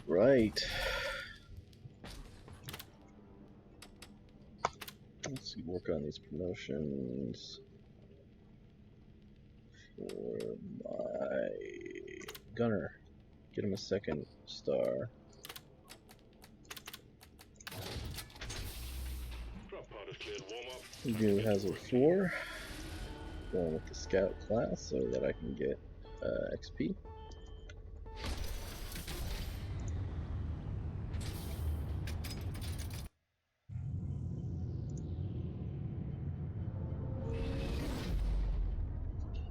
Right. Let's see, work on these promotions for my gunner. Get him a second star. New Hazard 4. Going with the scout class so that I can get XP.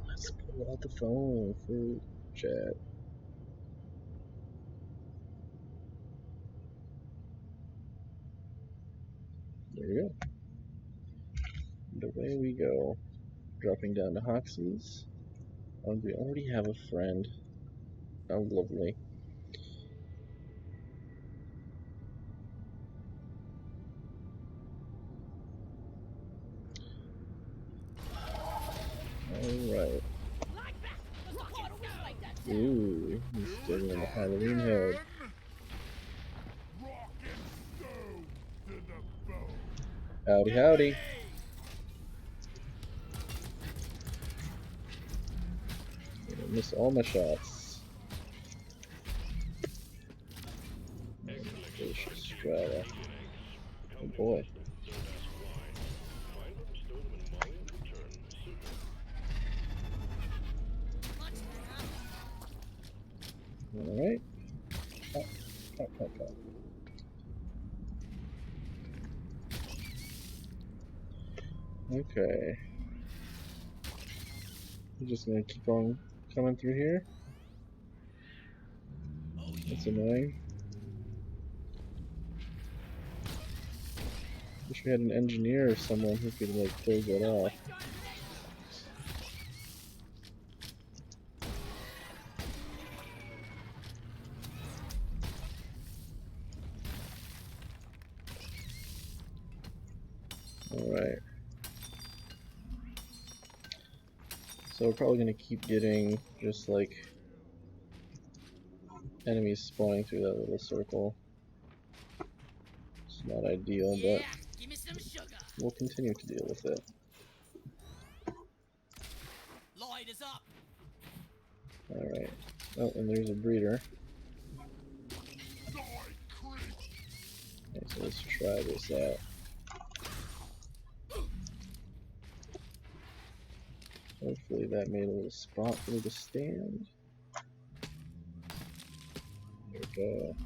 Let's pull out the phone for chat. There we go. And away we go. Dropping down to Hoxie's. Oh, we already have a friend. How lovely. Alright. Ooh, he's still in the Halloween head. Howdy, howdy. I missed all my shots. Strata. Oh boy. Alright. Pop, pop, pop, pop. Okay. We're just gonna keep on coming through here. That's annoying. Wish we had an engineer or someone who could like close that off. Alright. So we're probably gonna keep getting just like enemies spawning through that little circle. It's not ideal, but we'll continue to deal with it. Alright. Oh, and there's a breeder. Okay, so let's try this out. Hopefully that made a little spot for me to stand. There we go.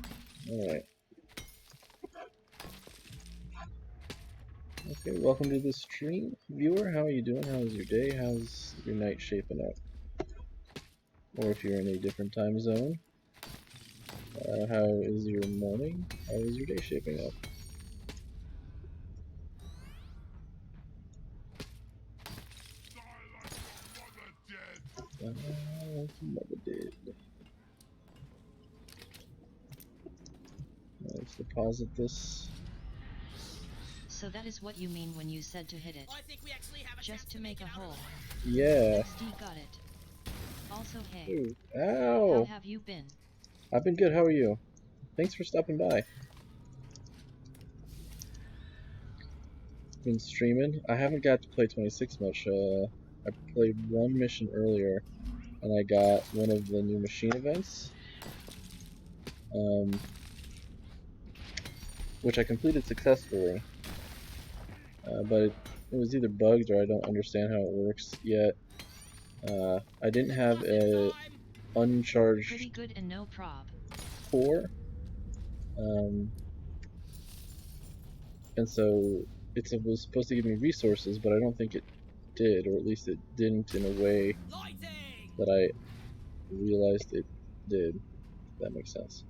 Alright. Okay, welcome to the stream, viewer. How are you doing? How's your day? How's your night shaping up? Or if you're in a different time zone, how is your morning? How is your day shaping up? Mother dead. Let's deposit this. So that is what you mean when you said to hit it. Just to make a hole. Yeah. XD got it. Also, hey. Ooh, ow! How have you been? I've been good. How are you? Thanks for stopping by. Been streaming. I haven't got to play 26 much. I played one mission earlier, and I got one of the new machine events, which I completed successfully. But it was either bugged or I don't understand how it works yet. I didn't have a uncharged Pretty good and no prob. core, and so it was supposed to give me resources, but I don't think it did, or at least it didn't in a way that I realized it did. If that makes sense.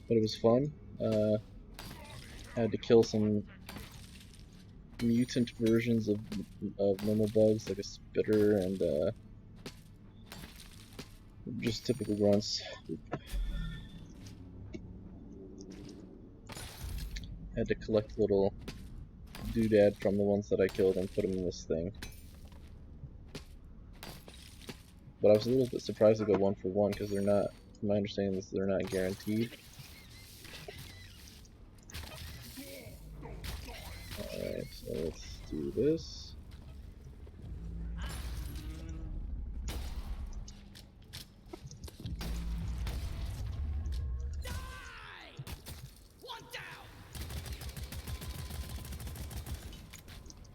But it was fun. I had to kill some mutant versions of normal bugs, like a spitter and just typical grunts. Had to collect little doodad from the ones that I killed and put them in this thing. but I was a little bit surprised to go 1 for 1 because they're not, from my understanding, they're not guaranteed. Alright, so let's do this.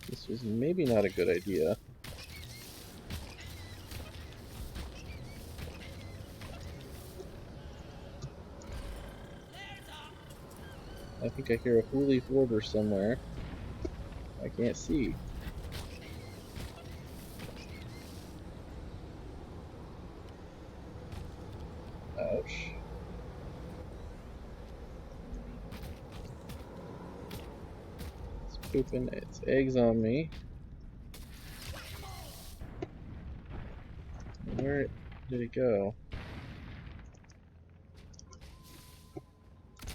This was maybe not a good idea. I think I hear a Holy Order somewhere. I can't see. Ouch. It's pooping its eggs on me. Where did it go?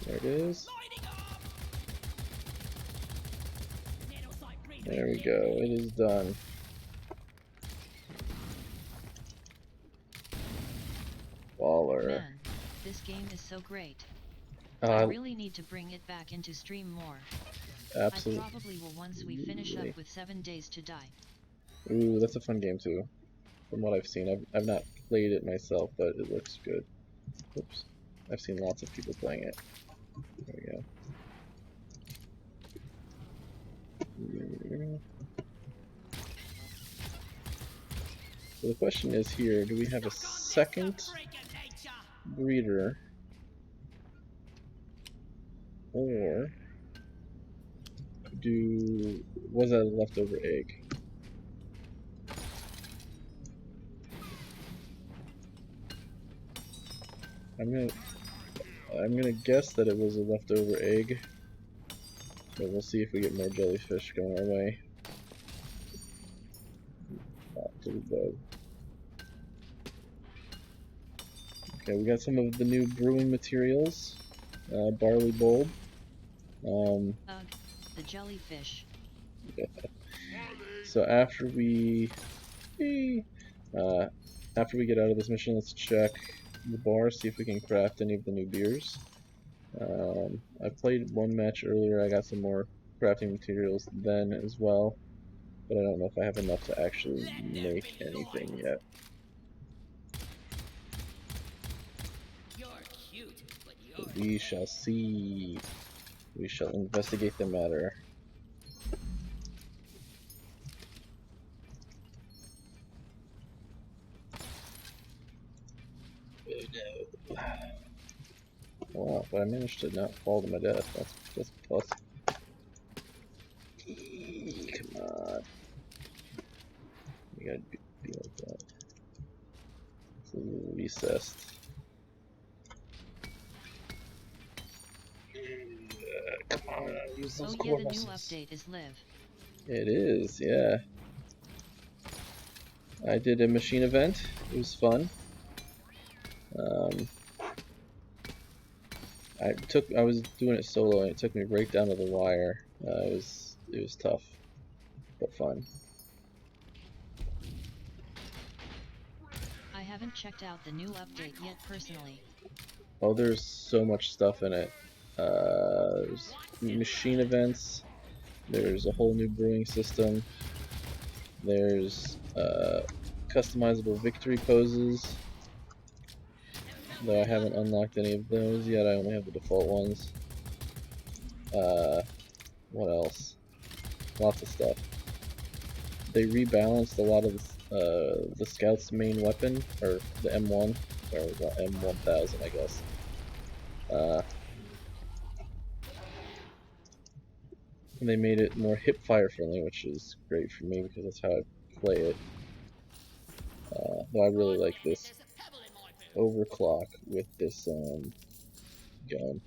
There it is. There we go. It is done. Baller. Man, this game is so great. I really need to bring it back into stream more. Absolutely. I probably will once we finish up with 7 Days to Die. Ooh, that's a fun game too. From what I've seen, I've not played it myself, but it looks good. Oops, I've seen lots of people playing it. There we go. So the question is here: do we have a second breeder, or was that a leftover egg? I'm gonna guess that it was a leftover egg, but we'll see if we get more jellyfish going our way. To the bug. Okay, we got some of the new brewing materials. Barley bulb. The jellyfish. So after we get out of this mission, let's check the bar, see if we can craft any of the new beers. I played one match earlier. I got some more crafting materials then as well, but I don't know if I have enough to actually make anything yet. We shall see. We shall investigate the matter. Oh no. Wow, but I managed to not fall to my death. That's a plus. Come on. You gotta be like that. It's a little recessed. Come on, use those yeah, the new update is live. It is, yeah. I did a machine event. It was fun. I was doing it solo, and it took me right down to the wire. It was tough, but fun. I haven't checked out the new update yet personally. Oh, there's so much stuff in it. There's machine events. There's a whole new brewing system. There's customizable victory poses. Though I haven't unlocked any of those yet, I only have the default ones. What else? Lots of stuff. They rebalanced a lot of the Scout's main weapon, or the M1, or the M1000, I guess. And they made it more hip-fire friendly, which is great for me because that's how I play it. Though I really like this overclock with this gun.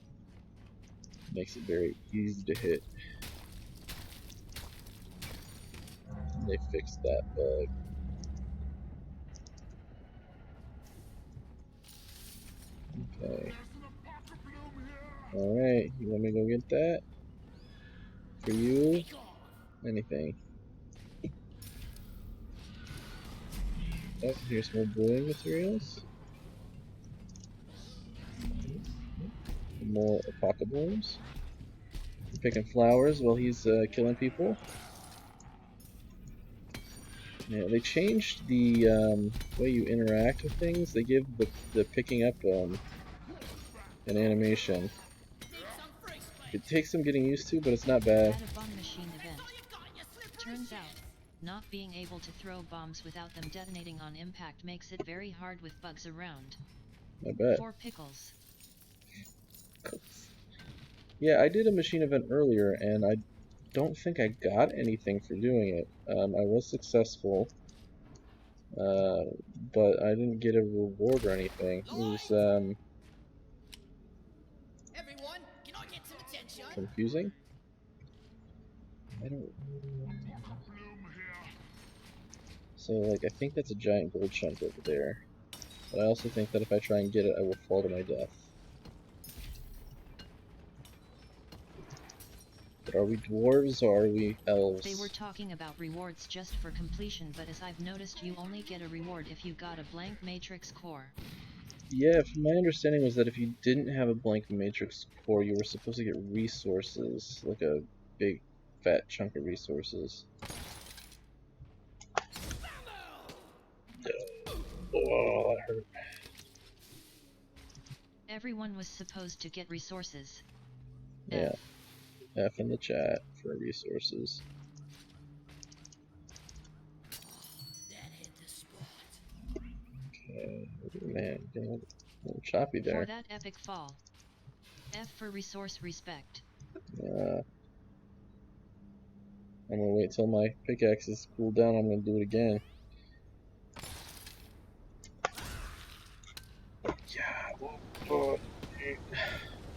Makes it very easy to hit. They fixed that bug. Okay. Alright, you want me to go get that? For you? Anything. Oh, here's more brewing materials. More apocalypse. Picking flowers while he's killing people. Yeah, they changed the way you interact with things. They give the picking up an animation. It takes some getting used to, but it's not bad. At a bomb machine event. Turns out, not being able to throw bombs without them detonating on impact makes it very hard with bugs around. I bet. For pickles. Yeah, I did a machine event earlier, and I don't think I got anything for doing it. I was successful, but I didn't get a reward or anything. It was Everyone, can I get some attention? confusing. I don't. So, like, I think that's a giant gold chunk over there. But I also think that if I try and get it, I will fall to my death. But are we dwarves or are we elves? They were talking about rewards just for completion, but as I've noticed, you only get a reward if you got a blank matrix core. Yeah, my understanding was that if you didn't have a blank matrix core, you were supposed to get resources, like a big fat chunk of resources. Oh, that hurt. Everyone was supposed to get resources. Yeah. F in the chat for resources. That hit the spot. Okay, man, getting a little choppy there. For that epic fall. F for resource respect. I'm gonna wait till my pickaxe is cooled down. I'm gonna do it again. Yeah,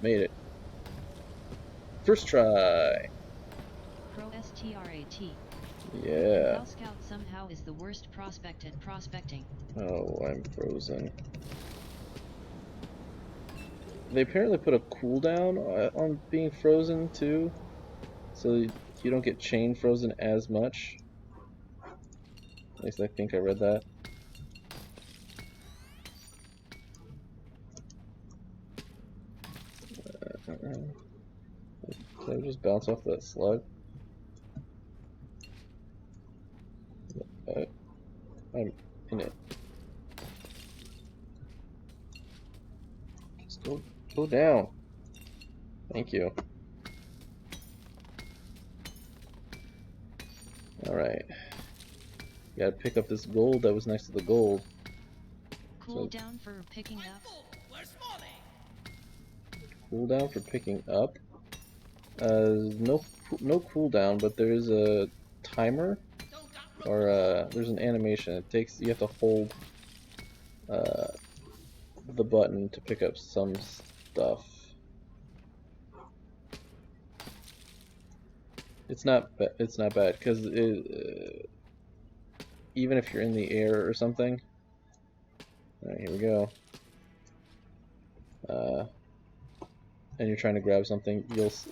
made it. First try. Pro STRAT. Yeah. Cal Scout somehow is the worst prospect at prospecting. Oh, I'm frozen. They apparently put a cooldown on being frozen too, so you don't get chain frozen as much. At least I think I read that. Can I just bounce off that slug? I'm in it. Just go down. Thank you. Alright. Gotta pick up this gold that was next to the gold. Cooldown for picking up. Where's Molly? Cooldown for picking up? No cooldown, but there is a timer, or there's an animation. You have to hold the button to pick up some stuff. It's not bad because even if you're in the air or something. Alright, here we go. And you're trying to grab something,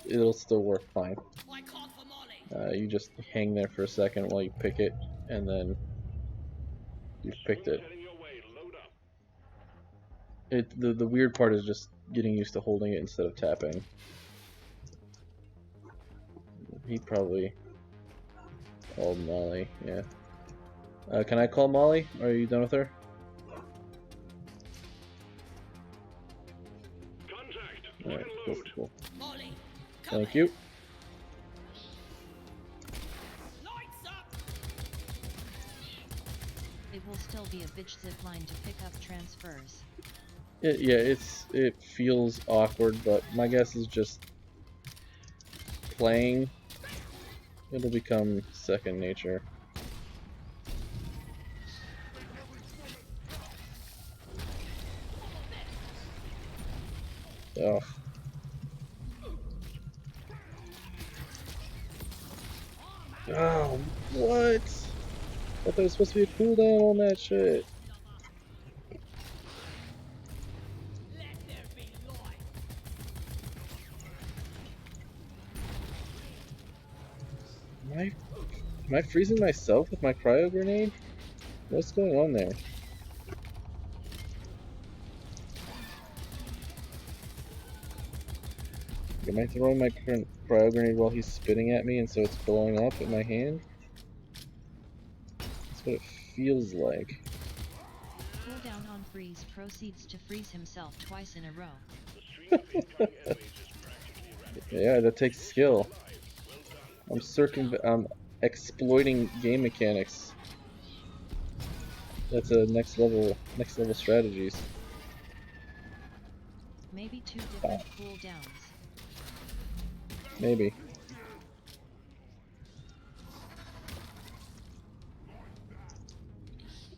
it'll still work fine. You just hang there for a second while you pick it, and then you've picked it. The weird part is just getting used to holding it instead of tapping. He probably called Molly, yeah. Can I call Molly? Are you done with her? Alright, cool. Thank you. It will still be a bitch zip line to pick up transfers. It feels awkward, but my guess is just playing. It'll become second nature. Oh. Oh, what? I thought there was supposed to be a cooldown on that shit. Am I freezing myself with my cryo grenade? What's going on there? Am I throwing my cryo grenade while he's spitting at me and so it's blowing up in my hand? That's what it feels like. Cooldown on freeze proceeds to freeze himself twice in a row. Yeah, that takes skill. I'm exploiting game mechanics. That's a next level strategies. Maybe 2 different cooldowns. Maybe.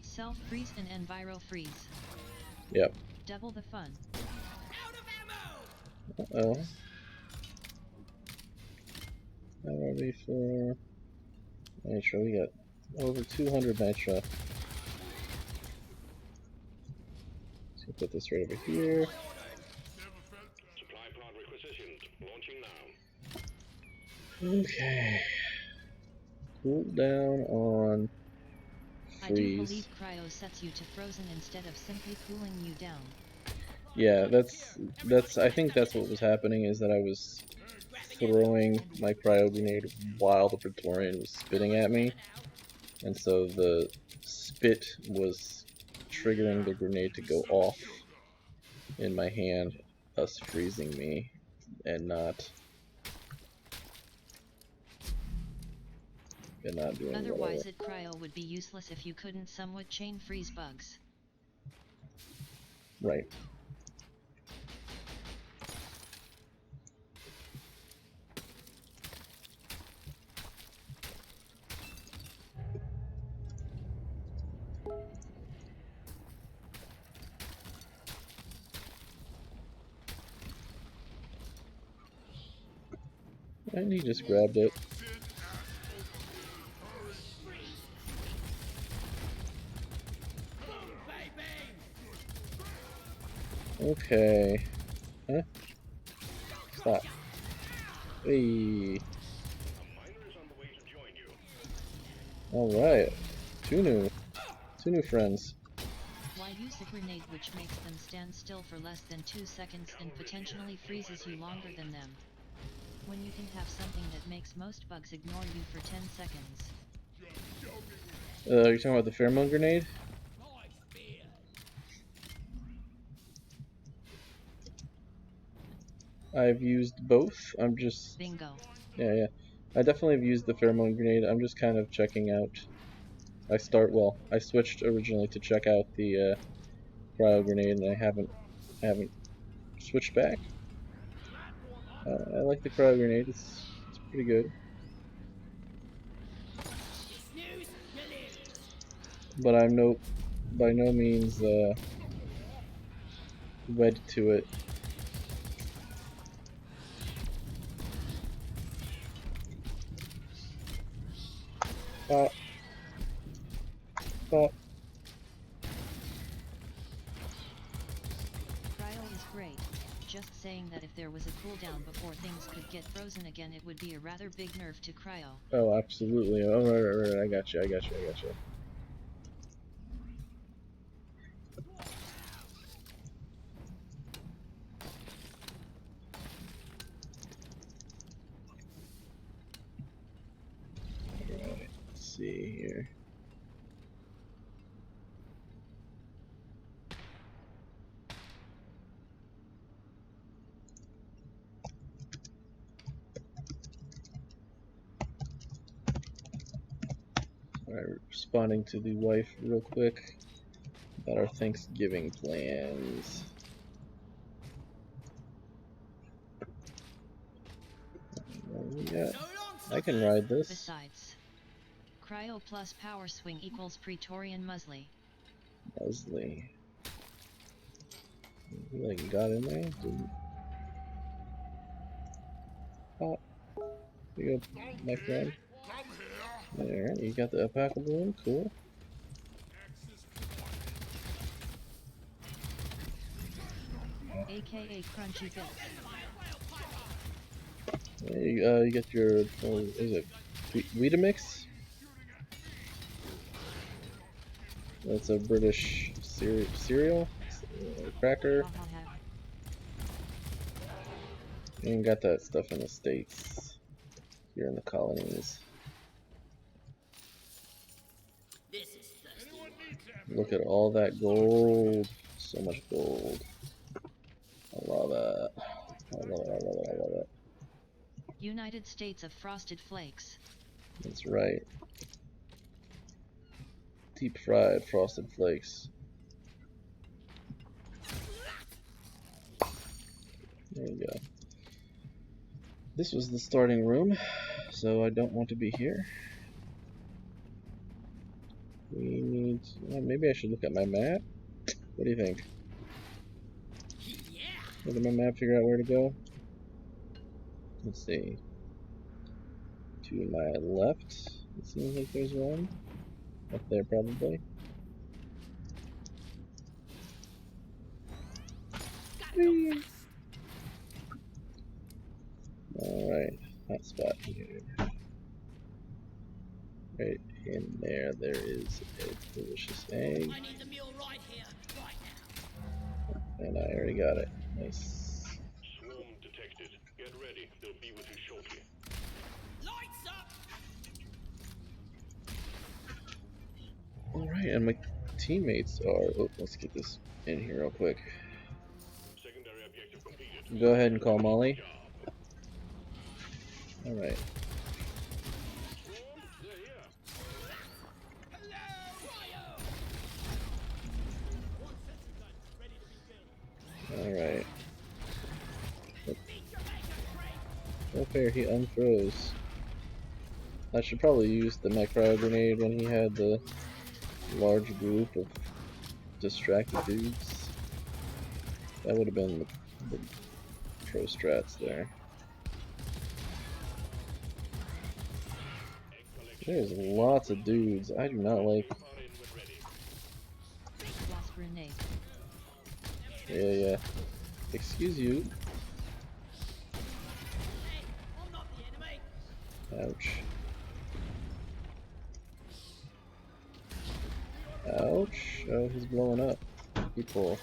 Self-freeze and enviro freeze. Yep. Double the fun. Out of ammo! Uh-oh. How are we for nitro? We got over 200 nitro. Let's put this right over here. Supply pod requisitioned. Launching now. Okay. Cool down on I do freeze. believe cryo sets you to frozen instead of simply cooling you down. Yeah, that's I think that's what was happening, is that I was throwing my cryo grenade while the Praetorian was spitting at me, and so the spit was triggering the grenade to go off in my hand, thus freezing me and not doing Otherwise whatever. it cryo would be useless if you couldn't somewhat chain freeze bugs. Right. And he just grabbed it. Okay. Huh? Stop. Hey. A miner is on the way to join you. Alright. Two new friends. Why use a grenade which makes them stand still for less than 2 seconds and potentially freezes you longer than them, when you can have something that makes most bugs ignore you for 10 seconds? You're talking about the pheromone grenade? My beard! I've used both. I'm just... Bingo. Yeah. I definitely have used the pheromone grenade. I'm just kind of checking out. I switched originally to check out the cryo grenade, and I haven't switched back. I like the cryo grenade. It's pretty good. You snooze, you lose! But I'm by no means wed to it. Pop. Cryo is great. Just saying that if there was a cooldown before things could get frozen again, it would be a rather big nerf to cryo. Oh, absolutely. Oh, right. I got you. Alright, let's see here. Alright, responding to the wife real quick about our Thanksgiving plans. Yeah, I can ride this. Besides, cryo plus power swing equals Praetorian Muesli. Leslie. He like got in there? Didn't. Oh, here you go, my friend. There, you got the alpaca balloon, cool. AKA Crunchy Bits. There you get your, is it Weetamix? That's a British cereal? Cracker? Ha ha ha. You ain't got that stuff in the States. Here in the colonies. This is thirsty. Anyone need some? Look at all that gold. So much gold. I love it. I love it, I love it, I love it. United States of Frosted Flakes. That's right. Deep fried frosted flakes. There you go. This was the starting room, so I don't want to be here. We need... maybe I should look at my map? What do you think? Yeah. Look at my map, figure out where to go? Let's see. To my left, it seems like there's one. Up there, probably. Whee! Alright, hot spot here. Right in there, there is a delicious egg. I need the mule right here, right now. And I already got it. Nice. Swarm detected. Get ready. They'll be with you shortly. Lights up. Alright, and my teammates are... oh, let's get this in here real quick. Secondary objective completed. Go ahead and call Molly. Job. Alright. Swarm, they're here. Alright. So fair, he unfroze. I should probably use the micro grenade when he had the large group of distracted dudes. That would have been the pro strats there. There's lots of dudes. I do not like. Far in when ready. Wasp grenade. Yeah. Excuse you. Hey, I'm not the enemy. Ouch. Ouch. Oh, he's blowing up. People.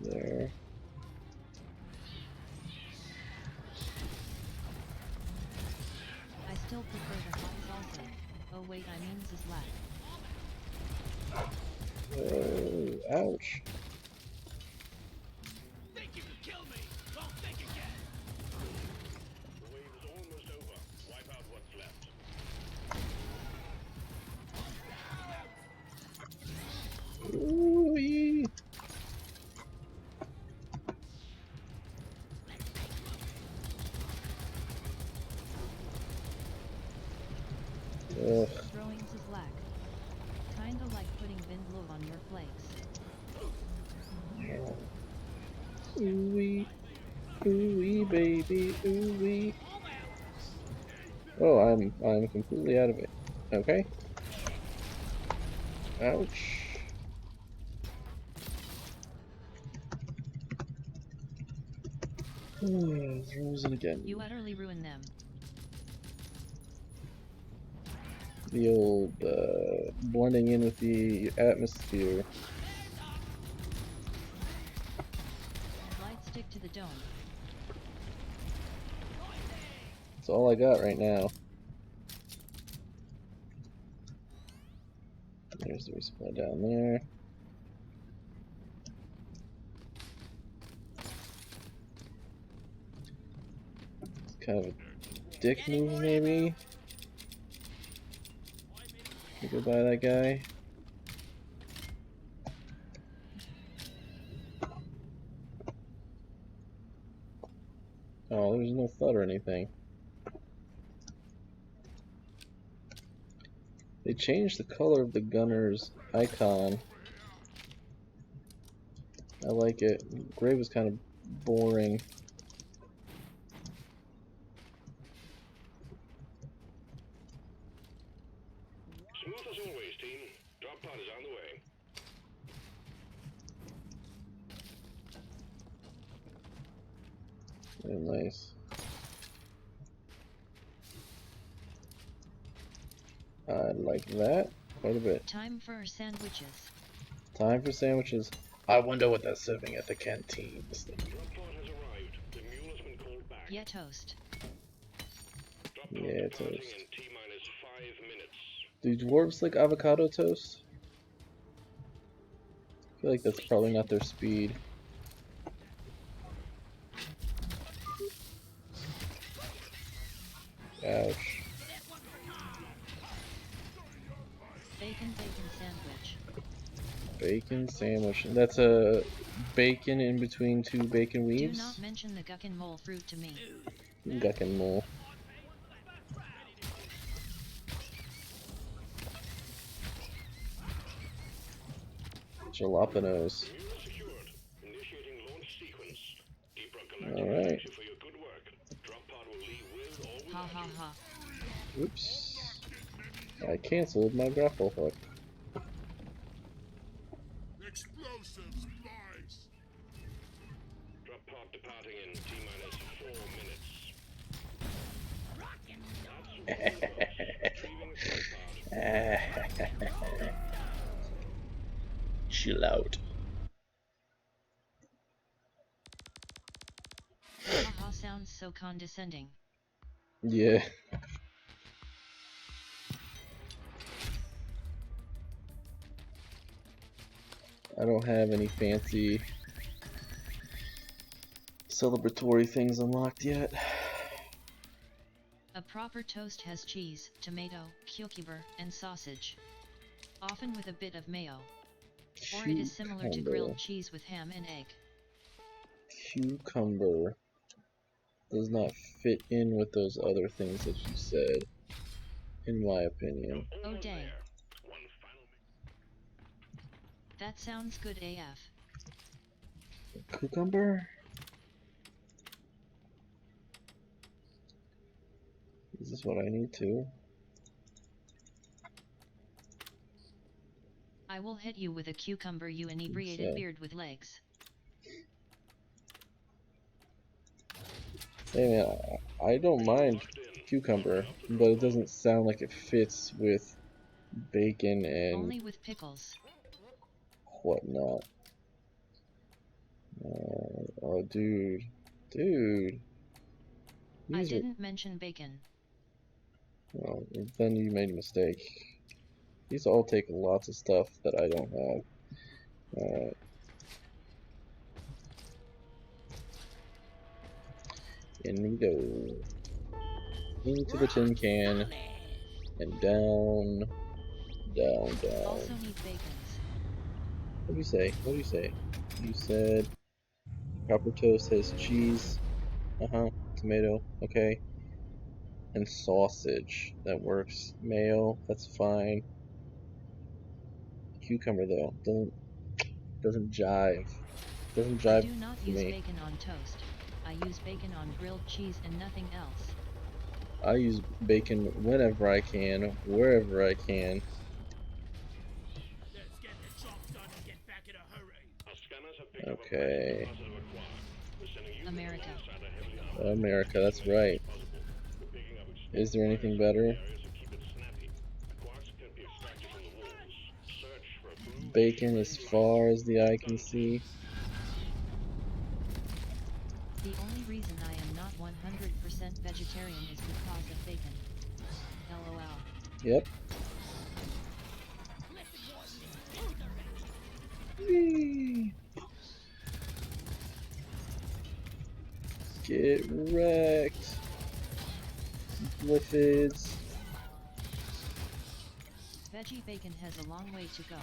There. I still prefer the hot salsa. Oh wait, I mean Zizlak. Oh, ouch. Think you can kill me? Don't think again. The wave is almost over. Wipe out what's left. Ooh-wee. Ugh. Throwing Zizlak. Kinda like putting Vindlove on your flakes. Ooh-wee. Ooh-wee, baby. Ooh-wee. Oh, I'm completely out of it. Okay. Ouch. Frozen again. You utterly ruin them. The old blending in with the atmosphere. Light stick to the dome. That's all I got right now. There's the resupply down there. It's kind of a dick move, maybe. To go by that guy. Oh, there's no thud or anything. They changed the color of the gunner's icon. I like it. Gray was kind of boring. Smooth as always, team. Drop pod is on the way. Very nice. like that quite a bit. Time for sandwiches. Time for sandwiches. I wonder what they're serving at the canteens. Drop pod has arrived. The mule has been called back. Yeah, toast. Drop pod Yeah, departing toast. in T-minus 5 minutes. Do dwarves like avocado toast? I feel like that's probably not their speed. Ouch. Bacon sandwich. Bacon sandwich. That's a bacon in between two bacon Do weaves? not mention the guacamole fruit to me. Guacamole. Jalapenos. Mule secured. Initiating launch sequence. Deep Rock Galactic Alright. thanks you for your good work. Drop pod will leave with or Ha without ha you. ha. Oops. I cancelled my grapple hook. Explosives, nice. Drop pod departing in T-minus 4 minutes. That's wonderful. Retrieving the drop pod. Chill out. Ha ha sounds so condescending. Yeah. I don't have any fancy celebratory things unlocked yet. A proper toast has cheese, tomato, cucumber, and sausage. Often with a bit of mayo. Or it is similar to grilled cheese with ham and egg. Cucumber does not fit in with those other things that you said, in my opinion. Oh Almost dang. there. One final That sounds good AF. Cucumber? Is this what I need to? I will hit you with a cucumber, you inebriated So. beard with legs. Hey man, I don't mind cucumber, but it doesn't sound like it fits with bacon and Only with pickles. whatnot. Oh, dude. Dude. I These are, didn't mention bacon. well, then you made a mistake. These all take lots of stuff that I don't have. Alright. In we go. Into the tin can. And down. Down, down. Also need bacons. What do you say? What do you say? You said proper toast has cheese. Tomato. Okay. And sausage. That works. Mayo. That's fine. Cucumber though doesn't jive. Doesn't I jive do not for use me. bacon on toast. I use bacon on grilled cheese and nothing else. I use bacon whenever I can, wherever I can. Let's get the job done and get back in a hurry. Our scanners have picked up a Okay. presence of Aqua. We're sending you America. alongside a heavily armored America, that's right. possible. We're picking up Is there anything explosives better? in areas that keep it snappy. Quarks can be extracted from the walls. Search for approved Bacon as shipment far license. as the eye can see. The only reason I am not 100% vegetarian is because of bacon. LOL. Yep. Whee! Get wrecked. Bliffids. Veggie bacon has a long way to go.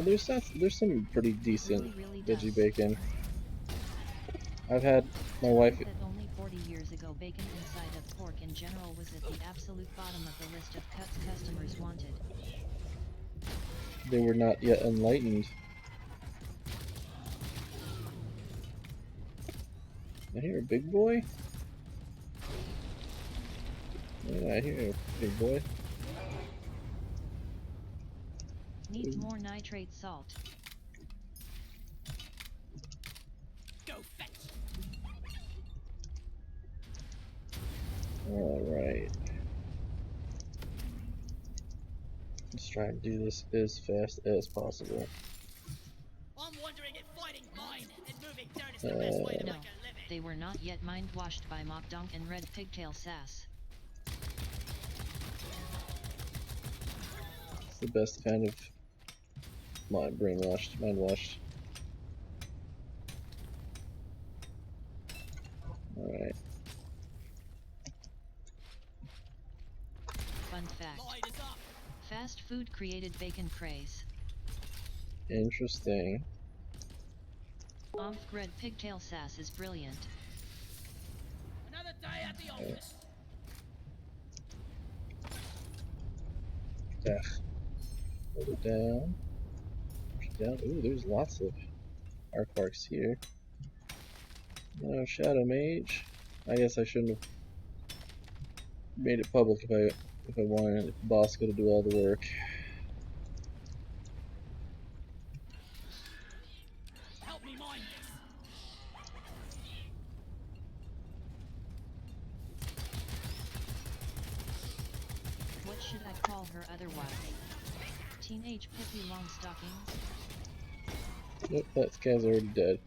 There's some pretty decent Really veggie does. bacon. I've had my wife. That only 40 years ago bacon inside of pork in general was at the absolute bottom of the list of cuts customers wanted. They were not yet enlightened. I hear a big boy. Yeah, I hear a big boy. Needs more nitrate salt. Go fetch. Alright. Let's try and do this as fast as possible. I'm wondering if fighting mine and moving dirt is the best way to No, make a living. they were not yet mind-washed by Mokdong and Red Pigtail Sass. It's the best kind of mind washed. Alright. Fun fact. Light is up. Fast food created bacon craze. Interesting. Red Pigtail Sass is brilliant. Another day at the office. Hold it down. Push it down. Ooh, there's lots of Arcmarks here. No Shadow Mage. I guess I shouldn't have made it public if I wanted Bosco to do all the work. Help me mine this. What should I call her otherwise? Teenage Pippi Longstockings? Nope, that guy's already dead.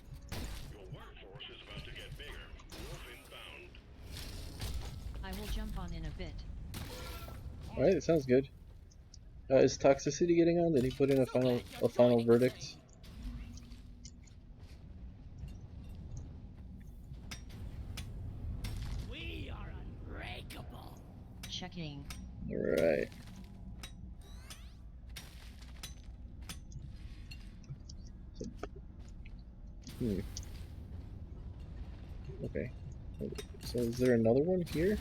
Your workforce is about to get bigger. Wolf inbound. I will jump on in a bit. Alright, that sounds good. Is Toxicity getting on? Did he put in a final verdict? We are unbreakable. Checking. Alright. Okay. So is there another one here?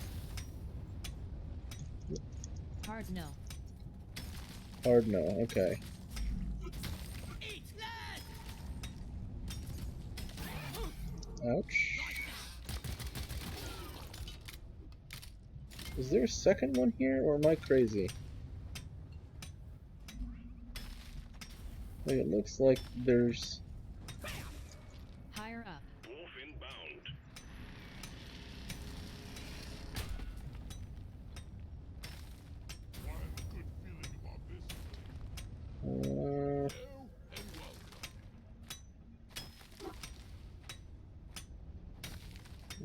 Hard no. Hard no, okay. Eat lad. Ouch. Is there a second one here, or am I crazy? Like, it looks like there's... Higher up. Wolf inbound. I have a good feeling about this. Uh, Hello and welcome.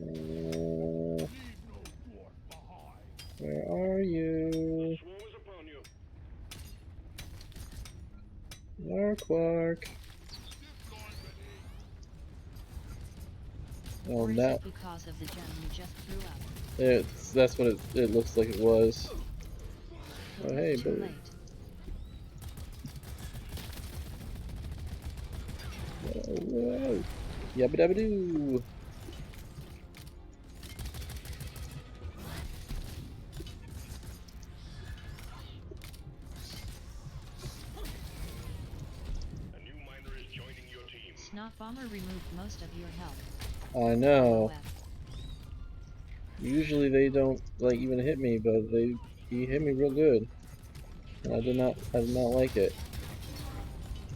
uh, Leave no dwarf behind. where are you? Swarm is upon you. Quark. Zip line ready. Oh, Or is now it because of the gem you just threw up? that's what it looks like it was. Oh, hey, Too buddy. late. Whoa. Yabba dabba doo. A new miner is joining your team. Snot Bomber removed most of your health. I know. OF. Usually they don't like even hit me, but he hit me real good. And I did not like it.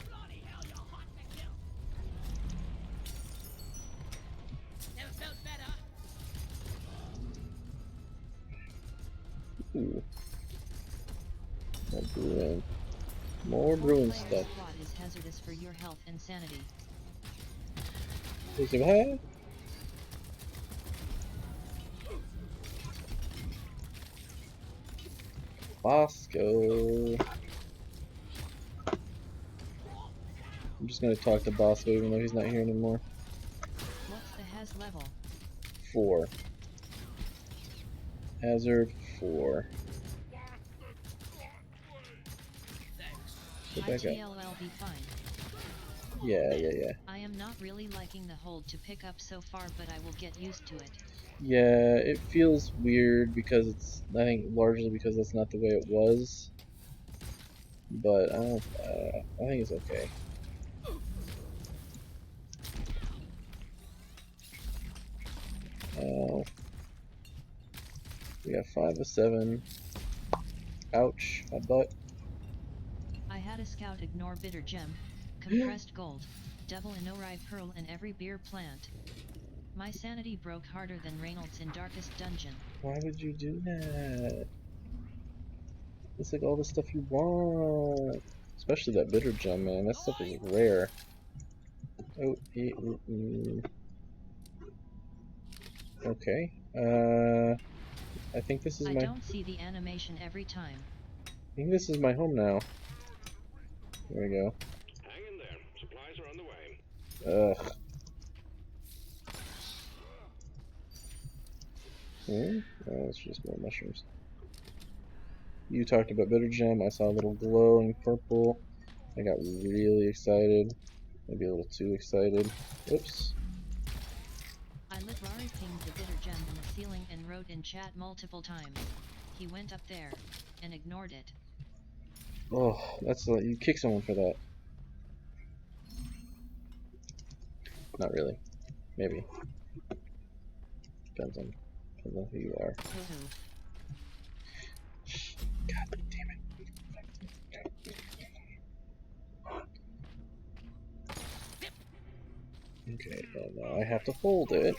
Bloody hell, you're hot to kill. Never felt better. Ooh. More brewing Four-player stuff. squad is hazardous for your health and sanity. Is it bad? Bosco. I'm just gonna talk to Bosco even though he's not here anymore. What's the Haz level? 4. Hazard 4. Thanks. Get back up. ITLL be fine. Yeah. I am not really liking the hold to pick up so far, but I will get used to it. Yeah, it feels weird because I think largely because that's not the way it was. But I think it's okay. We got 5 of 7. Ouch, my butt. I had a scout ignore bitter gem, compressed gold, double Inorai pearl and every beer plant. My sanity broke harder than Reynolds in Darkest Dungeon. Why would you do that? It's like all the stuff you want. Especially that bitter gem, man. That stuff is rare. Oh, okay. I think this is I my. don't see the animation every time. I think this is my home now. There we go. Hang in there. Supplies are on the way. Ugh. Oh, it's just more mushrooms. You talked about bitter gem. I saw a little glowing purple. I got really excited. Maybe a little too excited. Oops. I literally pinged the bitter gem in the ceiling and wrote in chat multiple times. He went up there and ignored it. Oh, that's you kick someone for that. Not really. Maybe. Depends on who you are. Hoo-hoo. God damn it. Okay, well now I have to hold it.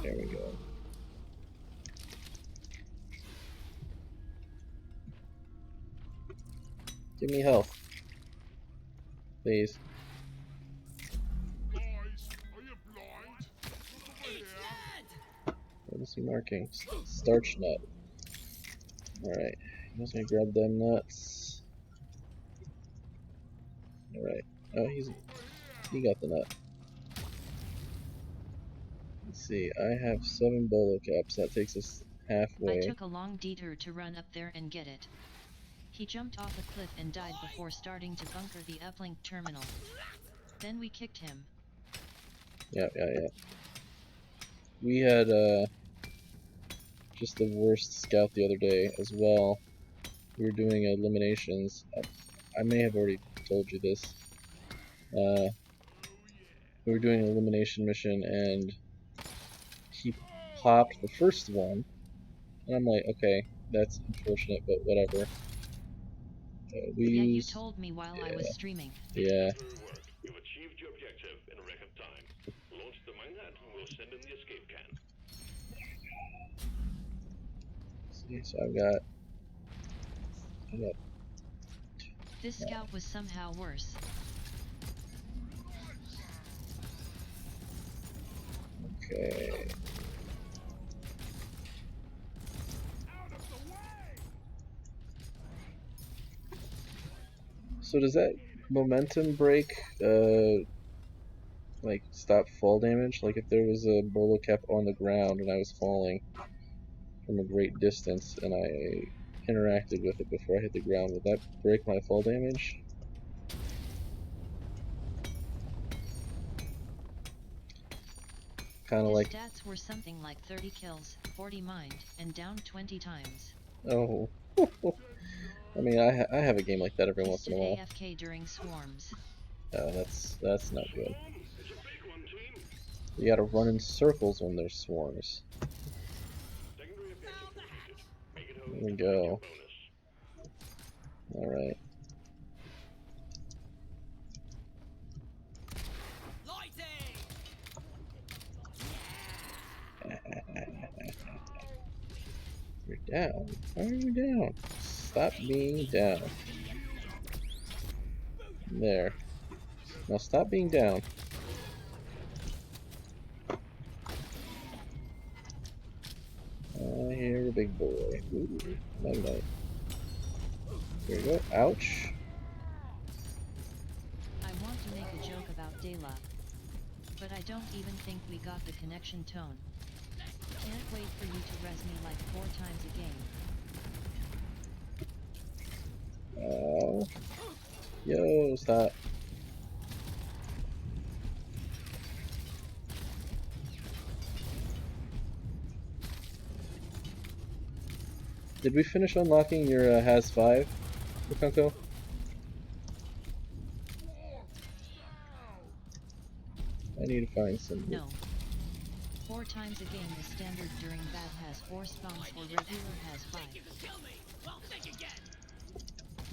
There we go. Give me health. Please. Guys, are you blind? Look over here. What is he marking? Starch nut. Alright. I'm just gonna grab them nuts. Alright. Oh, he got the nut. Let's see. I have 7 bolo caps. That takes us halfway. I took a long detour to run up there and get it. He jumped off a cliff and died before starting to bunker the uplink terminal. Then we kicked him. Yeah. We had just the worst scout the other day as well. We were doing eliminations. I may have already told you this. We were doing an elimination mission and he popped the first one. And I'm like, okay, that's unfortunate, but whatever. Yeah, you told me while I was streaming. Yeah. Good work. You've achieved your objective in record time. Launch the minenet and we'll send in the escape can. See, so I got This scout was somehow worse. okay. So does that momentum break like stop fall damage? Like if there was a bolo cap on the ground and I was falling from a great distance and I interacted with it before I hit the ground, would that break my fall damage? Kind of His like, stats were something like 30 kills, 40 mined, and down 20 times. oh. I mean, I have a game like that every He once in stood a while. AFK during swarms. Oh, that's not good. It's a big one, team. You gotta run in circles when there's swarms. Secondary objective completed. Make it home. There we and go. bonus. Alright. You're down. Why are you down? Stop being down. There. Now stop being down. I hear a big boy. Ooh, night. Here we go. Ouch. I want to make a joke about Dela, but I don't even think we got the connection tone. Can't wait for you to res me like 4 times a game. Oh. Yo, stop. Did we finish unlocking your Has 5, Lukanko? I need to find some. No. 4 times a game is standard during bad has 4 spawns or regular has 5. You can kill me. Well, think again.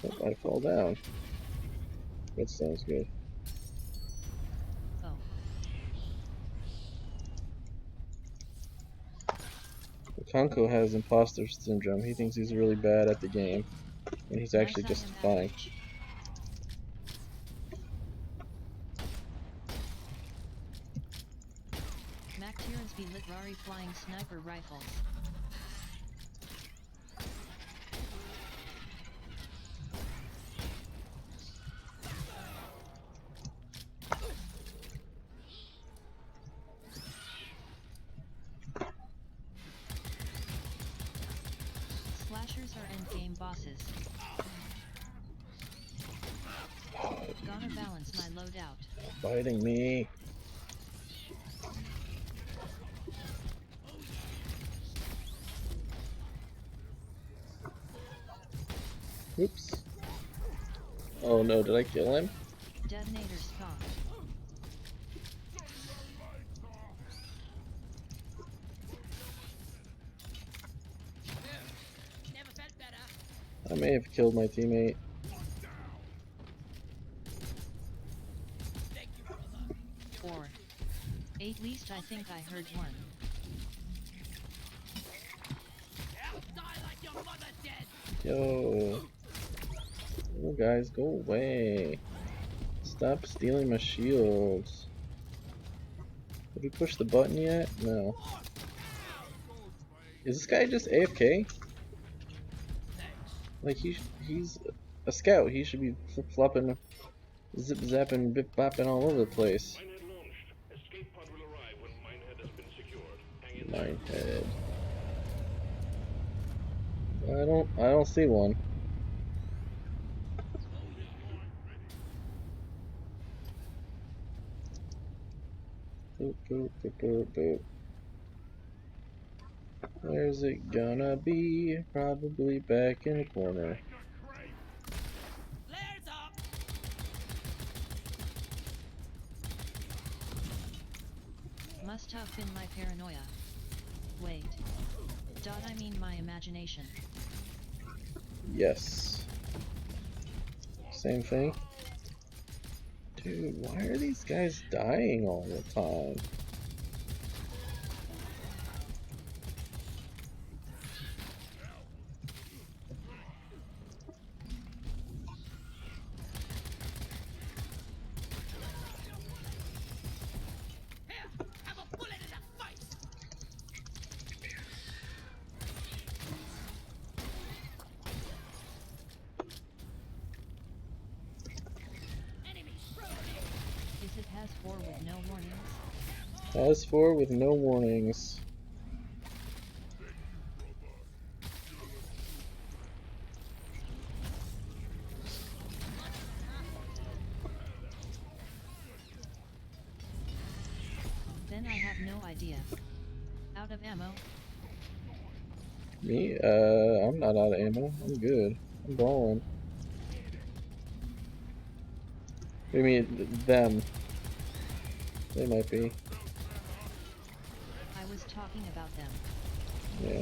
Oh, I fall down. That sounds good. Oh. Konko has imposter syndrome. He thinks he's really bad at the game, and he's actually Nice just item fine. average. Mactirans be Litrari flying sniper rifles. Slashers are endgame bosses. Gonna balance my loadout. Biting me. Oops. Oh no, did I kill him? Detonator spawn. Never felt better. I may have killed my teammate. Thank you, brother. Or. At least I think I heard one. Die like your mother dead. Yo. Oh, guys, go away. Stop stealing my shields. Did we push the button yet? No. Is this guy just AFK? Like, he's a scout. He should be flip-flopping, zip-zapping, bip-bopping all over the place. Minehead launched. Escape pod will arrive when Minehead has been secured. Hang in there. Minehead. I don't see one. Boop, boop, boop, boop, boop. Where's it gonna be? Probably back in the corner. Flares up. Must have been my paranoia. Wait. I mean my imagination. Yes. Same thing. Dude, why are these guys dying all the time? Here, have a bullet in the face. Enemy spotted. Is it has 4 with no warnings? As for with no warnings. Then I have no idea. Out of ammo? Me? I'm not out of ammo. I'm good. I'm balling. I mean, them. They might be. I was talking about them. Yeah.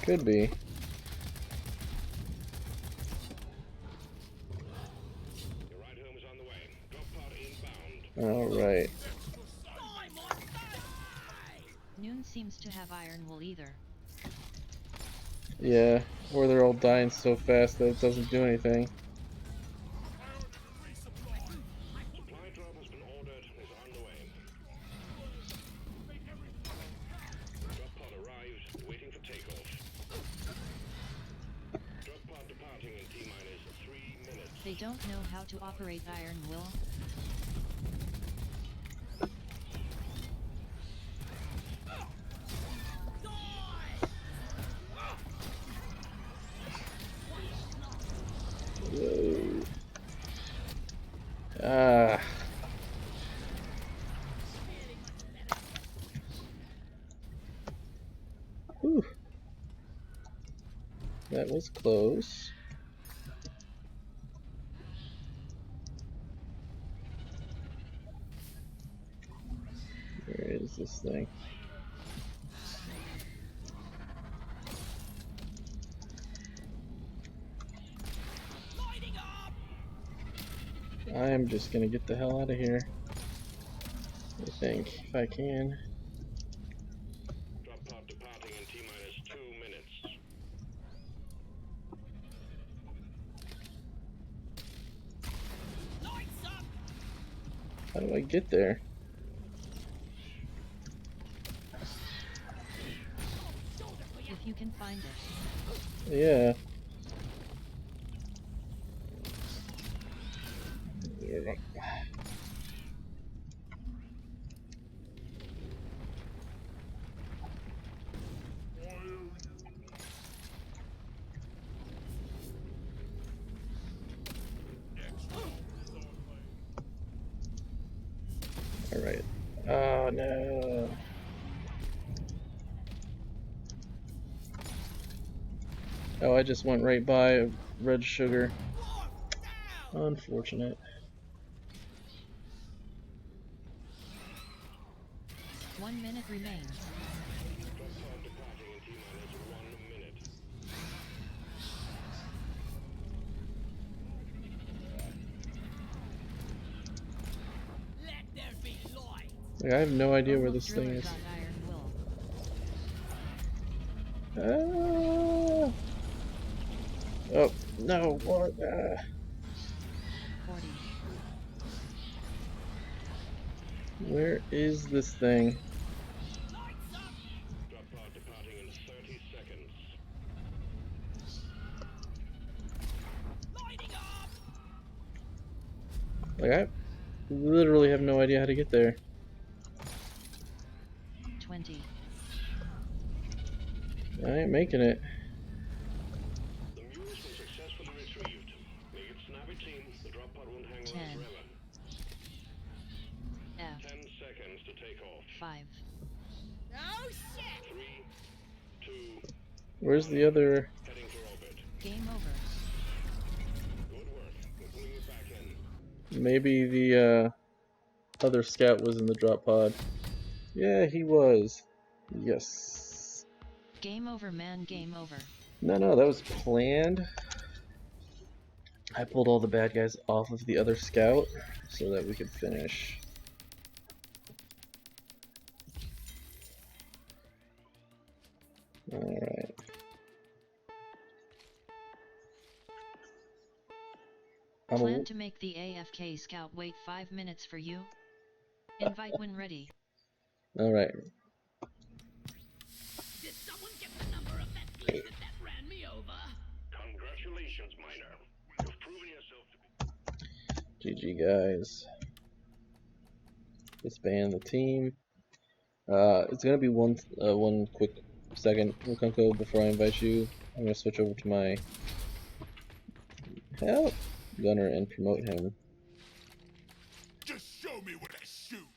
Could be. Your ride home is on the way. Drop pod inbound. Alright. Die, monster. Noon seems to have iron wool either. Yeah. Or they're all dying so fast that it doesn't do anything. Supply drop has been ordered and is on the way. Drop pod arrives, waiting for takeoff. Drop pod departing in T-minus 3 minutes. They don't know how to operate iron wool. Whoa. Ah. Whew. That was close. Where is this thing? Lighting up. I am just gonna get the hell out of here. I think, if I can. Drop pod departing in T-minus 2 minutes. Lights up! How do I get there? Shoulder for you! If you can find it. Yeah. Alright. Oh no. Oh, I just went right by red sugar. Down! Unfortunate. 1 minute remains. Drop pod departing in T-minus 1 minute. Let there be light! Like, I have no idea where Almost this thing Driller is. got Iron Will. Ah! Oh, no, what? Ah. 40. Where is this thing? Lights up! Drop pod departing in 30 seconds. Lighting up! Like, I literally have no idea how to get there. 20. I ain't making it. The mules were successfully retrieved. Make it snappy, team. The drop pod won't hang 10. around forever. F. 10 seconds to take off. 5. Oh shit! 3, 2, Where's the other? heading for orbit. Game over. Good work. We're pulling it back in. Maybe the other scout was in the drop pod. Yeah, he was. Yes. Game over, man. Game over. No, that was planned. I pulled all the bad guys off of the other scout so that we could finish. Alright. Plan to make the AFK scout wait 5 minutes for you? Invite when ready. Alright. Did someone get the number of that beast that ran me over? Congratulations, Miner. You've proven yourself to be... GG guys. Disband the team. It's gonna be one quick second, Rukunko, before I invite you. I'm gonna switch over to my help gunner and promote him. Just show me what I shoot.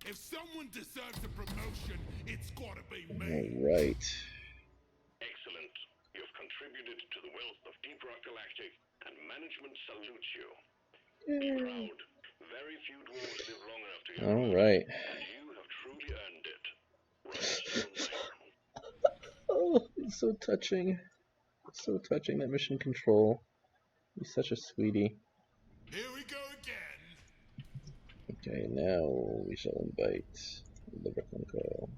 If someone deserves a promotion, it's gotta be me. Alright. Excellent. You've contributed to the wealth of Deep Rock Galactic, and management salutes you. Be proud. Very few dwarves live long enough to hear Alright. and you have truly earned it. Rest your Miner. Oh, it's so touching. So touching, that mission control. He's such a sweetie. Here we go again. Okay, now we shall invite the Rukunko.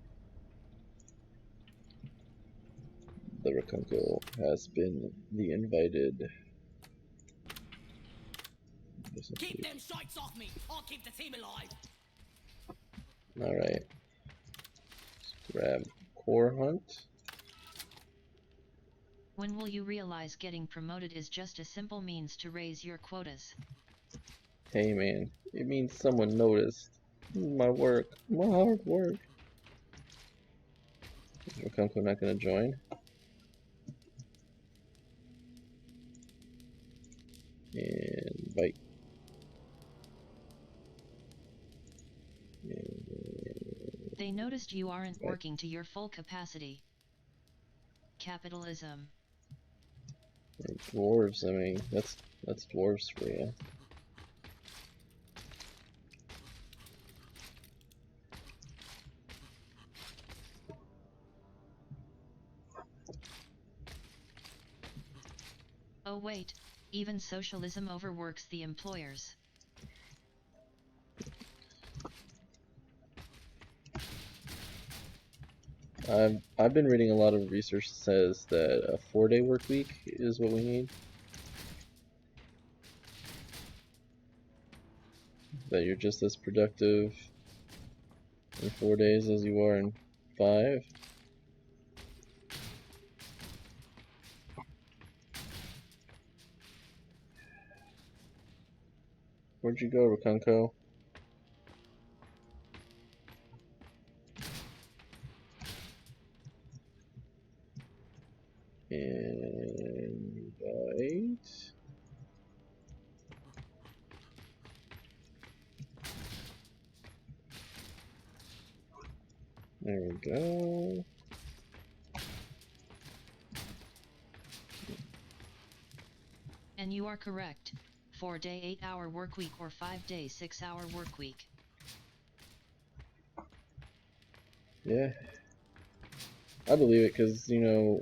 The Rukunko has been the invited. Keep them shites off me! I'll keep the team alive! Alright. Grab Core Hunt. When will you realize getting promoted is just a simple means to raise your quotas? Hey man, it means someone noticed my work, my hard work. Is Rukunko not gonna join? Invite. They noticed you aren't working to your full capacity. Capitalism. Dwarves, I mean, that's dwarves for you. Oh wait, even socialism overworks the employers. I've been reading a lot of research that says that a 4-day work week is what we need. That you're just as productive in 4 days as you are in 5. Where'd you go, Rakunko? Invite. There we go. And you are correct. 4-day 8-hour work week or 5-day 6-hour work week. Yeah. I believe it because, you know,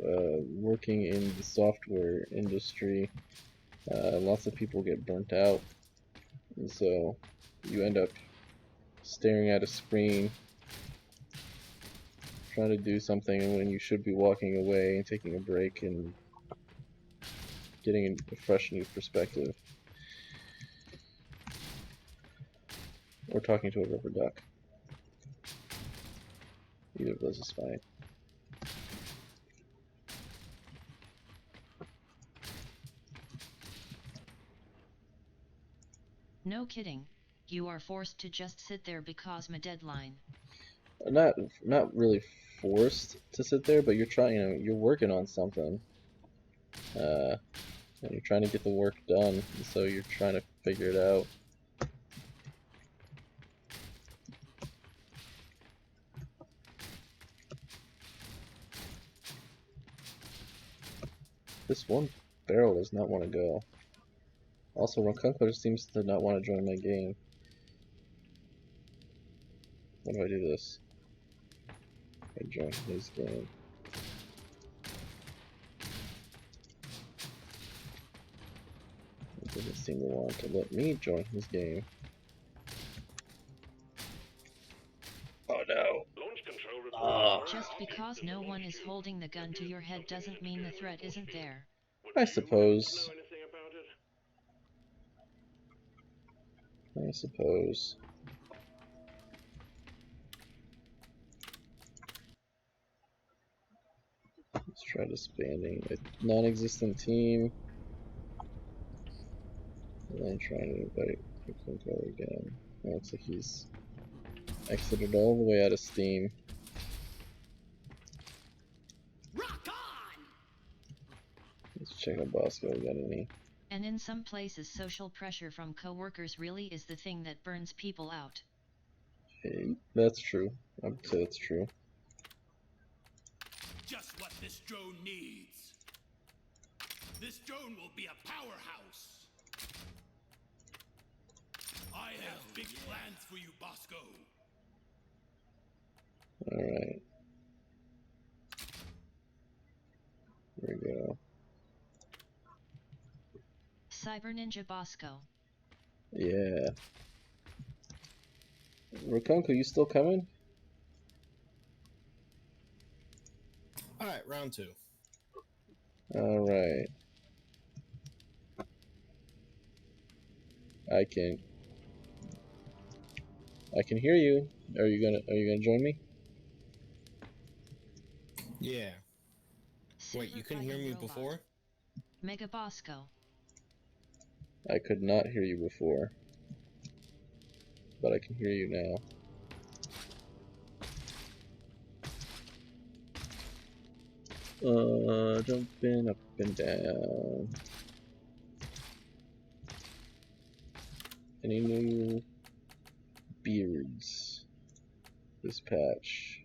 working in the software industry, lots of people get burnt out. And so you end up staring at a screen, trying to do something when you should be walking away and taking a break and getting a fresh new perspective. Or talking to a rubber duck. Either of those is fine. No kidding. You are forced to just sit there because my deadline. Not really forced to sit there, but you're trying, you know, you're working on something. And you're trying to get the work done, and so you're trying to figure it out. This one barrel does not want to go. Also, Rakunko seems to not want to join my game. How do I do this? I join his game. It doesn't seem to want to let me join his game. Oh no! Launch control report. Just because no one is holding the gun to your head doesn't mean the threat isn't there. I suppose. Know anything about it? I suppose. Let's try disbanding a non-existent team. And then trying to invite Rakunko again. It looks like he's exited all the way out of Steam. Rock on! Let's check out Bosco. Got any? And in some places social pressure from coworkers really is the thing that burns people out. Hey, that's true. I would say that's true. Just what this drone needs. This drone will be a powerhouse. I have big plans for you, Bosco. Alright. There we go. Cyber Ninja Bosco. Yeah. Rakunko, you still coming? Alright, round 2. Alright. I can hear you. Are you gonna join me? Yeah. Wait, you couldn't hear me Robot. before? Mega Bosco. I could not hear you before. But I can hear you now. Jumping up and down. Any new beards this patch?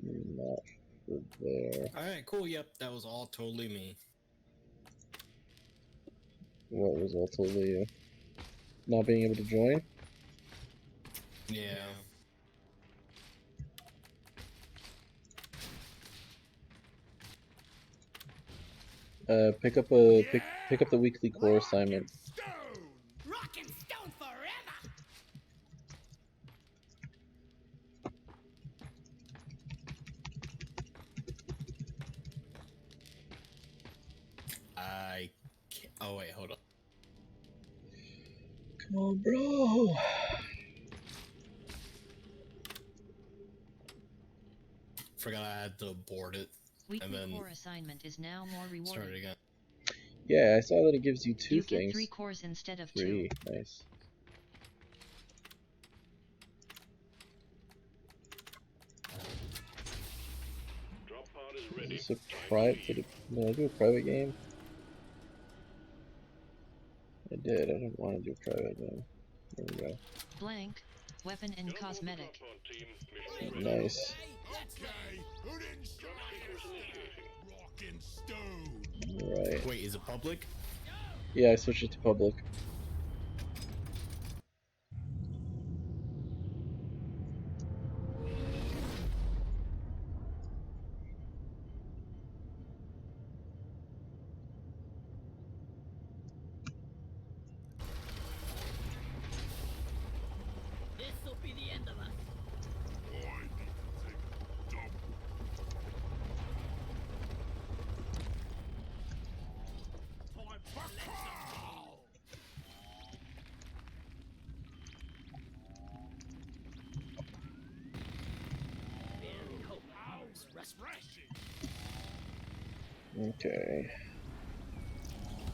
Not for there. Alright, cool, yep, that was all totally me. What was all totally you? Not being able to join? Yeah. Pick up the weekly core assignment. Rock and stone forever! I can't. Oh wait, hold on. Come on, bro. Forgot I had to abort it. Weekly then core assignment is now more Start it rewarding. again. Yeah, I saw that it gives you two You things. get 3 cores instead of 3, 2. nice. Drop pod is ready. Is this a private? Did I do a private game? I did. I didn't want to do a private game. There we go. Blank. Weapon and Get on board the cosmetic. drop pod, team. Mission ready. Nice. Okay, who didn't Drop sequence initiating. rock and stone? Right. Wait, is it public? Yeah, I switched it to public. This'll be the end of us. I need to take a dump. Time for call! Very cold. How's refreshing? Okay.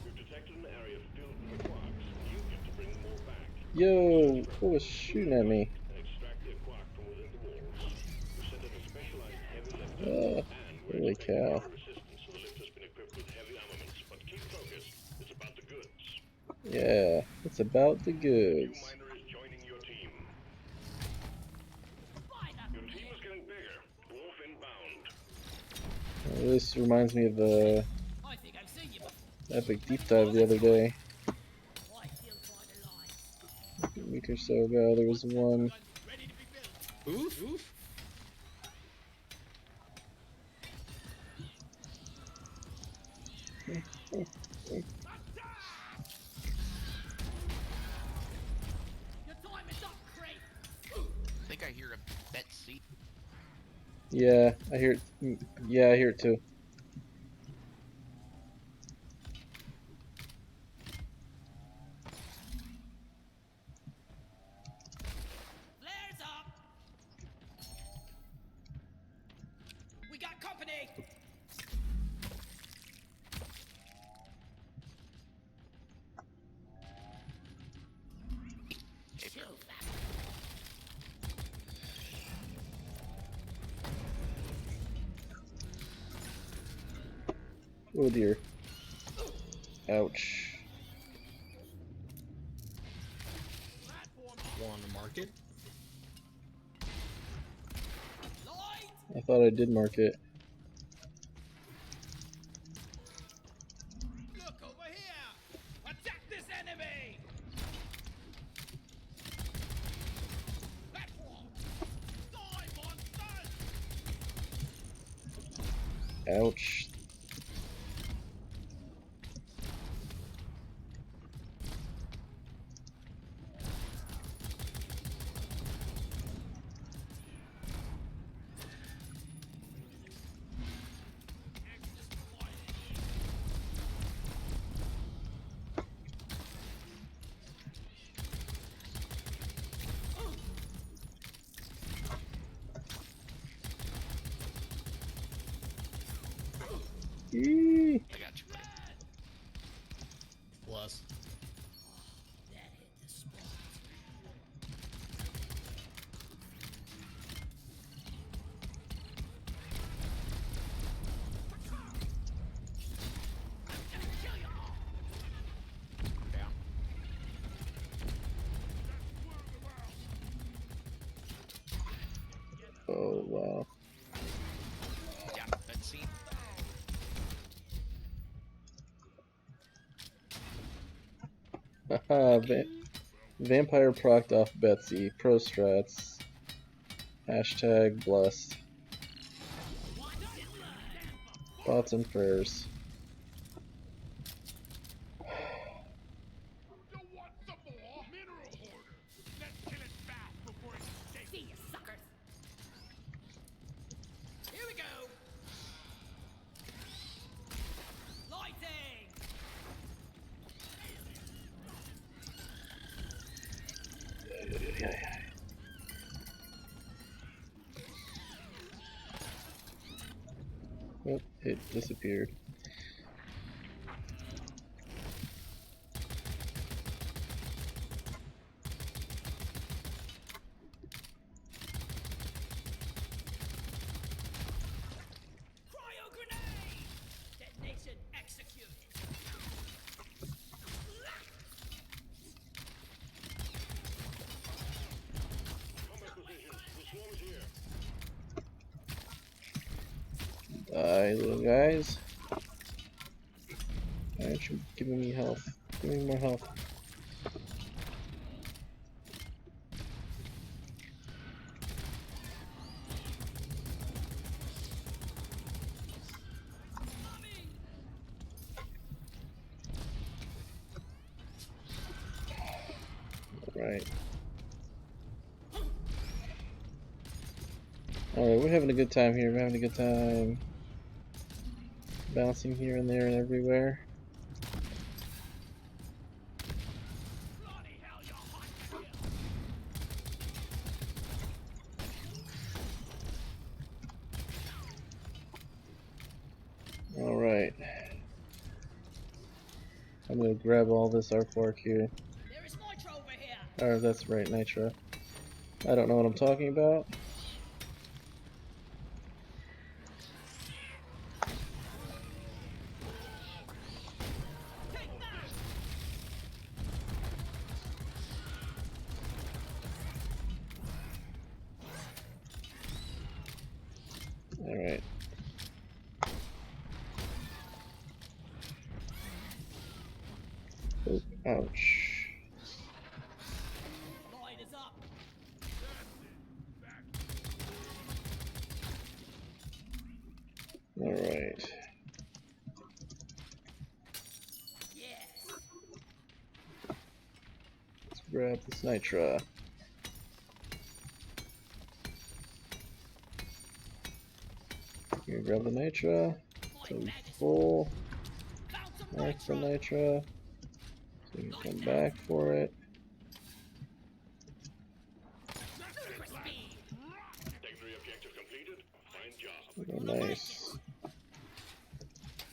We've detected an area filled with quarks. You get to bring more back. Yo, what was shooting at me? And extract the quark from within the walls. We sent in a specialized heavy lifter. Oh, And we're holy expecting cow. fire resistance, so the lifter's been equipped with heavy armaments. But keep focused. It's about the goods. Yeah, it's about the New goods. miner is joining your team. By the Your team is getting bigger. Dwarf inbound. This reminds me of the I think I've seen you before. epic deep dive the other day. I still find alive. A week or so ago, there was one. Guns ready to be built. Oof. Oof. Your time is up, Crate. I think I hear a Betsy. Yeah, I hear it. Yeah, I hear it too. Flares up. We got company. Kill that. Oh dear. Ouch. Platform Want to mark it? Light. I thought I did mark it. Look over here! Attack this enemy! Platform! Die, monsters! Ouch. Eee. I got you. Plus. That hit the spot. Down. Oh wow. Yeah, Betsy. Haha, Vampire procced off Betsy. Pro strats. Hashtag blessed. Thoughts and prayers. You want some more? Mineral hoarder! Let's kill it fast before it escapes! See you, suckers. Here we go. Lighting. Oh, it disappeared. Cryo grenade! Detonation executed. Combat positions. The swarm is here. Die, little guys. Why aren't you giving me health? Give me more health. Alright. Alright, we're having a good time here. We're having a good time. Bouncing here and there and everywhere. Bloody hell, you're hot here. Alright. I'm gonna grab all this artwork here. There is nitro over here. Oh, that's right, Nitro. I don't know what I'm talking about. Take that! Alright. Oh, ouch. Light is up. Alright. Yes. Let's grab this Nitra. Here, grab the Nitra. So My we majesty. full. Found some Mark for nitro. Nitra. So we can come back for it. Ludicrous speed. Secondary objective completed. Fine job. Oh, nice.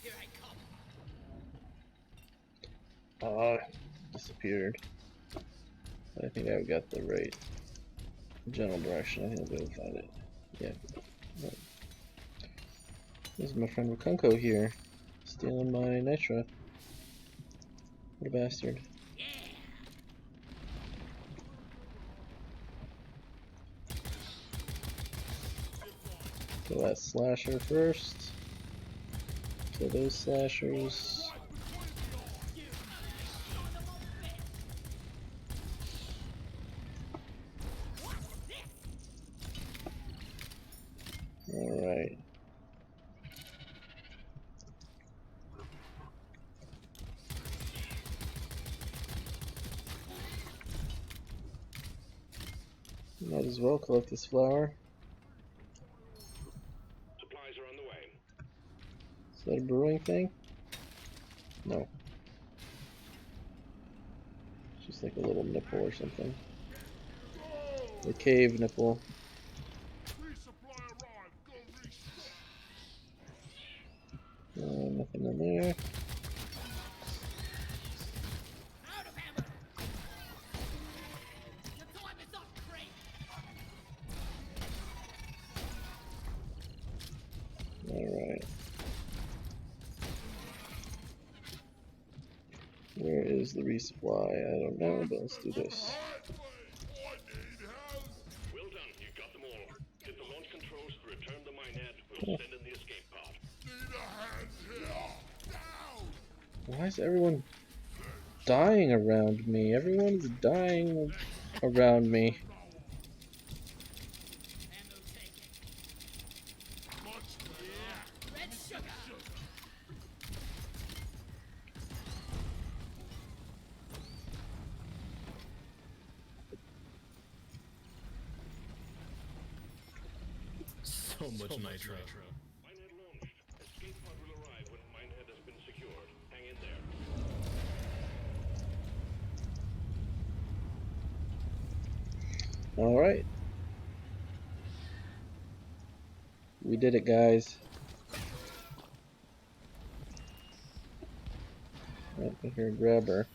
Here I come. Ah, disappeared. But I think I got the right general direction. I think I'll be able to find it. Yeah. This is my friend Rakunko here, stealing my Nitra. What a bastard. Kill that slasher first. Kill those slashers. Alright. Might as well collect this flower. Supplies are on the way. Is that a brewing thing? No. Just like a little nipple or something. The cave nipple. Resupply arrived. Go restock. Nothing in there. Out of ammo. Your time is up, Crate. Alright. Where is the resupply? I don't know, but let's do this. I need help. Well done. You got them all. Get the launch controls to return the minehead. We'll send in the escape pod. Need a hand here. Now. Why is everyone dying around me? Everyone's dying around me. Ammo taken. Much better. Red sugar. So much nitro. Minehead launched. Escape pod will arrive when minehead has been secured. Hang in there. Alright. We did it, guys. Yep, I hear a grabber.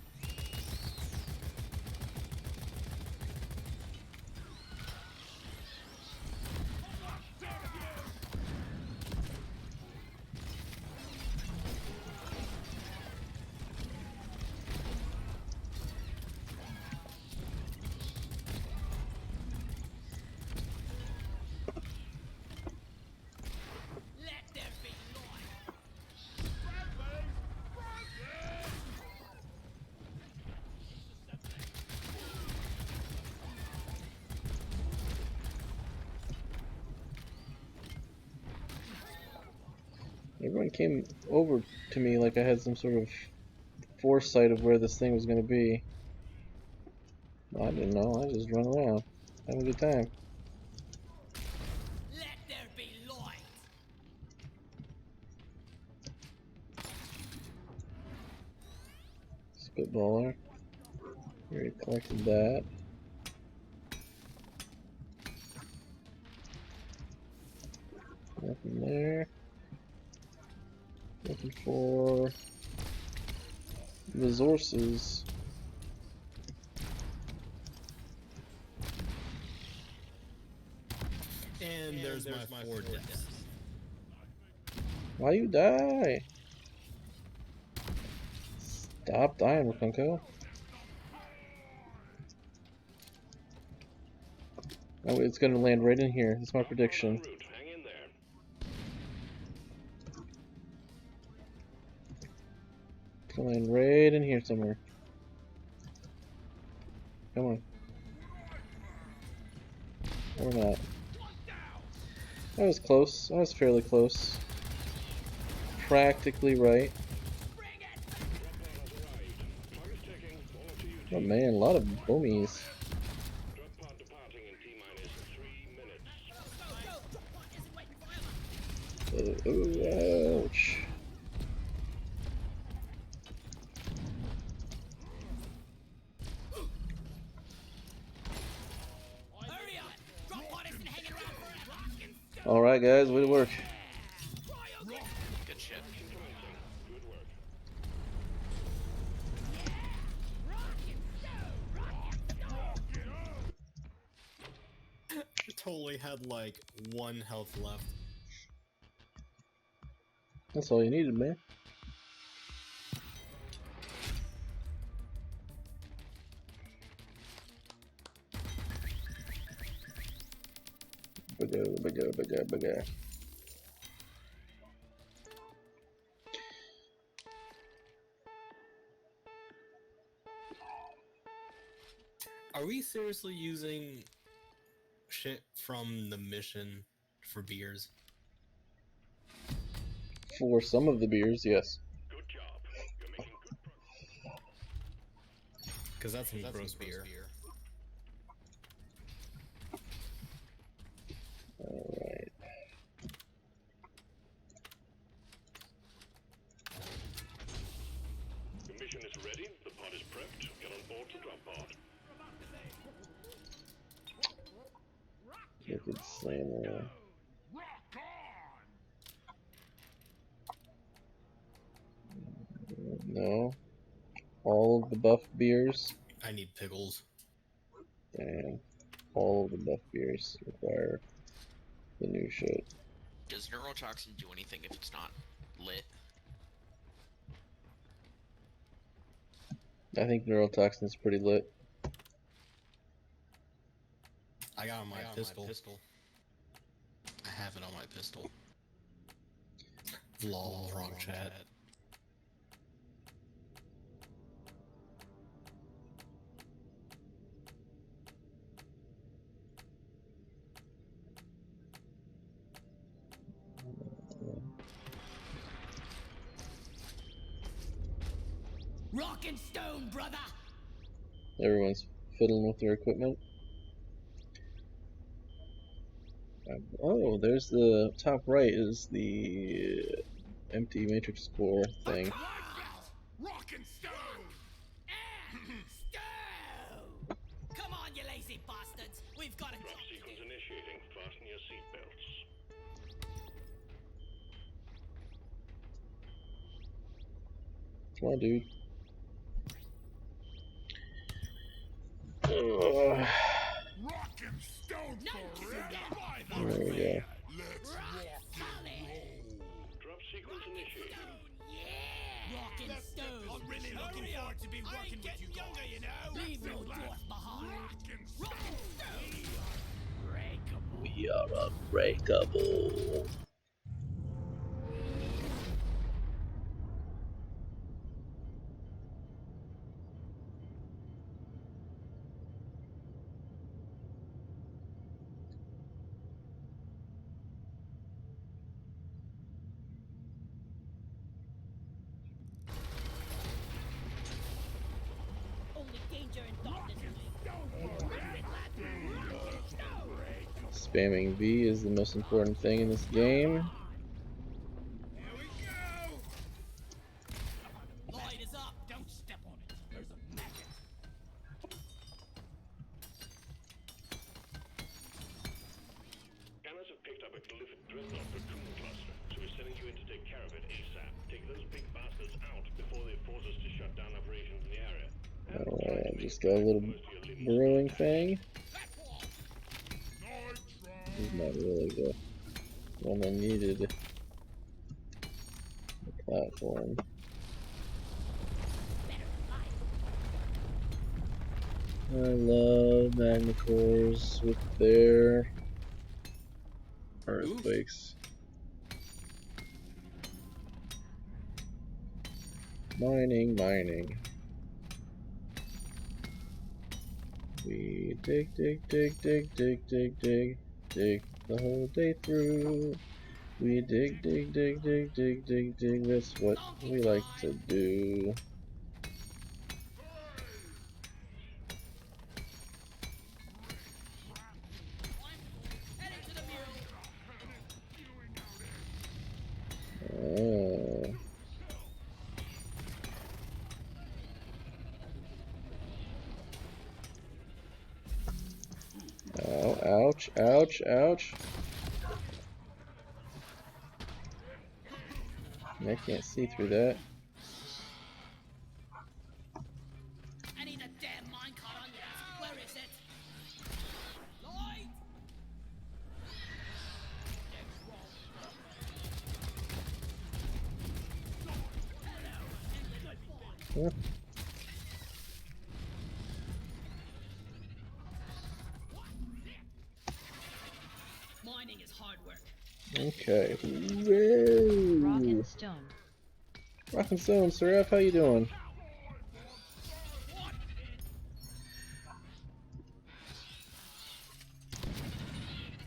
Let there be light. Everyone came over to me like I had some sort of foresight of where this thing was going to be. I didn't know. I just run around, having a good time. Let there be light. Spitballer. Already collected that. Nothing there. Looking for resources. And there's my 4 deaths. Why you die? Stop dying, Rakunko. Oh, it's gonna land right in here. That's my prediction. Route, hang in there. It's gonna land right in here somewhere. Come on. Or not. I was close. I was fairly close. Practically right. Oh man, a lot of boomies. Drop pod departing in T-minus 3 minutes. Ooh, ouch. Hurry up. Drop pod isn't hanging around forever. Alright guys, way to work. Good shit. Good work. I totally had like 1 health left. That's all you needed, man. Bugger. Are we seriously using shit from the mission for beers? For some of the beers, yes. Good job. You're making good progress. Because that's some gross beer. Alright. The mission is ready. The pod is prepped. Get on board the drop pod. Liquid Slammer. No. All of the buff beers. I need pickles. Damn. All of the buff beers require the new shit. Does neurotoxin do anything if it's not lit? I think neurotoxin's pretty lit. I got it on my pistol. I have it on my pistol. Lol, wrong chat. Rock and stone, brother. Everyone's fiddling with their equipment. Oh, there's the top right is the empty matrix core thing. Rock and stone! Stone! Come on, you lazy bastards. We've got a Drop job to sequence do. initiating. Fasten your seatbelts. Come on, dude. Sequence initiated. Rock and Let's get stone. this. I'm really looking forward to be working with you guys. You know? Leave your dwarf behind. Rock and stone. Breakable. We are unbreakable. Only danger in darkness. Spamming V is the most important thing in this game. Here we go. Light is up. Don't step on it. There's a maggot. Scanners have picked up a glyphic dreadnought platoon cluster, so we're sending you in to take care of it ASAP. Take those big bastards out before they force us to shut down operations in the area. Alright, just got a little brewing thing. This is not really the one I needed. The platform. I love Magnicores with their earthquakes. Mining. We dig the whole day through. We dig. That's what we like to do. Heading to the mule. Oh. Ow, ouch. I can't see through that. I need a damn minecart on this. Where is it? Light! Huh? Mining is hard work. Okay. Rock Whoa. and stone. Rock and Stone, Seraph, how you doing?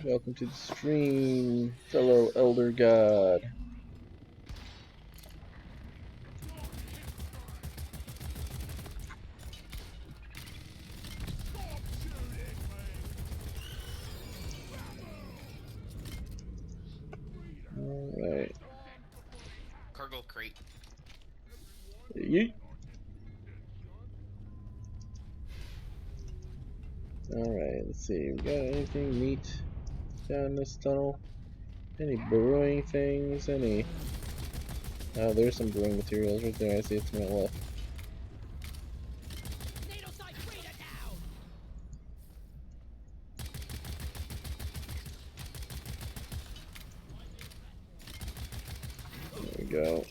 Welcome to the stream, fellow Elder God. Alright. Cargo crate. Yeet. Alright, let's see. We got anything neat down this tunnel? Any brewing things? Any? Oh, there's some brewing materials right there. I see it to my left. Needle sight breeder down! There we go.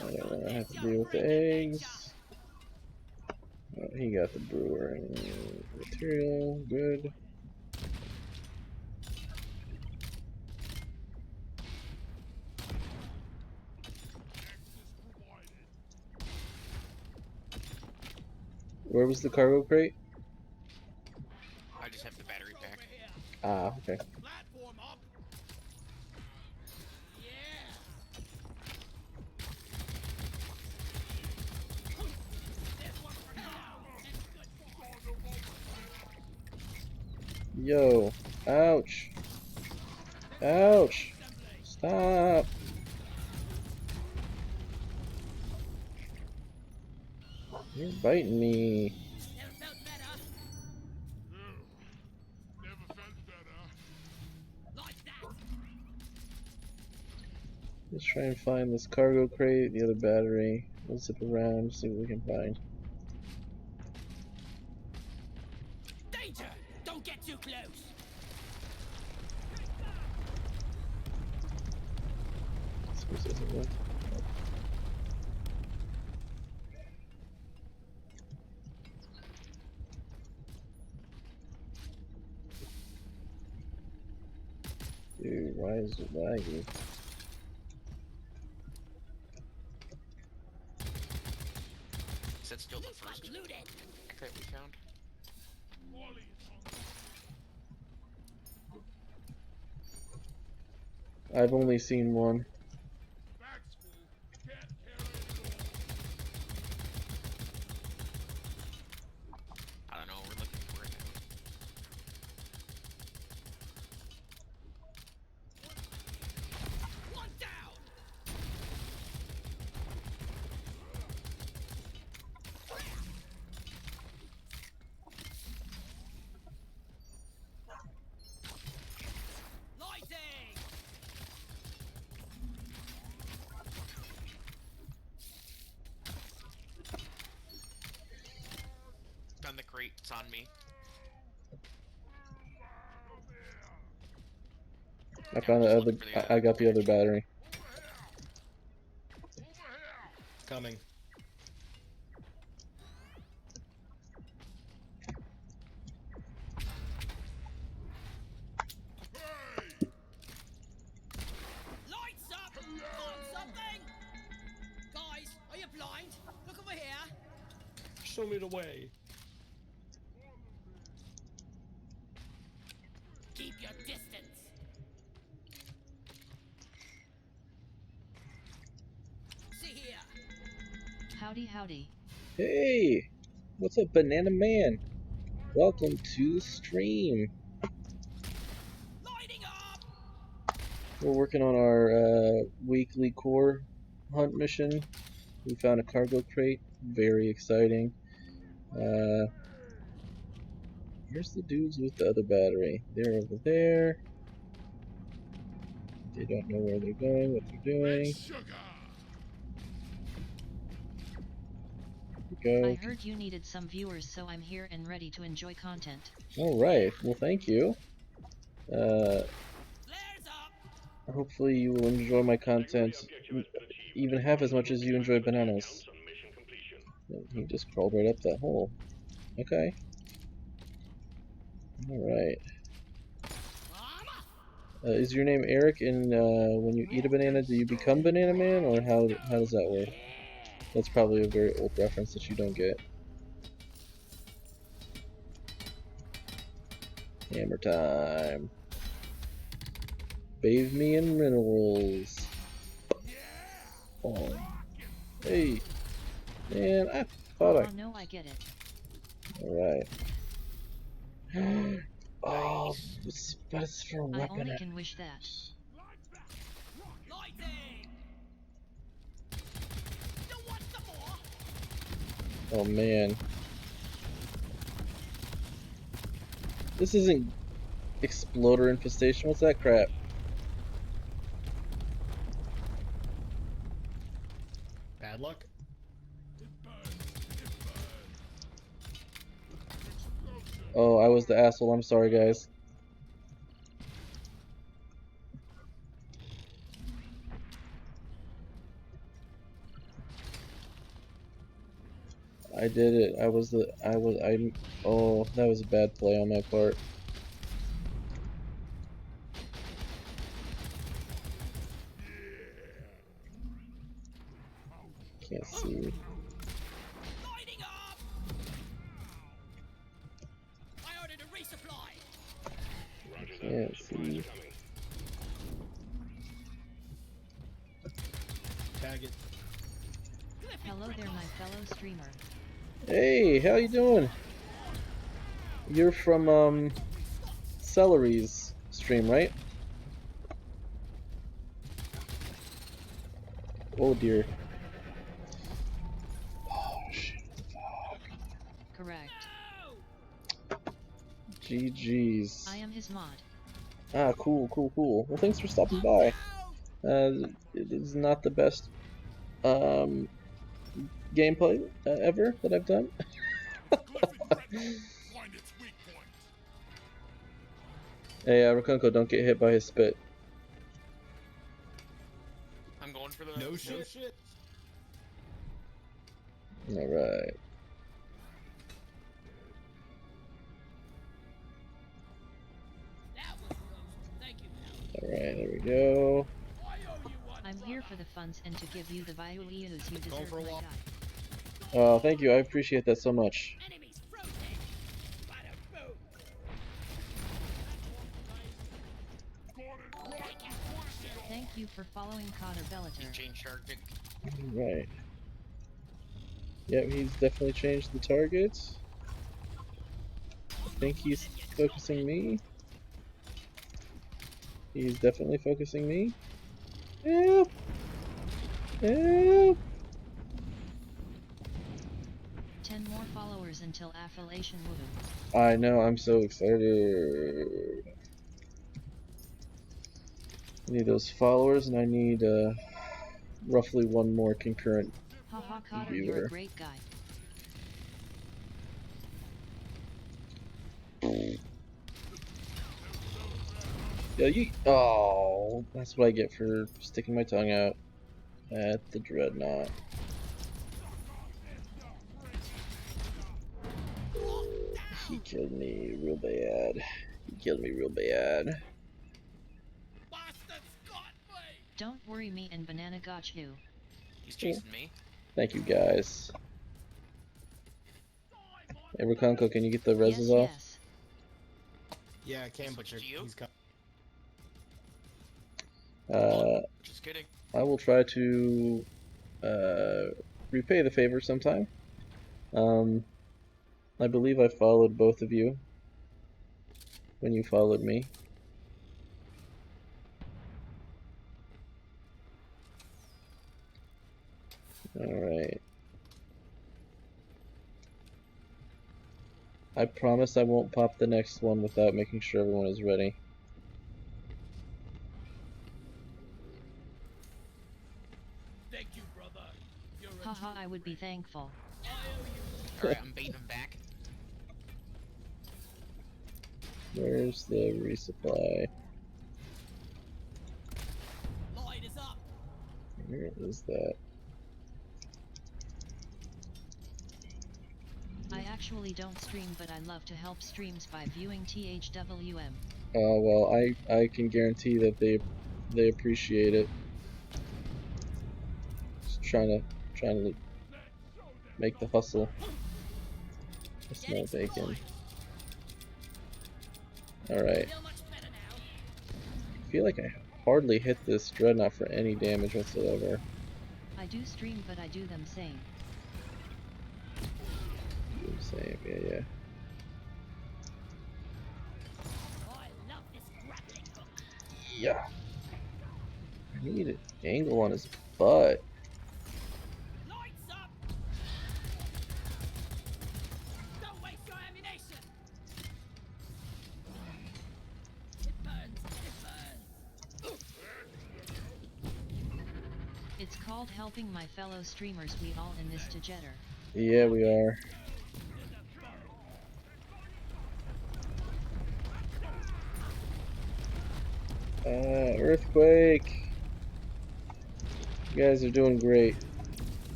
I don't want to have to deal with the eggs. Oh, he got the brewing material. Good. Where was the cargo crate? I just have the battery pack. Ah, okay. Platform up. Yeah! Yo. Ouch. Ouch. Stop. You're biting me. Never felt better. Never felt better. Like that! Let's try and find this cargo crate, the other battery. We'll zip around, see what we can find. Danger! Don't get too close! Let's Who's this one? Dude, why is it laggy? Is that still the first Looted. that we found? I've only seen one. Back's full. Can't carry it all. I don't know, we're looking for it now. One down. Lighting. Found the crate, it's on me. I found the other. I got the other battery. Coming. Lights up. Find something. Guys, are you blind? Look over here. Show me the way. Keep your distance. See here. Howdy howdy. Hey, what's up, Banana Man? Welcome to the stream. Lighting up. We're working on our weekly core hunt mission. We found a cargo crate. Very exciting. Here's the dudes with the other battery. They're over there. They don't know where they're going, what they're doing. Sugar. Here we I go. heard you needed some viewers, so I'm here and ready to enjoy content. Alright, well thank you. Flares up. Hopefully you will enjoy my content even half as much as you enjoy bananas. Counts on mission completion. He just crawled right up that hole. Okay. Alright. Armor. Is your name Eric, and when you eat a banana, do you become Banana Man, or how does that work? That's probably a very old reference that you don't get. Hammer time. Bathe me in minerals. Oh. Hey. Man, I thought Oh no, I get it. Alright. Oh, but it's for a I weapon. only can wish that. Lighting. You want some more? Oh man. This isn't exploder infestation. What's that crap? Bad luck. Oh, I was the asshole. I'm sorry, guys. I did it. Oh, that was a bad play on my part. Can't see. Lighting up. I ordered a resupply. Roger that. Can't Supplies see. coming. Tag it. Hello there, my fellow streamer. Hey, how you doing? You're from Celery's stream, right? Oh dear. Oh shit. Correct. GG's. I am his mod. Ah, cool. Well, thanks for stopping by. It is not the best gameplay ever that I've done. Find its weak point. Hey, Rakunko, don't get hit by his spit. I'm I'm going for the No shit. Alright. That was close. Thank you, pal. Alright, there we go. I owe you one. I'm here for the funds and to give you the values you deserve, for a my walk. guy. Oh, thank you. I appreciate that so much. Enemies frozen. Bada boom. Thank you for following Cotter Bellator. Chain Shark. Right. Yep, he's definitely changed the targets. I think he's focusing me. He's definitely focusing me. Help! Help! 10 more followers until affiliation woohoo. I know, I'm so excited. I need those followers, and I need roughly one more concurrent. Haha, Cotter, you're Viewer. a great guy. Yeah, you. Oh, that's what I get for sticking my tongue out at the Dreadnought. He killed me real bad. He killed me real bad. Bastards got me. Don't worry, me and Banana got you. He's chasing me. Thank you, guys. Hey, Rakonko, can you get the reses Yes, off? yes. Yeah, I can, but Switch to you? he's got. Just kidding. I will try to repay the favor sometime. I believe I followed both of you when you followed me. Alright. I promise I won't pop the next one without making sure everyone is ready. Thank you, brother. You're a Haha, I would be thankful. I owe you. Alright, I'm baiting him back. Where's the resupply? Light is up. Where is that? I actually don't stream, but I love to help streams by viewing THWM. Well, I can guarantee that they appreciate it. Just trying to make the hustle. I smell bacon. Alright. Feel much better now. I feel like I hardly hit this Dreadnought for any damage whatsoever. I do stream, but I do them same. Same, yeah. I love this grappling hook. Yeah. I need an angle on his butt. Lights up. Don't waste your ammunition. It burns. It burns. It's called helping my fellow streamers. We all in this together. Yeah, we are. Earthquake. You guys are doing great.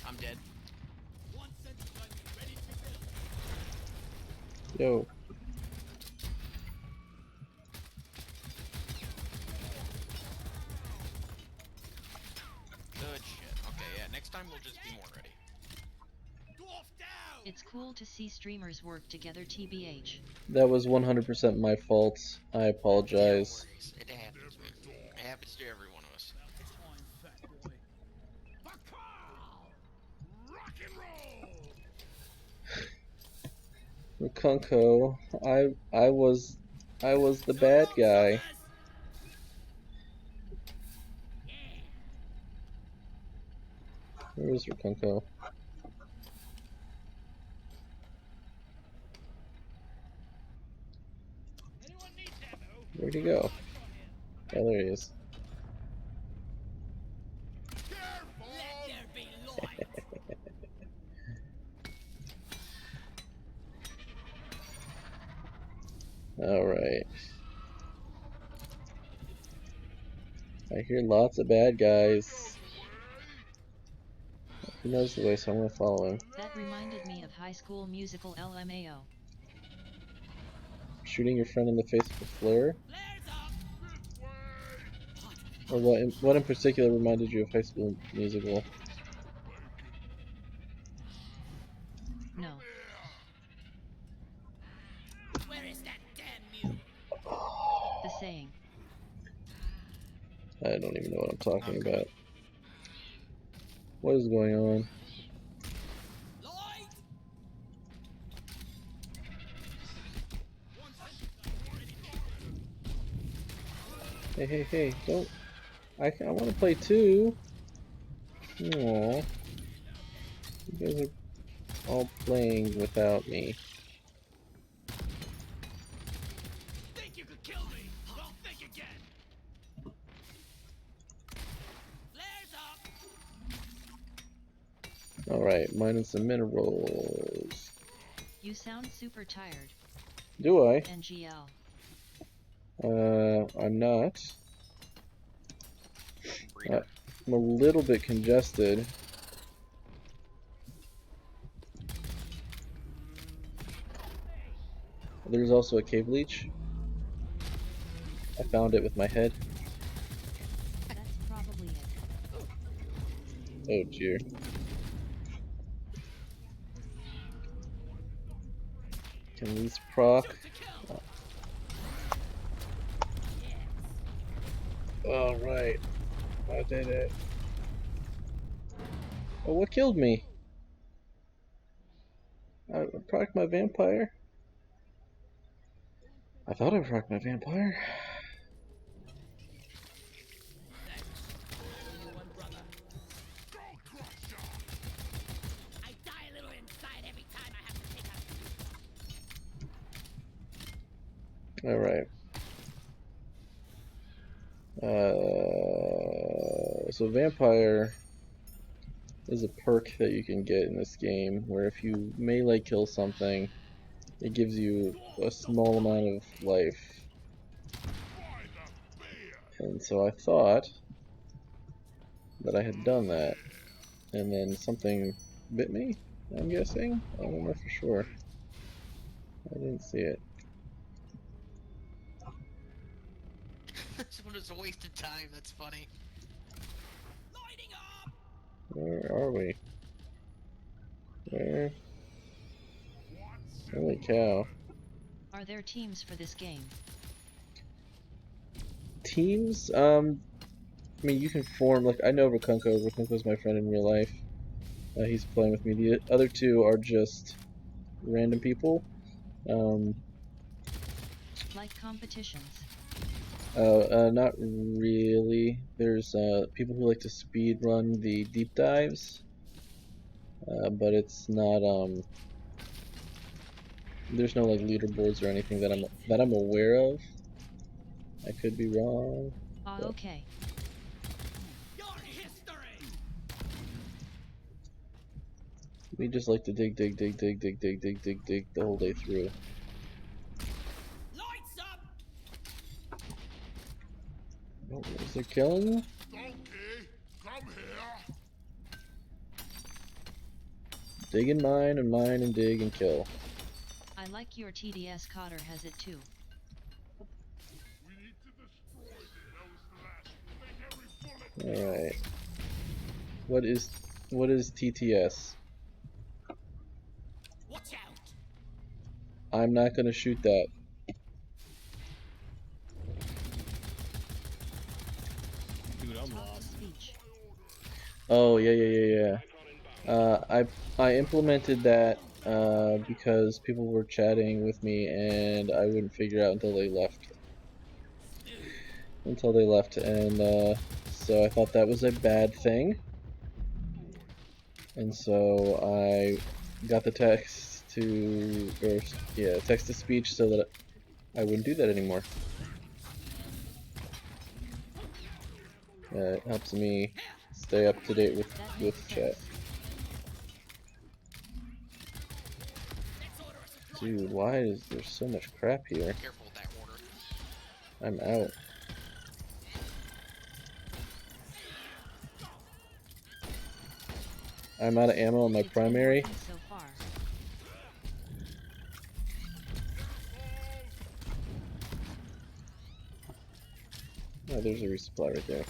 I'm dead. One sentence gun ready to build. Yo. Good shit. Okay, yeah, next time we'll just be more ready. Dwarf down. It's cool to see streamers work together, TBH. That was 100% my fault. I apologize. No worries. It happens, man. It happens to every one of us. Time, fat boy. Bakal! Rock and roll! Rakunko, I was the bad guy. Where is Rakunko? Anyone need ammo? Where'd he go? Oh, there he is. Careful! Let there be light. Alright. I hear lots of bad guys. He knows the way, so I'm gonna follow him. That reminded me of High School Musical LMAO. Shooting your friend in the face with a flare? Flares up! Or what in particular reminded you of High School Musical? No. Where is that damn mule? The saying. I don't even know what I'm talking Okay. about. What is going on? Light! Hey, don't. I want to play too. Aww. You guys are all playing without me. Think you could kill me? Well, think again. Flares up! Alright, mining some minerals. You sound super tired. Do I? NGL. I'm not. Reader. I'm a little bit congested. There's also a cave leech. I found it with my head. That's probably it. Oh dear. Can these proc? Shoot to kill! Alright. I did it. Oh, what killed me? I proc my vampire? I thought I proc my vampire. One brother. I die a little inside every time I have to take a... Alright. So vampire is a perk that you can get in this game where if you melee kill something, it gives you a small amount of life. And so I thought that I had done that, and then something bit me, I'm guessing? I don't know for sure. I didn't see it. This one is a waste of time. That's funny. Lighting up! Where are we? Where? Holy cow. Are there teams for this game? Teams? I mean, you can form, like, I know Rakunko. Rakunko's my friend in real life. He's playing with me. The other two are just random people. Like competitions? Not really. There's people who like to speed run the deep dives, but it's not. There's no like leaderboards or anything that I'm aware of. I could be wrong. Okay. Your history! We just like to dig the whole day through. Lights up! Oh, is there killing? Donkey, come here. Dig and mine and mine and dig and kill. I like your TDS. Cotter has it too. We need to destroy those flash. Make every bullet. Alright. What is TTS? Watch out! I'm not gonna shoot that. Dude, I'm Talk to lost. speech. Oh yeah. I implemented that because people were chatting with me and I wouldn't figure out until they left. And so I thought that was a bad thing. And so I got the text to speech so that I wouldn't do that anymore. It helps me stay up to date That with makes chat. sense. Let's order a supply. Dude, why is there so much crap here? Careful, I'm out. I'm out of ammo on my It's been primary. working so far. Oh, there's a resupply right there.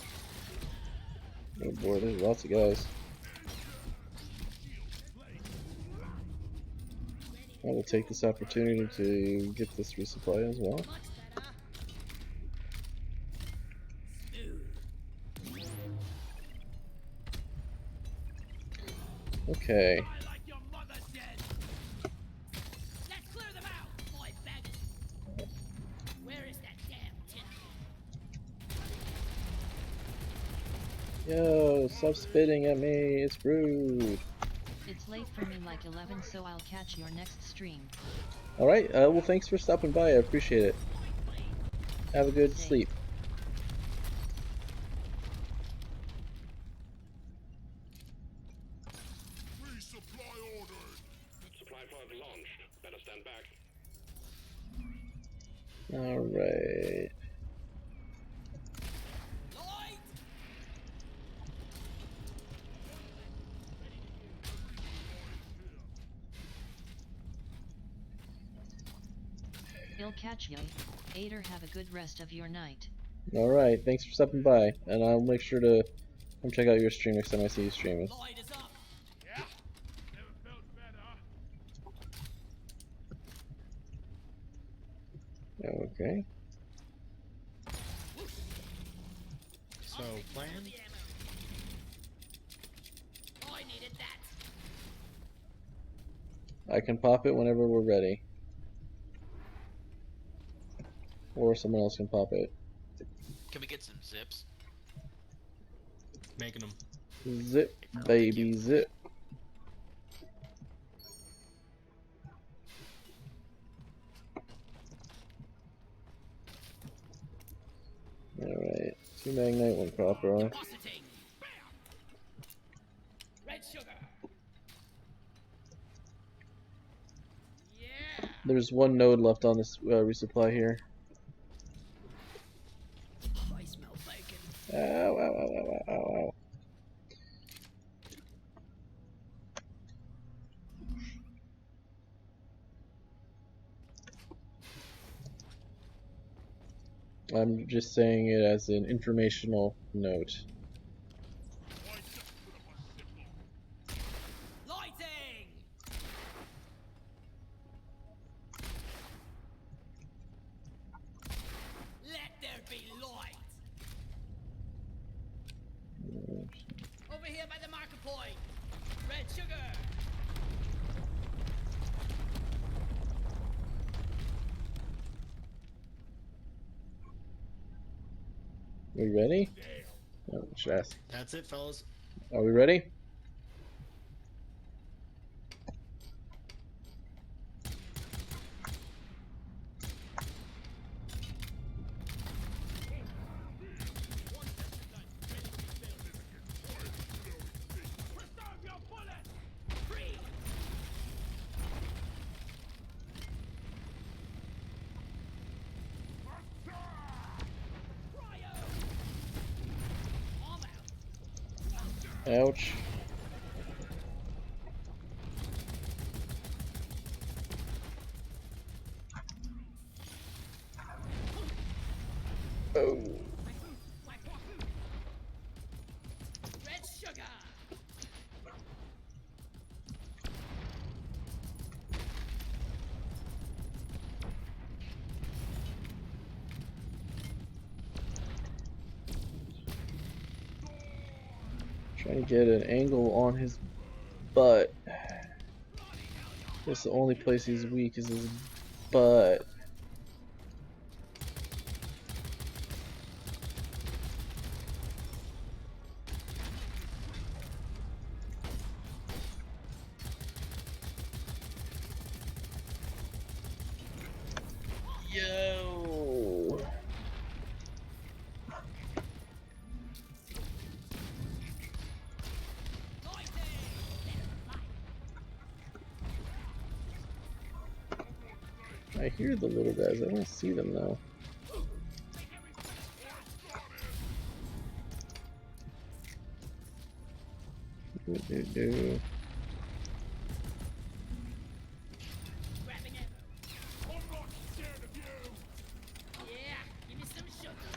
Oh boy, there's lots of guys. I will take this opportunity to get this resupply as well. Much better. Smooth. Okay. I like your mother dead. Let's clear them out, my beggars. Where is that damn tin? Yo, stop spitting at me. It's rude. It's late for me like 11, so I'll catch your next stream. Alright, well thanks for stopping by. I appreciate it. Have a good Safe. sleep. Resupply ordered. Supply pod launched. Better stand back. Alright. Light! I'll catch ya. Ader, have a good rest of your night. Alright, thanks for stopping by. And I'll make sure to come check out your stream next time I see you streaming. Light is up. Yeah. Never felt better. Okay. So, plan? The ammo. I needed that. I can pop it whenever we're ready. Or someone else can pop it. Can we get some zips? Making them. Zip, baby, zip. Alright. 2 Magnite, 1 copper. Depositing. Red sugar. Yeah. There's 1 node left on this resupply here. I smell bacon. Ow, ow, ow, ow, ow, ow, ow. I'm just saying it as an informational note. I just put up a ziplock. Lighting. Let there be light. Over here by the marker point. Red sugar. We ready? Oh, should I ask. That's it, fellas. Are we ready? Preserve your bullets. Free. Cryo. I'm out. Ouch. Oh. Red sugar. Trying to get an angle on his butt. That's the only place he's weak is his butt. Yo. I hear the little guys. I don't see them though. Do. Grabbing ammo. I'm not scared of you. Yeah, give me some sugar.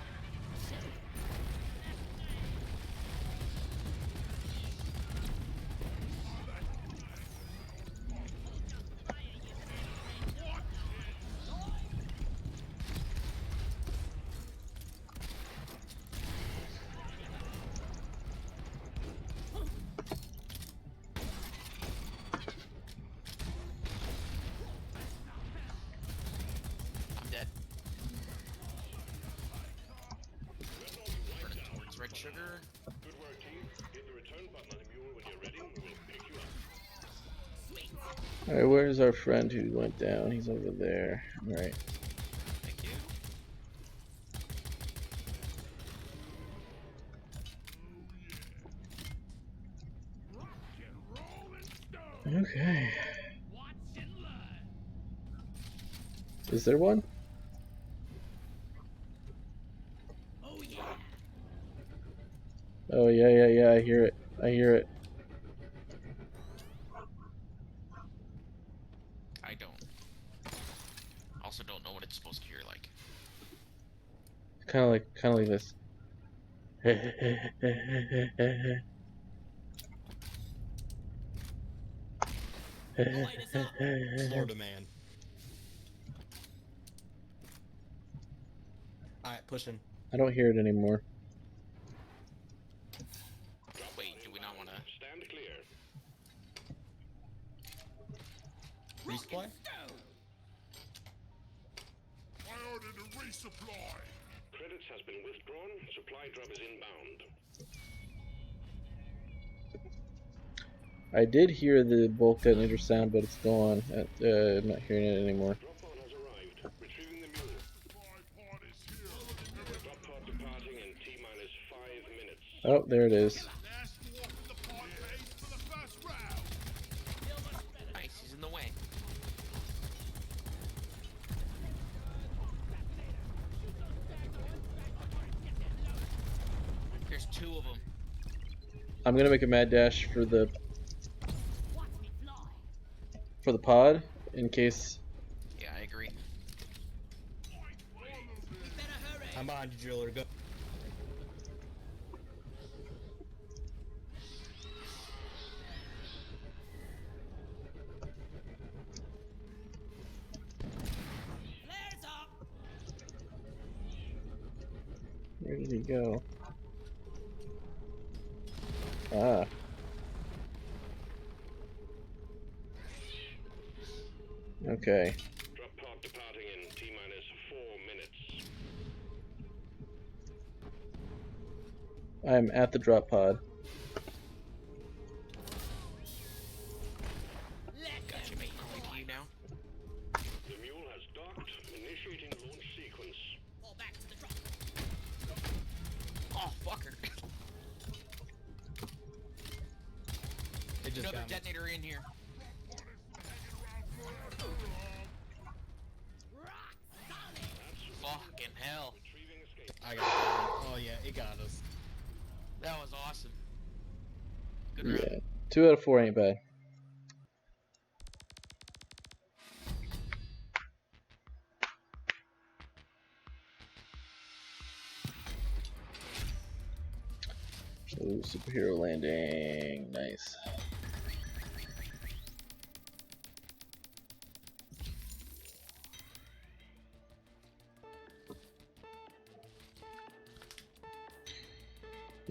I'm dead. Burning towards red sugar. Good work, team. Hit the return button on the mule when you're ready. We will pick you up. Alright, where's our friend who went down? He's over there. Alright. Thank you. Okay. Watch and learn. Is there one? Oh yeah. Oh yeah, I hear it. I hear it. I don't. Also don't know what it's supposed to hear like. Kinda like this. Florida man. Alright, pushing. I don't hear it anymore. Wait, do we not want to? Stand clear. Resupply? I ordered a resupply. Credits has been withdrawn. Supply drop is inbound. I did hear the bulk detonator sound, but it's gone. I'm not hearing it anymore. Drop pod has arrived. Retrieving the mule. Supply pod is here. Drop pod departing in T-minus 5 minutes. Oh, there it is. Last walk of the pod base for the first round. Nice, he's in the way. There's two of them. I'm gonna make a mad dash for the Watch me fly. pod in case. Yeah, I agree. We better hurry. I'm behind you, driller. Go. Flares up. Where did he go? Ah. Okay. Drop pod departing in T-minus 4 minutes. I am at the drop pod. Let Gotcha, mate. On to you now. The mule has docked. Initiating launch sequence. Fall back to the drop. Oh, fucker. It just Another got me. detonator in here. Rock solid. Fucking hell. Retrieving escape. I got it. Oh yeah, it got us. That was awesome. Good round. Yeah. 2 out of 4 ain't bad. Ooh, superhero landing. Nice.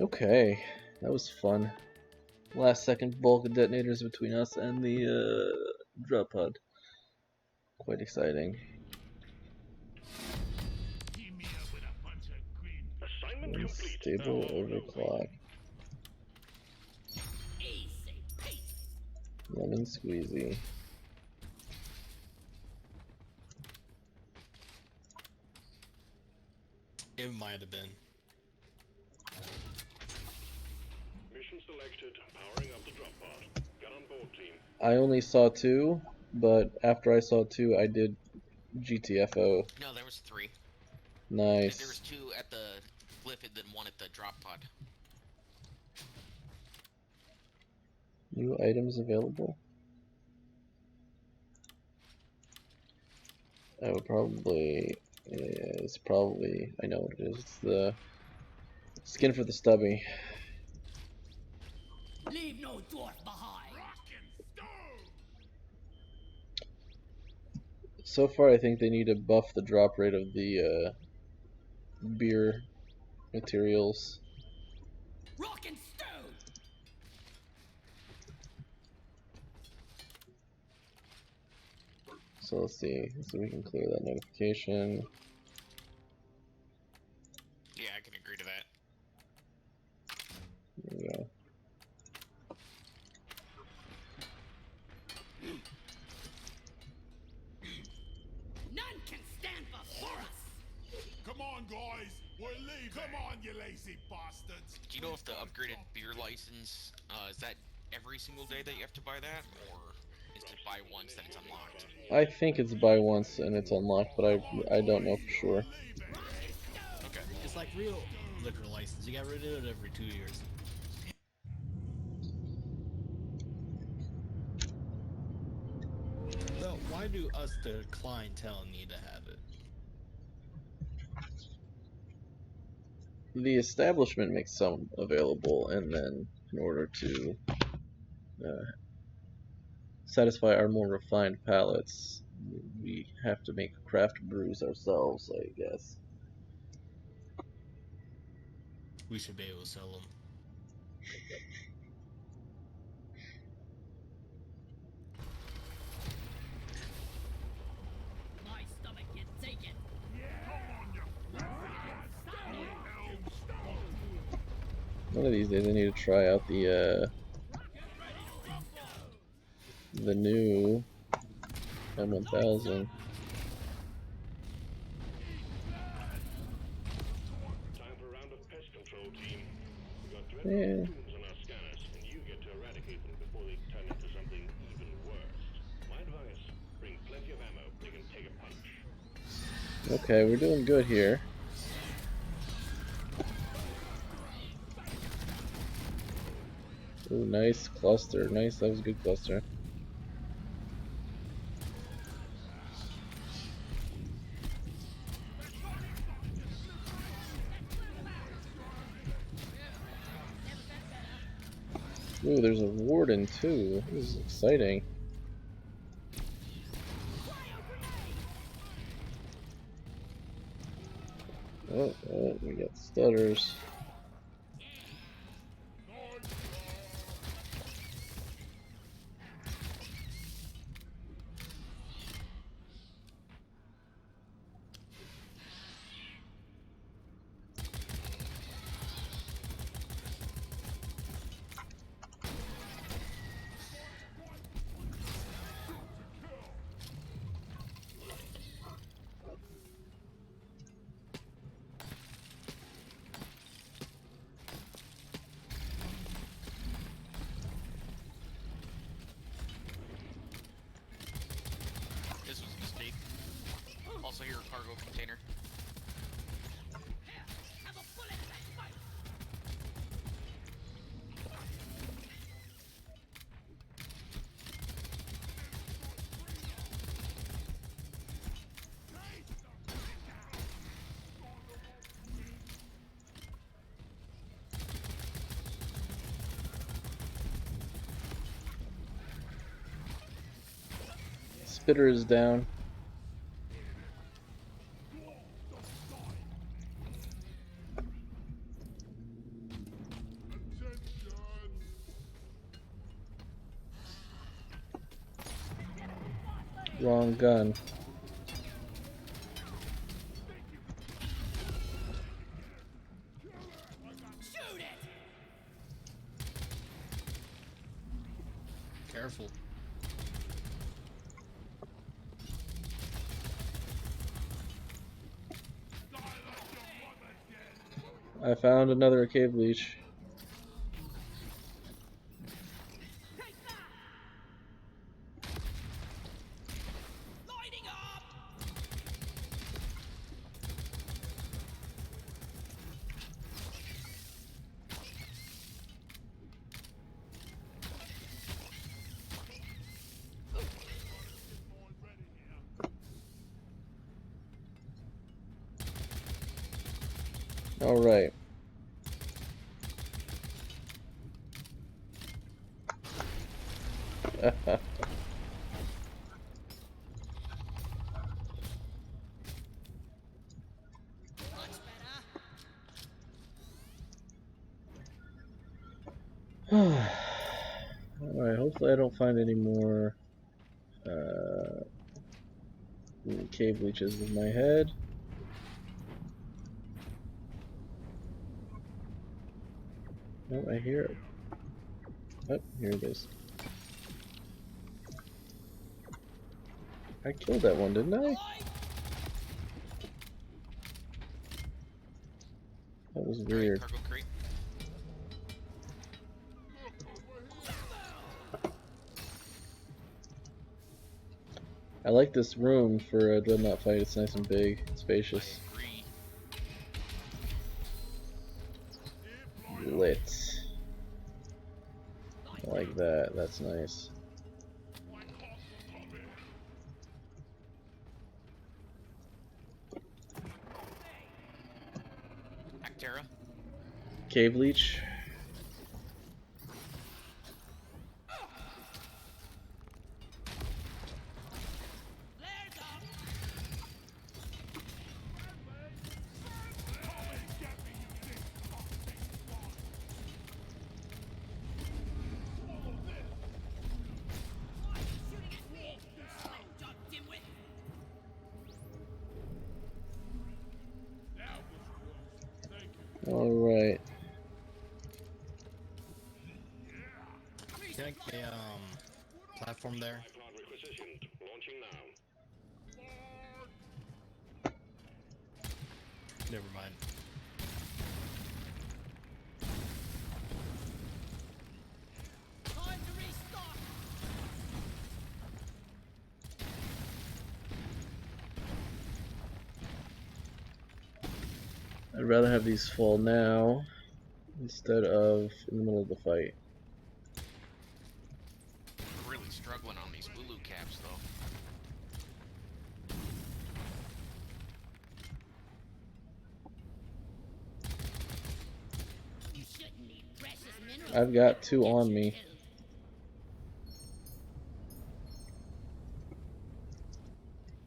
Okay, that was fun. Last second bulk of detonators between us and the drop pod. Quite exciting. Team me up with a bunch of green. Assignment complete. Unstable overclock. Easy peasy. Lemon squeezy. It might have been. Mission selected. Powering up the drop pod. Get on board, team. I only saw 2, but after I saw 2, I did GTFO. No, there was 3. Nice. There was 2 at the flip and then 1 at the drop pod. New items available? I would probably, it's probably, I know what it is, it's the skin for the stubby. Leave no dwarf behind. So far I think they need to buff the drop rate of the beer materials. Rock and stone. So let's see, so we can clear that notification. Yeah, I can agree to that. There we go. None can stand before us. Come on, guys. We're leaving. Come on, you lazy bastards. Do you know if the upgraded beer license, is that every single day that you have to buy that, or is it buy once that it's unlocked? I think it's buy once and it's unlocked, but I don't know for sure. Okay. It's like real liquor license. You got rid of it every 2 years. So why do us, the clientele, need to have it? The establishment makes some available, and then in order to satisfy our more refined palates, we have to make craft brews ourselves, I guess. We should be able to sell them. My stomach can take it. One of these days I need to try out the new M1000. Time for a round of pest control, team. We got 12 Yeah. raccoons on our scanners, and you get to eradicate them before they turn into something even worse. My advice, bring plenty of ammo. They can take a punch. Okay, we're doing good here. Ooh, nice cluster. Nice, that was a good cluster. Ooh, there's a warden too. This is exciting. Oh, we got stutters. This was a mistake. Also, your cargo container. Have a bullet in that fight. Spitter is down. Wrong gun. Shoot it. Careful. I found another cave leech. Take that. Lighting up. All right. Much better. Alright, hopefully I don't find any more cave leeches in my head. Oh, I hear it. Oh, here it is. I killed that one, didn't I? Oi! That was Alright, weird. cargo crate. I like this room for a dreadnought fight. It's nice and big, I spacious. agree. Lit. I like that. That's nice. Actera. Cave leech. Flares up! Shooting at me! Slam dunk, dimwit! Alright. Can I get a platform there? Tripod requisitioned. Launching now. Never mind. Time to restock! I'd rather have these fall now instead of in the middle of the fight. We're really struggling on these Ulu caps, though. You shouldn't need precious minerals. I've got two on me.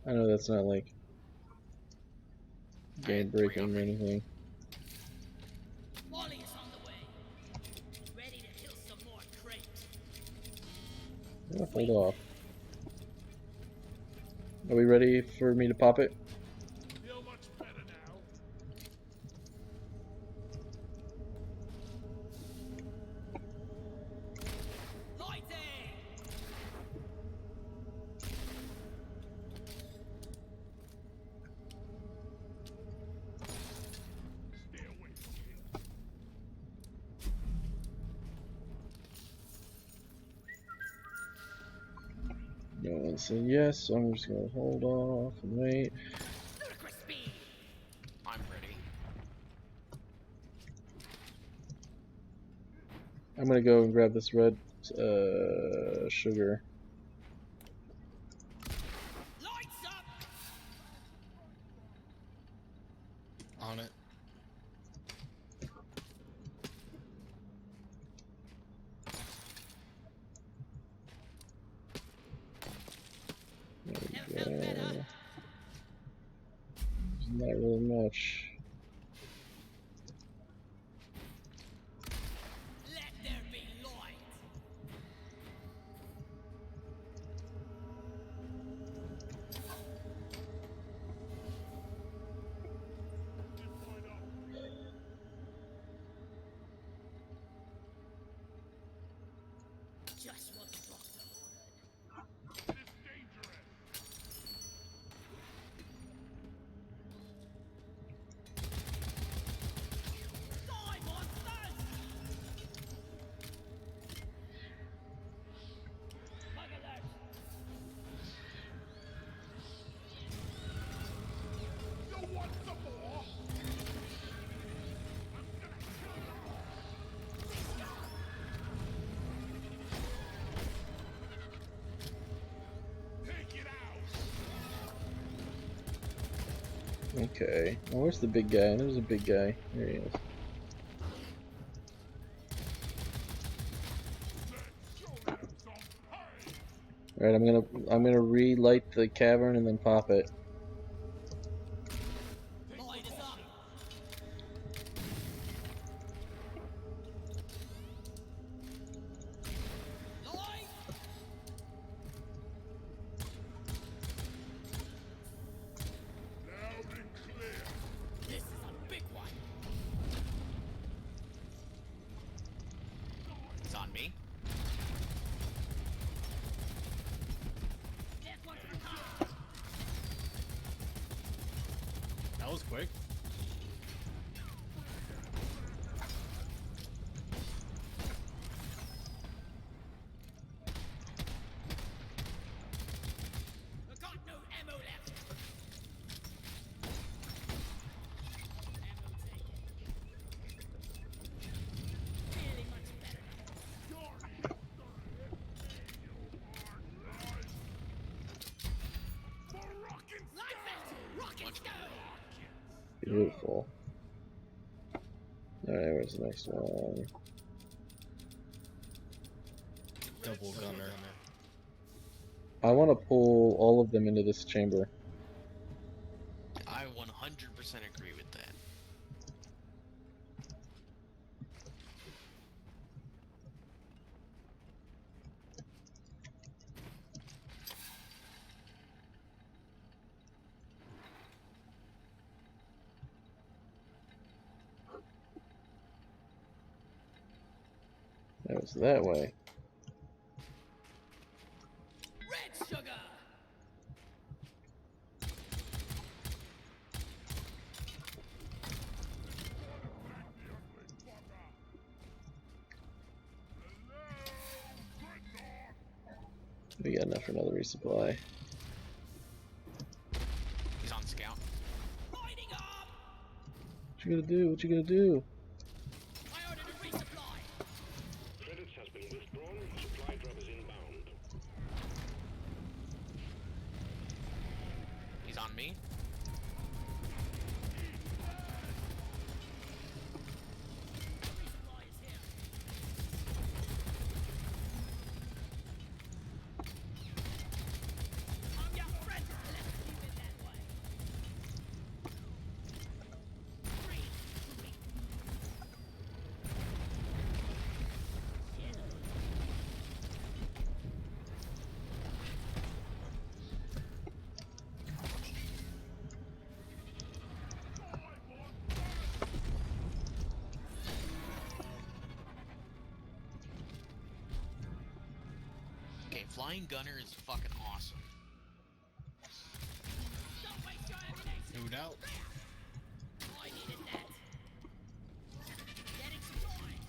I know that's not like game breaking or anything. Wally is on the way. Ready to kill some more crate. Oh, hold off. Are we ready for me to pop it? Feel much better now. Lighting! Stay away from here. No one said yes, so I'm just gonna hold off and wait. Ludicrous speed! I'm ready. I'm gonna go and grab this red sugar. Lights up! On it. There we Never felt better. go. Not really much. Let there be light! Just what the doctor ordered. It is dangerous. Okay. Well, where's the big guy? There's a big guy. There he is. Alright, I'm gonna relight the cavern and then pop it. Light us up. Light. Loud and clear. This is a big one. It's on me. This one's for Tom. That was quick. I got no ammo left. Ammo taken. Feeling much better now. Light vest. Rockets go. Beautiful. Alright, where's the next one? Double gunner. I want to pull all of them into this chamber. I 100% agree with that. That was that way. Red sugar. We got enough for another resupply. He's on scout. Lighting up. What you gonna do? What you gonna do? I ordered a resupply. Credits has been withdrawn. Supply drop is inbound. He's on me. Resupply is here. I'm your friend. Let's keep it that way. Three. Okay, flying gunner is fucking awesome. Don't waste your ammunition. No doubt. I needed that. Getting supplies.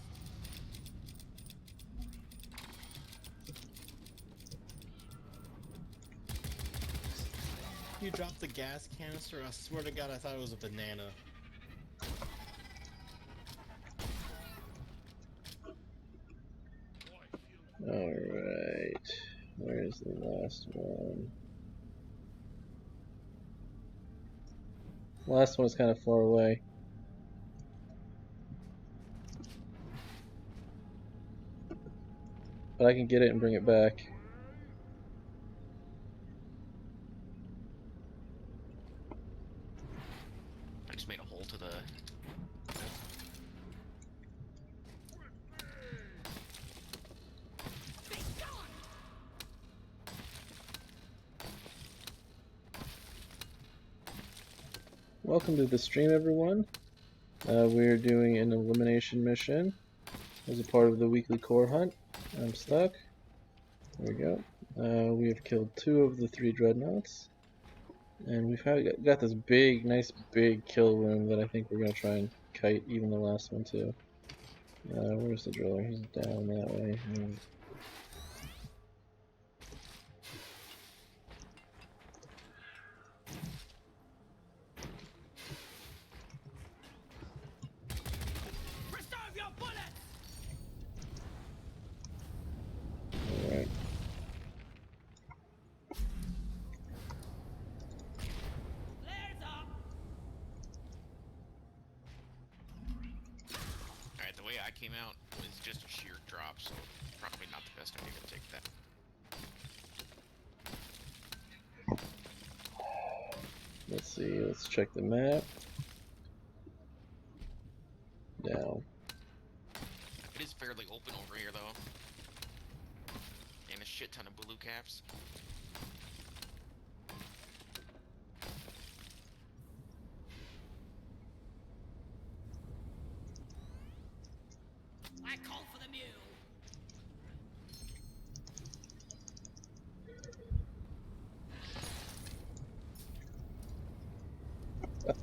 You dropped the gas canister? I swear to God, I thought it was a banana. Alright. Where's the last one? Last one's kind of far away. But I can get it and bring it back. I just made a hole to the. Be gone. Welcome to the stream, everyone. We're doing an elimination mission as a part of the weekly core hunt. I'm stuck. There we go. We have killed 2 of the 3 dreadnoughts. And we've got this nice big kill room that I think we're going to try and kite even the last one too. Where's the driller? He's down that way. Preserve your bullets. Alright. Flares up. the way I came out was just a sheer drop, so probably not the best idea to take that. Let's see, let's check the map. Now, It is fairly open over here, though. And a shit ton of blue caps. I call for the mule. Look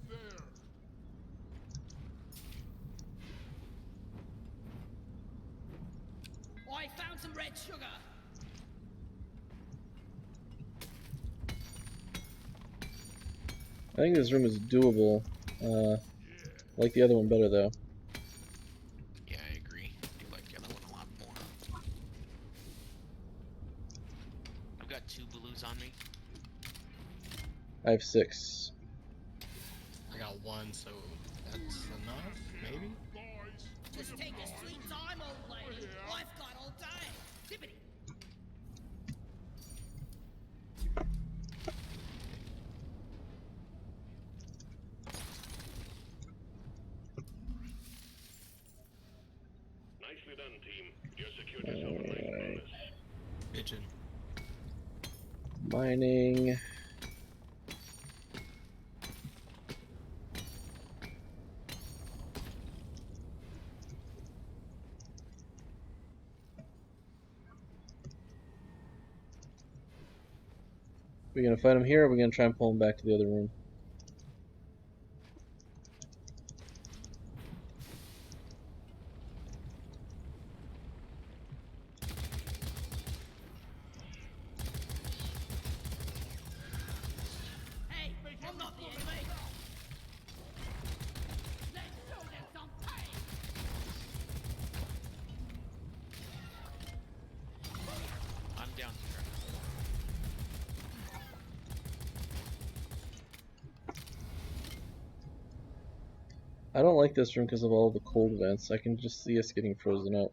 there. I found some red sugar. I think this room is doable. I like the other one better though. Yeah, I agree. I do like the other one a lot more. I've got 2 blues on me. I have 6. I got 1, so that's enough, maybe? Guys, Just take your sweet time, old lady. I've got all day. Zippity. Nicely done, team. You secured yourself a nice bonus. Pigeon. Mining. We gonna fight him here, or are we gonna try and pull him back to the other room? Hey, I'm not the enemy. Let's show them some pain. I'm down here. I don't like this room because of all the cold vents. I can just see us getting frozen up.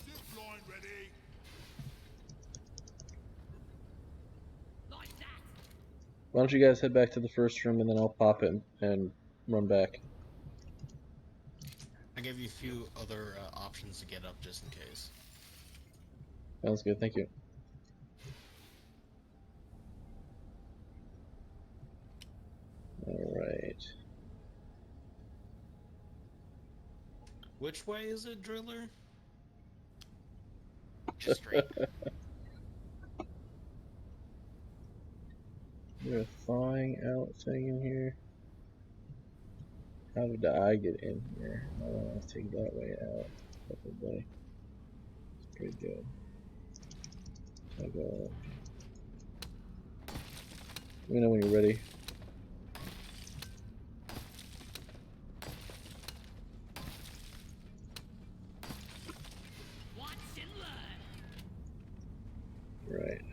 zip line ready. Like that. Why don't you guys head back to the first room and then I'll pop it and run back. I gave you a few other options to get up just in case. Sounds good, thank you. Alright. Which way is it, Driller? Just straight. Is there a thawing out thing in here? How did I get in here? I want to take that way out. Probably. It's pretty good. So I go. Let me know when you're ready. Watch and learn. Right.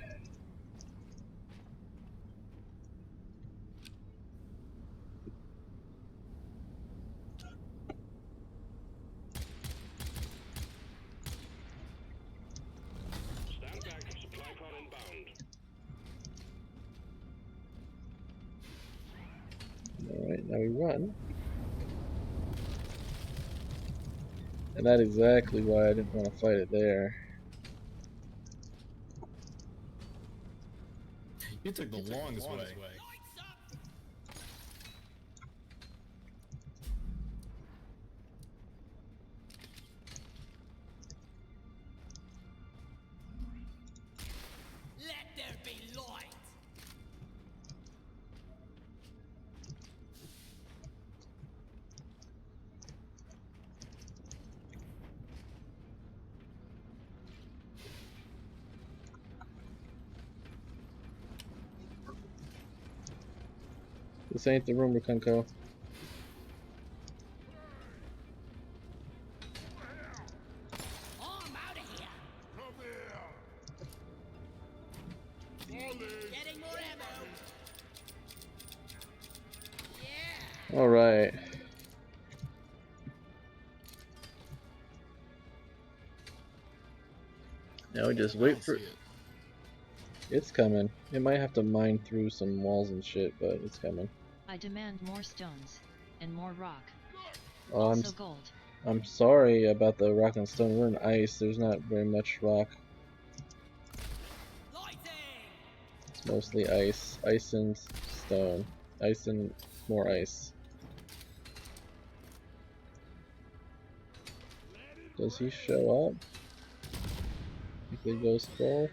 Stand back. Supply pod inbound. Alright, now we run. And that's exactly why I didn't want to fight it there. You took the longest way. Lights up. Let there be light. This ain't the room, Rakunko. Alright. Now we just I wait don't for see it. it's coming. It might have to mine through some walls and shit, but it's coming. I demand more stones and more rock. Oh, Also gold. I'm sorry about the rock and stone. We're in ice. There's not very much rock. Lighting! It's mostly ice. Ice and stone. Ice and more ice. Does he show up? If they go skull?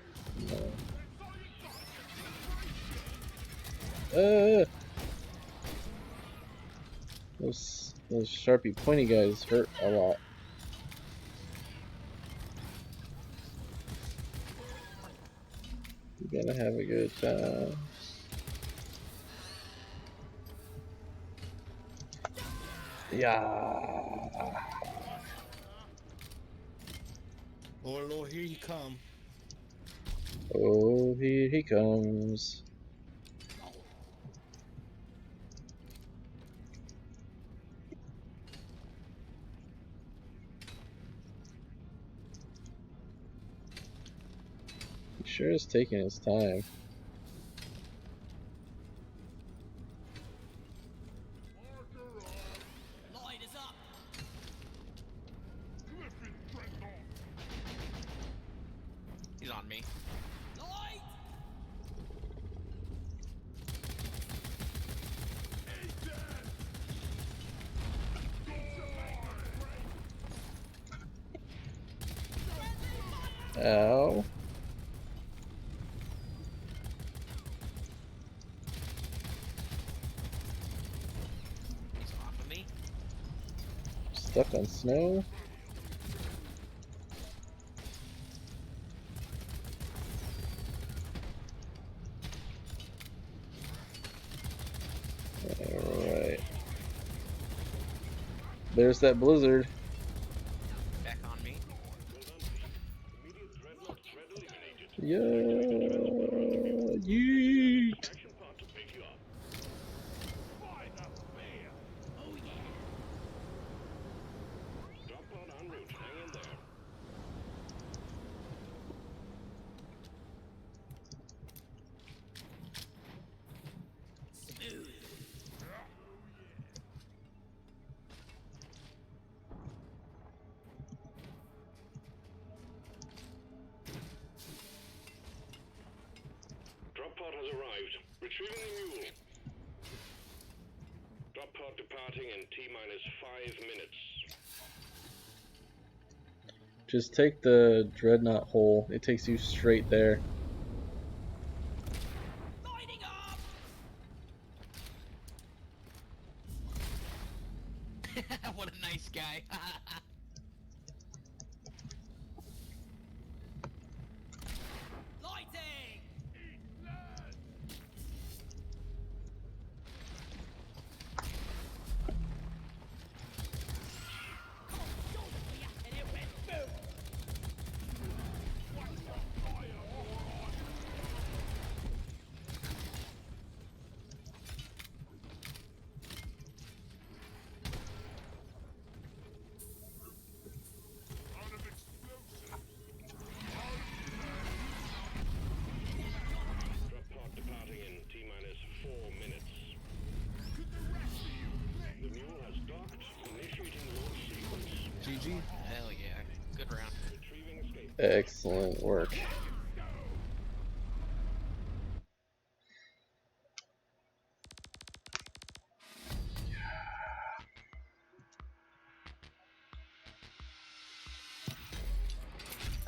No. Those sharpie pointy guys hurt a lot. You're gonna have a good time. Yeah. Lord, here you come. Oh, here he comes. He sure is taking his time. Light is up! Clifford Dreadnought. He's on me. Light! Ow. He's off of me. Stuck on snow. Alright. There's that blizzard. Back on me. Yeah. Yeet. Action pod to pick you up. Drop pod en route. Hang in there. Drop pod has arrived. Retrieving the mule. Drop pod departing in T-minus 5 minutes. Just take the dreadnought hole. It takes you straight there. Lighting up! What a nice guy. Lighting! And it went boom! Out of explosive. Drop pod departing in T-minus 4 minutes. The mule has docked. Initiating launch sequence. GG. Hell yeah. Good round. Retrieving escape. Excellent work.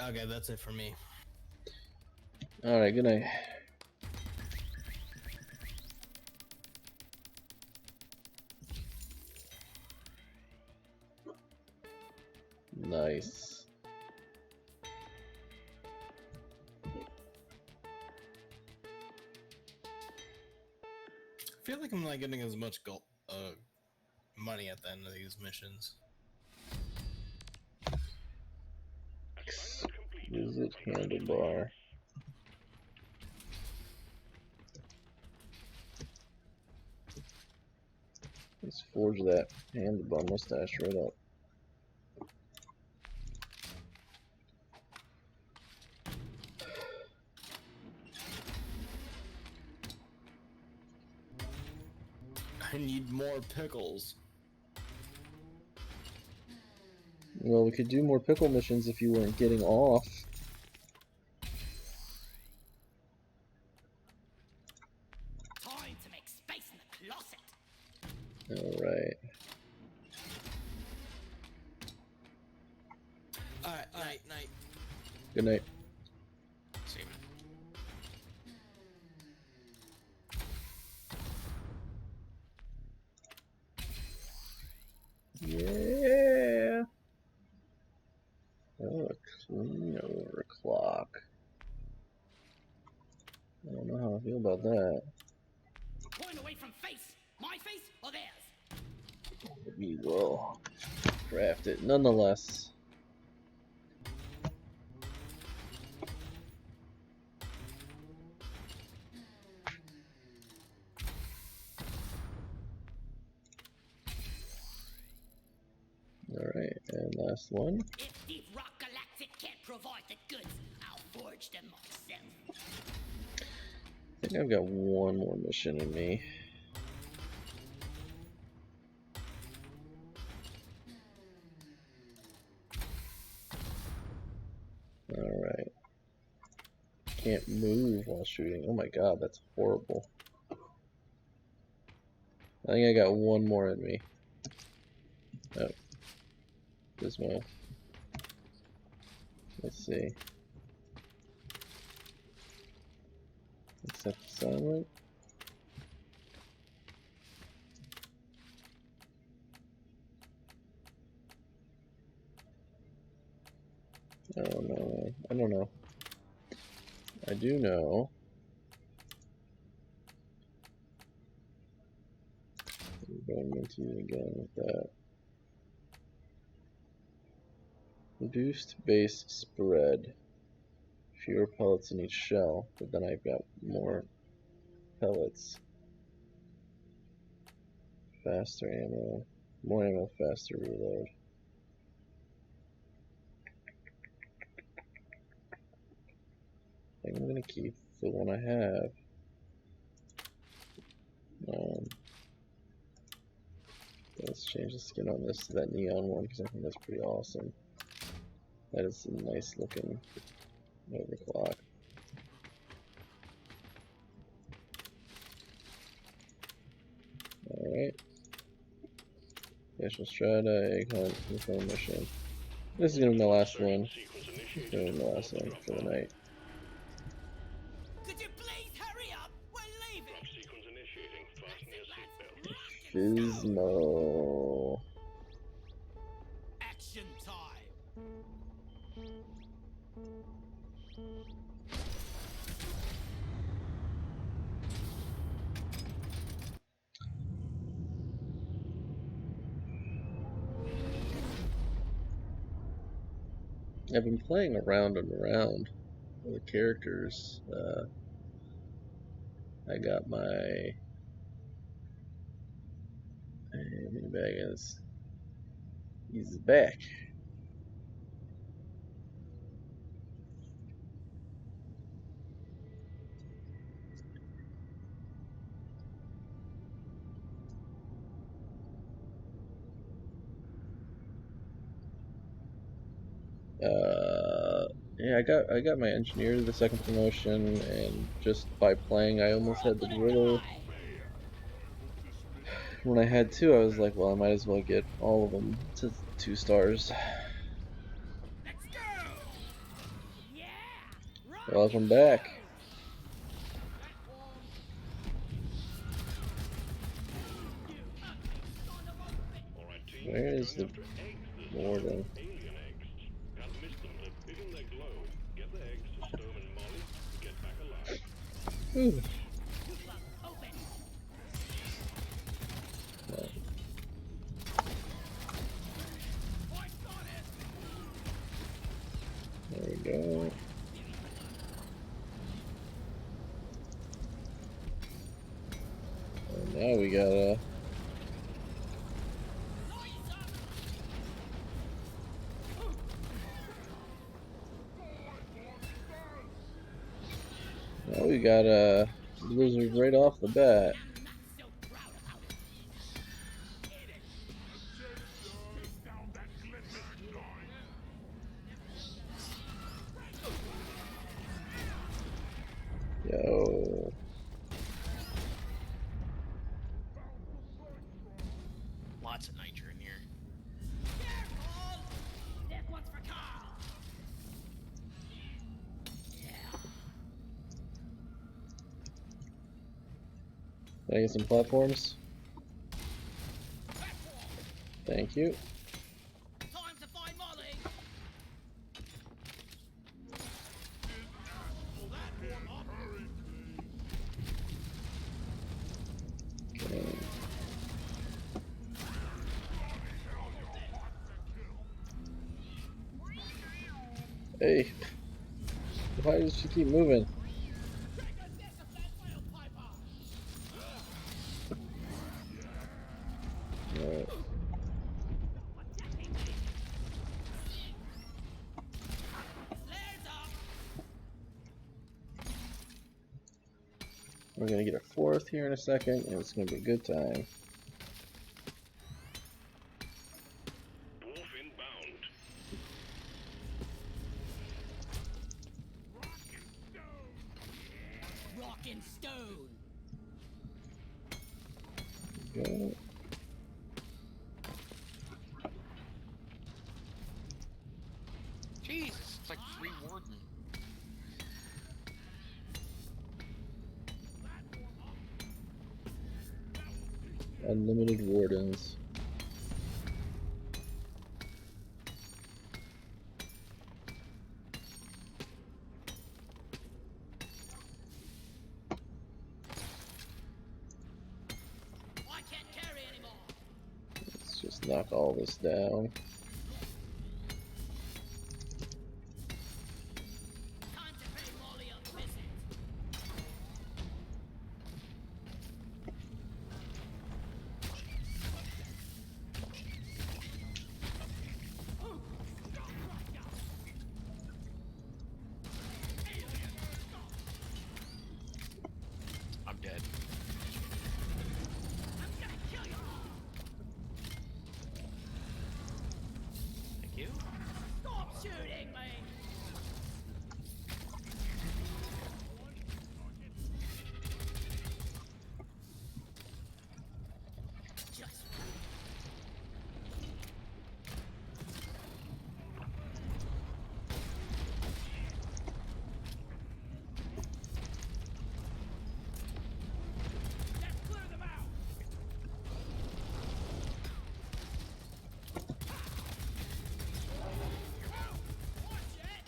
Okay, that's it for me. Alright, good night. Nice. I feel like I'm not getting as much gold, money at the end of these missions. Exquisite handlebar. Let's forge that handlebar mustache right up. I need more pickles. Well, we could do more pickle missions if you weren't getting off. Time to make space in the closet. Alright. Alright, night. Good night. Same. Yeah. Oh, a clean overclock. I don't know how I feel about that. Point away from face. My face or theirs? We will craft it nonetheless. Alright, and last one. If Deep Rock Galactic can't provide the goods, I'll forge them myself. I think I've got one more mission in me. Alright. Can't move while shooting. Oh my god, that's horrible. I think I got one more in me. Oh. Gizmo. Let's see. Accept assignment. I don't know. I don't know. I do know. I'm going into it again with that. Reduced base spread. Fewer pellets in each shell, but then I've got more pellets. Faster ammo. More ammo, faster reload. I think I'm gonna keep the one I have. Let's change the skin on this to that neon one because I think that's pretty awesome. That is a nice looking overclock. Alright. Mission Strata, egg hunt, confirm mission. This is gonna be my last one. This is gonna be my last one for the night. Could you please hurry up? We're leaving. Drop sequence initiating. Fasten your seatbelt. Gizmo. Action time. I've been playing around and around with the characters. I got my mini Baggins. He's back. Yeah, I got my engineer to the second promotion, and just by playing, I almost had the driller. When I had two, I was like, well, I might as well get all of them to 2 stars. Let's go. Yeah. Right. Welcome back. Alright, team. Where is the Going after eggs this warden? time. Alien eggs. Can't miss them. They're big and they glow. Get the eggs to Stone and Molly. Get back alive. Ooh. Open. There we go. And now we gotta we got a blizzard right off the bat. I'm not so proud about it. Hit it. Take down that glittering guy. Yo. Lots of nitro in here. Careful. That one's for Carl. Can I get some platforms? Thank you. Time to find Molly. Pull that one up. Okay. Hey, why does she keep moving? Take a disciplined whale piper. Alright. Flares up. We're gonna get a fourth here in a second, and it's gonna be a good time. Dwarf inbound. Rock and stone. Go. Jesus, it's like free warden. Unlimited wardens. I can't carry anymore. Let's just knock all this down. Time to pay Molly a visit. I'm dead. I'm gonna kill you. Thank you. Stop shooting me. Just let's clear them out. Watch it.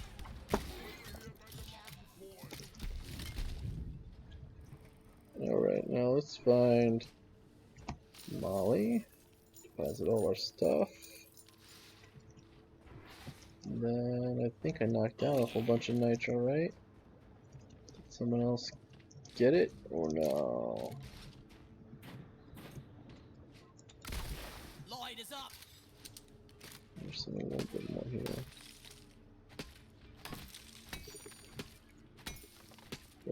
Alright, now let's find Molly. Deposit all our stuff. And then I think I knocked down a whole bunch of nitro, right? Did someone else get it or no? Light is up. There's something a little bit more here.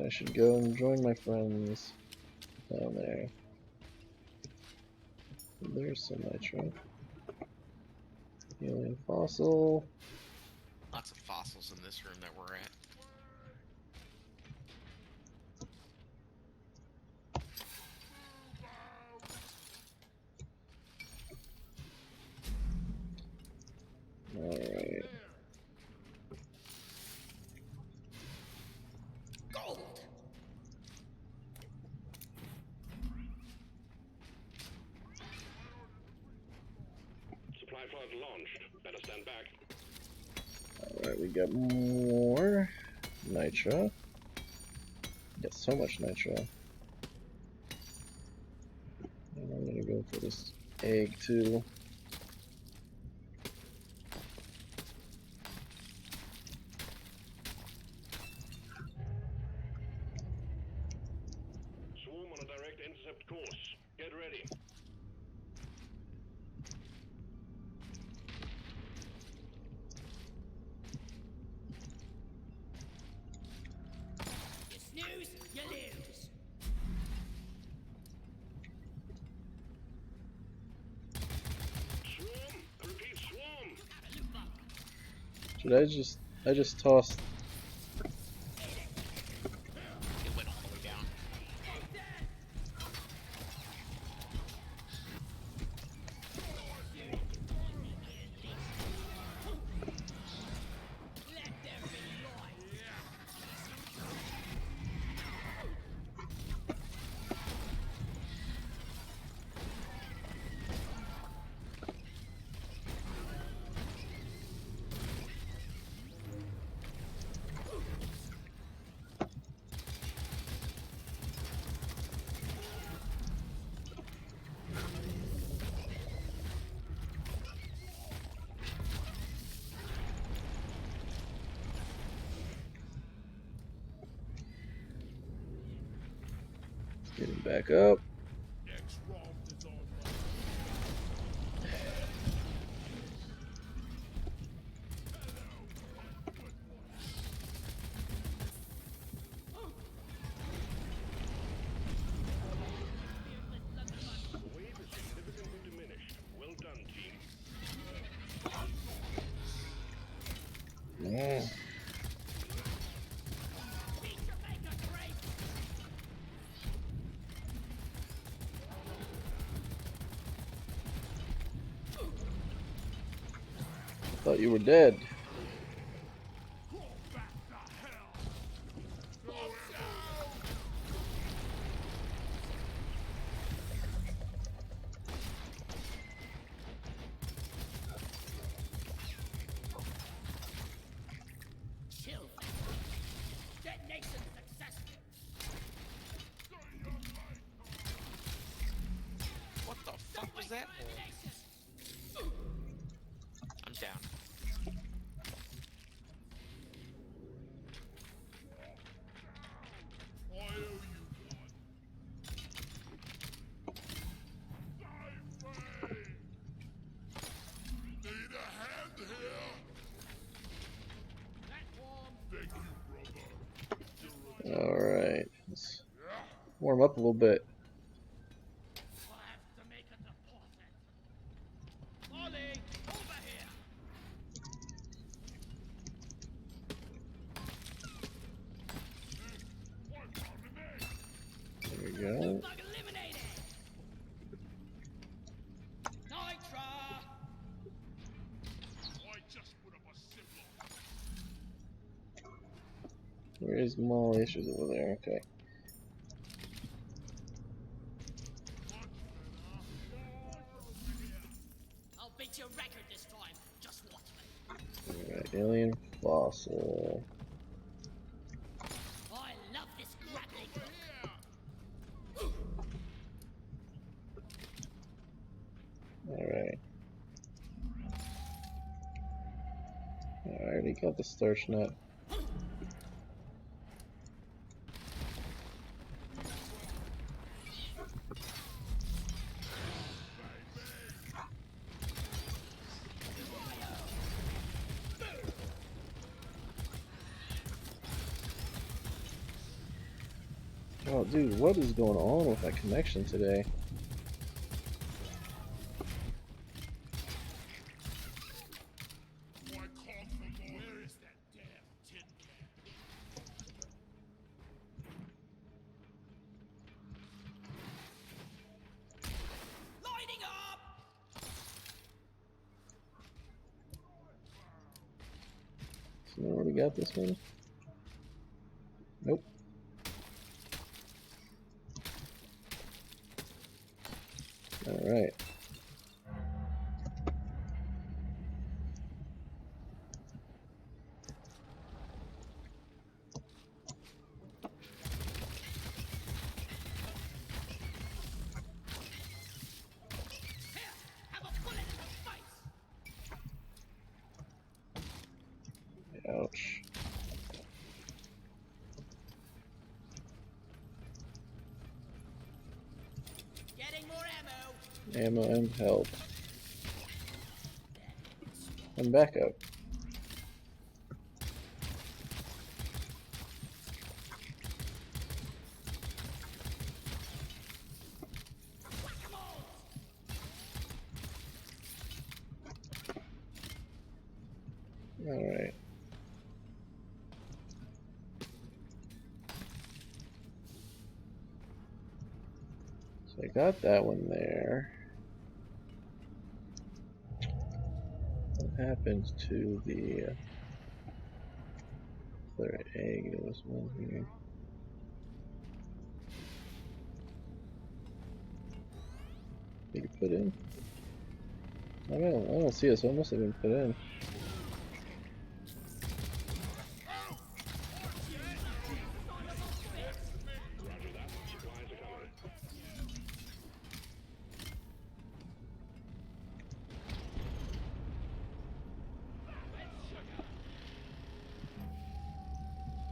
I should go and join my friends down there. There's some nitro. Alien fossil. Lots of fossils in this room that we're at. Alright. Gold. Supply pod launched. Better stand back. Alright, we got more nitro. Got so much nitro. And I'm gonna go for this egg too. Swarm on a direct intercept course. Get ready. You snooze, Should I just tossed. It went all the way down. Getting back up. Next round is on my The wave is significantly diminished. Well done, team. Yeah. Thought you were dead. Chill. Detonation successful. What the fuck was that? I'm down. I owe you one. Save me! Need a hand here? Thank you, brother. Alright. Let's warm up a little bit. I have to make a deposit. Ollie, over here. There we go. Bug eliminated. Nitra. I just put up a ziplock. Where is Molly? She's over there. Okay. I'll beat your record this time. Just watch me. Alright, alien fossil. I love this grappling. Alright. I already got the starch nut. Oh, dude, what is going on with that connection today? Why call for more? Where is that damn tin can? Lighting up. So we already got this one? Nope. Alright. Here, have a bullet in the face. Ouch. Getting more ammo. Ammo and help. And backup. Alright. got that one there. What happened to the other egg? There was one here. Did you put in? I don't see it, so it must have been put in. Roger that. Supplies are coming.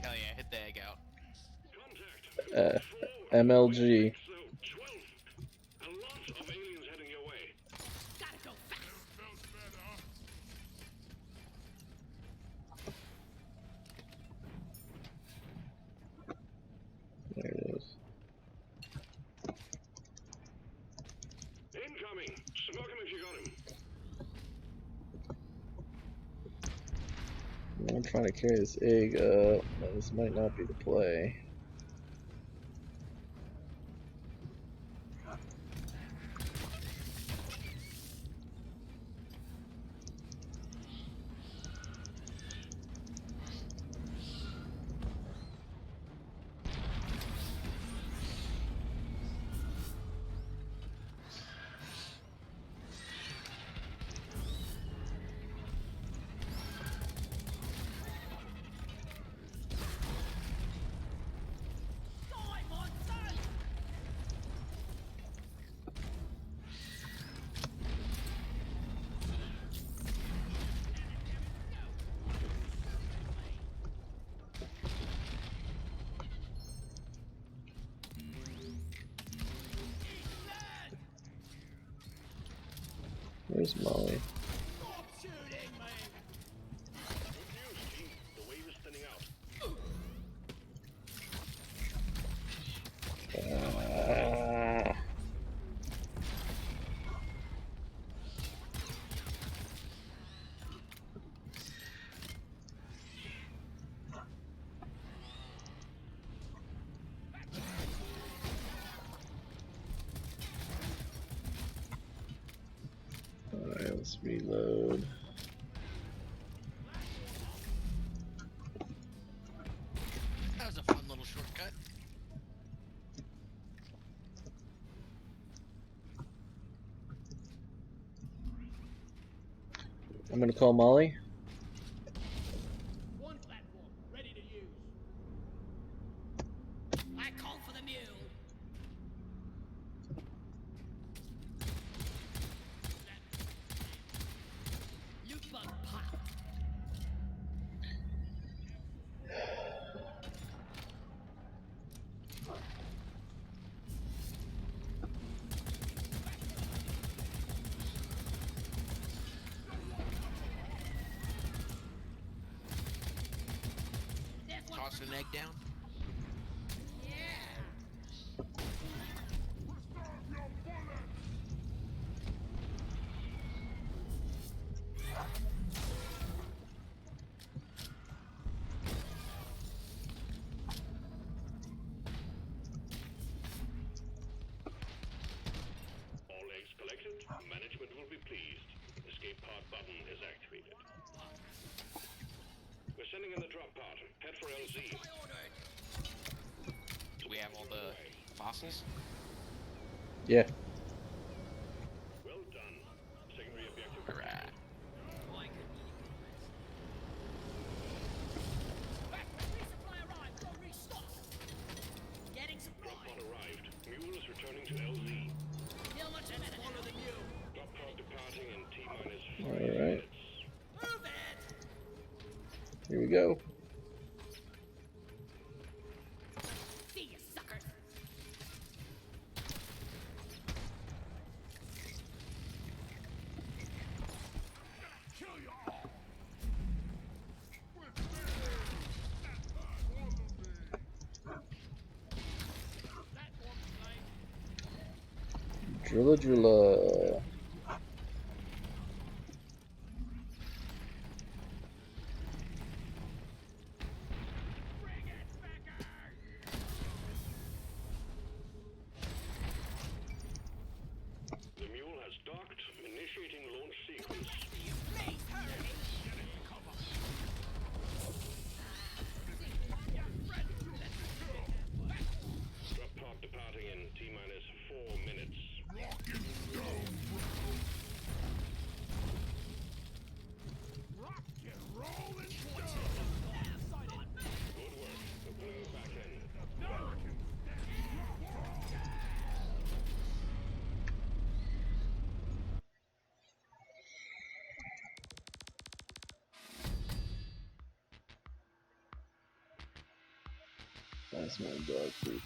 Hell yeah, hit the egg out. Contact. MLG. So 12. A lot of aliens heading your way. Gotta go fast. Feels better. There it is. Incoming. Smoke him if you got him. I'm trying to carry this egg up. This might not be the play. Die, monster! Where's Molly? Stop shooting me! Good news, team. The wave is thinning out. Alright, let's reload. That was a fun little shortcut. I'm gonna call Molly. One platform, ready to use. I call for the mule. Loot bug pop. There's one. Toss an egg down. Yeah. All eggs collected. Management will be pleased. Escape pod button is activated. We're sending in the drop pod. Head for LZ. I ordered. Do we have all the fossils? Yeah. Well done. Secondary objective. Alright. Oh, I could eat back. Resupply arrived. Go restock. Getting Drop supply. pod arrived. Mule is returning to LZ. Feel much in it. Follow the mule. Drop pod departing in T-minus 5 Alright. minutes. Move it. Here we go. See you, suckers. Drilla drilla. Drop pod departing in T-minus 4 minutes. Rock and roll and stone. Good work. Deploying back in. That's my dog poop.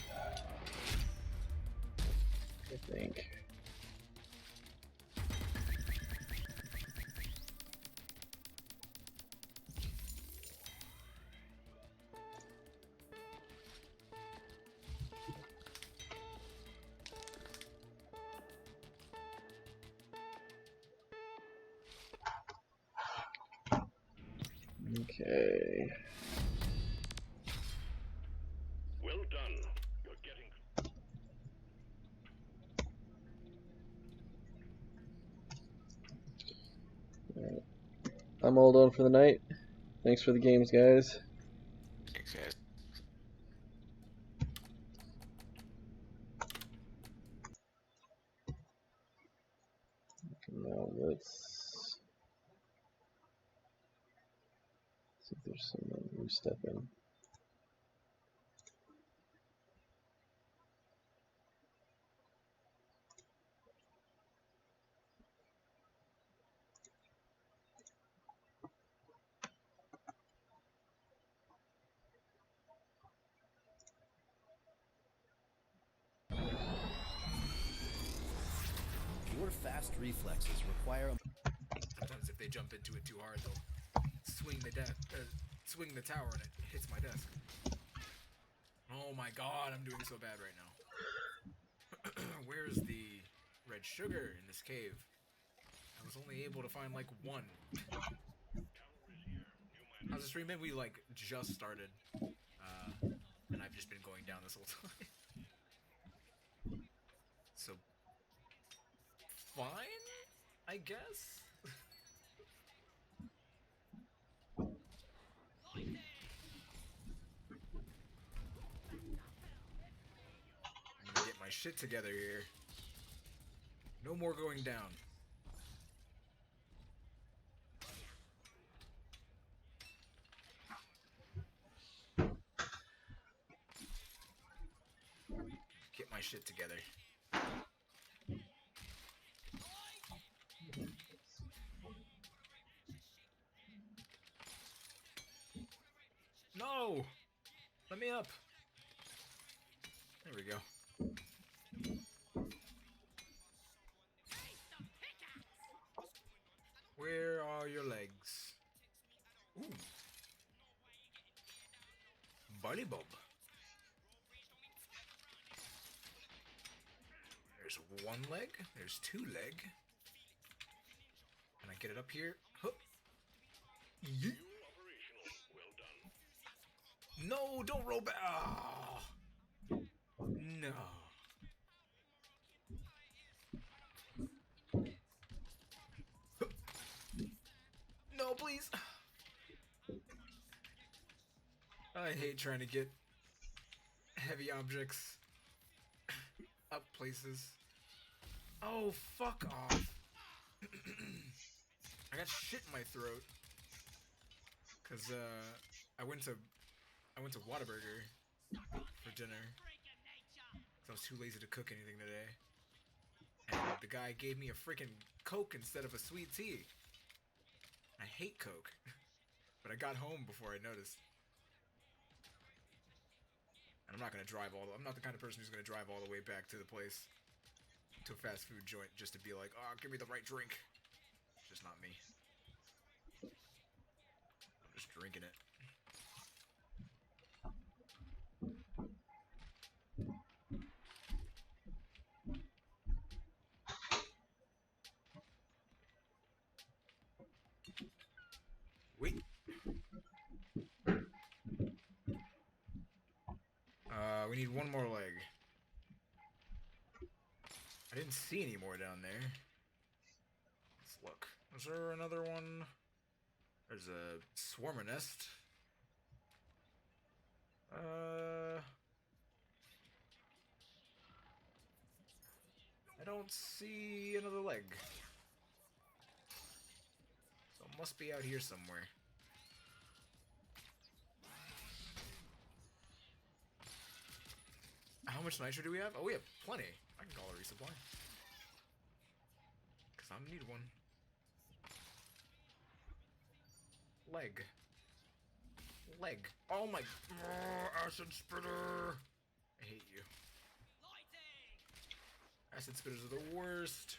I think. Okay. Well done. You're getting... Alright. I'm all done for the night. Thanks for the games, guys. Thanks, guys. Now let's see if there's some new stuff in. Your fast reflexes require a Sometimes if they jump into it too hard, they'll swing the tower and it hits my desk. Oh my god, I'm doing so bad right now. Where's the red sugar in this cave? I was only able to find like one. How's the stream been? We like just started, and I've just been going down this whole time. So, fine, I guess. I'm gonna get my shit together here. No more going down. Get my shit together. No! Let me up. There we go. Where are your legs? Ooh. Bunny Bob. There's one leg. There's two leg. Can I get it up here? Huh. Yeet. No, don't roll back. Ah. No. No, please. I hate trying to get heavy objects up places. Oh, fuck off. I got shit in my throat. Cause I went to Whataburger for dinner. Cause I was too lazy to cook anything today. And the guy gave me a freaking Coke instead of a sweet tea. I hate Coke. But I got home before I noticed. And I'm not gonna drive I'm not the kind of person who's gonna drive all the way back to the place, to a fast food joint, just to be like, oh, give me the right drink. It's just not me. I'm just drinking it. Wait. We need one more leg. I didn't see any more down there. Let's look. Was there another one? There's a swarmer nest. I don't see another leg. So it must be out here somewhere. How much nitro do we have? Oh, we have plenty. I can call a resupply. Because I need one. Leg. Leg. Oh my... acid spitter! I hate you. Acid spitters are the worst.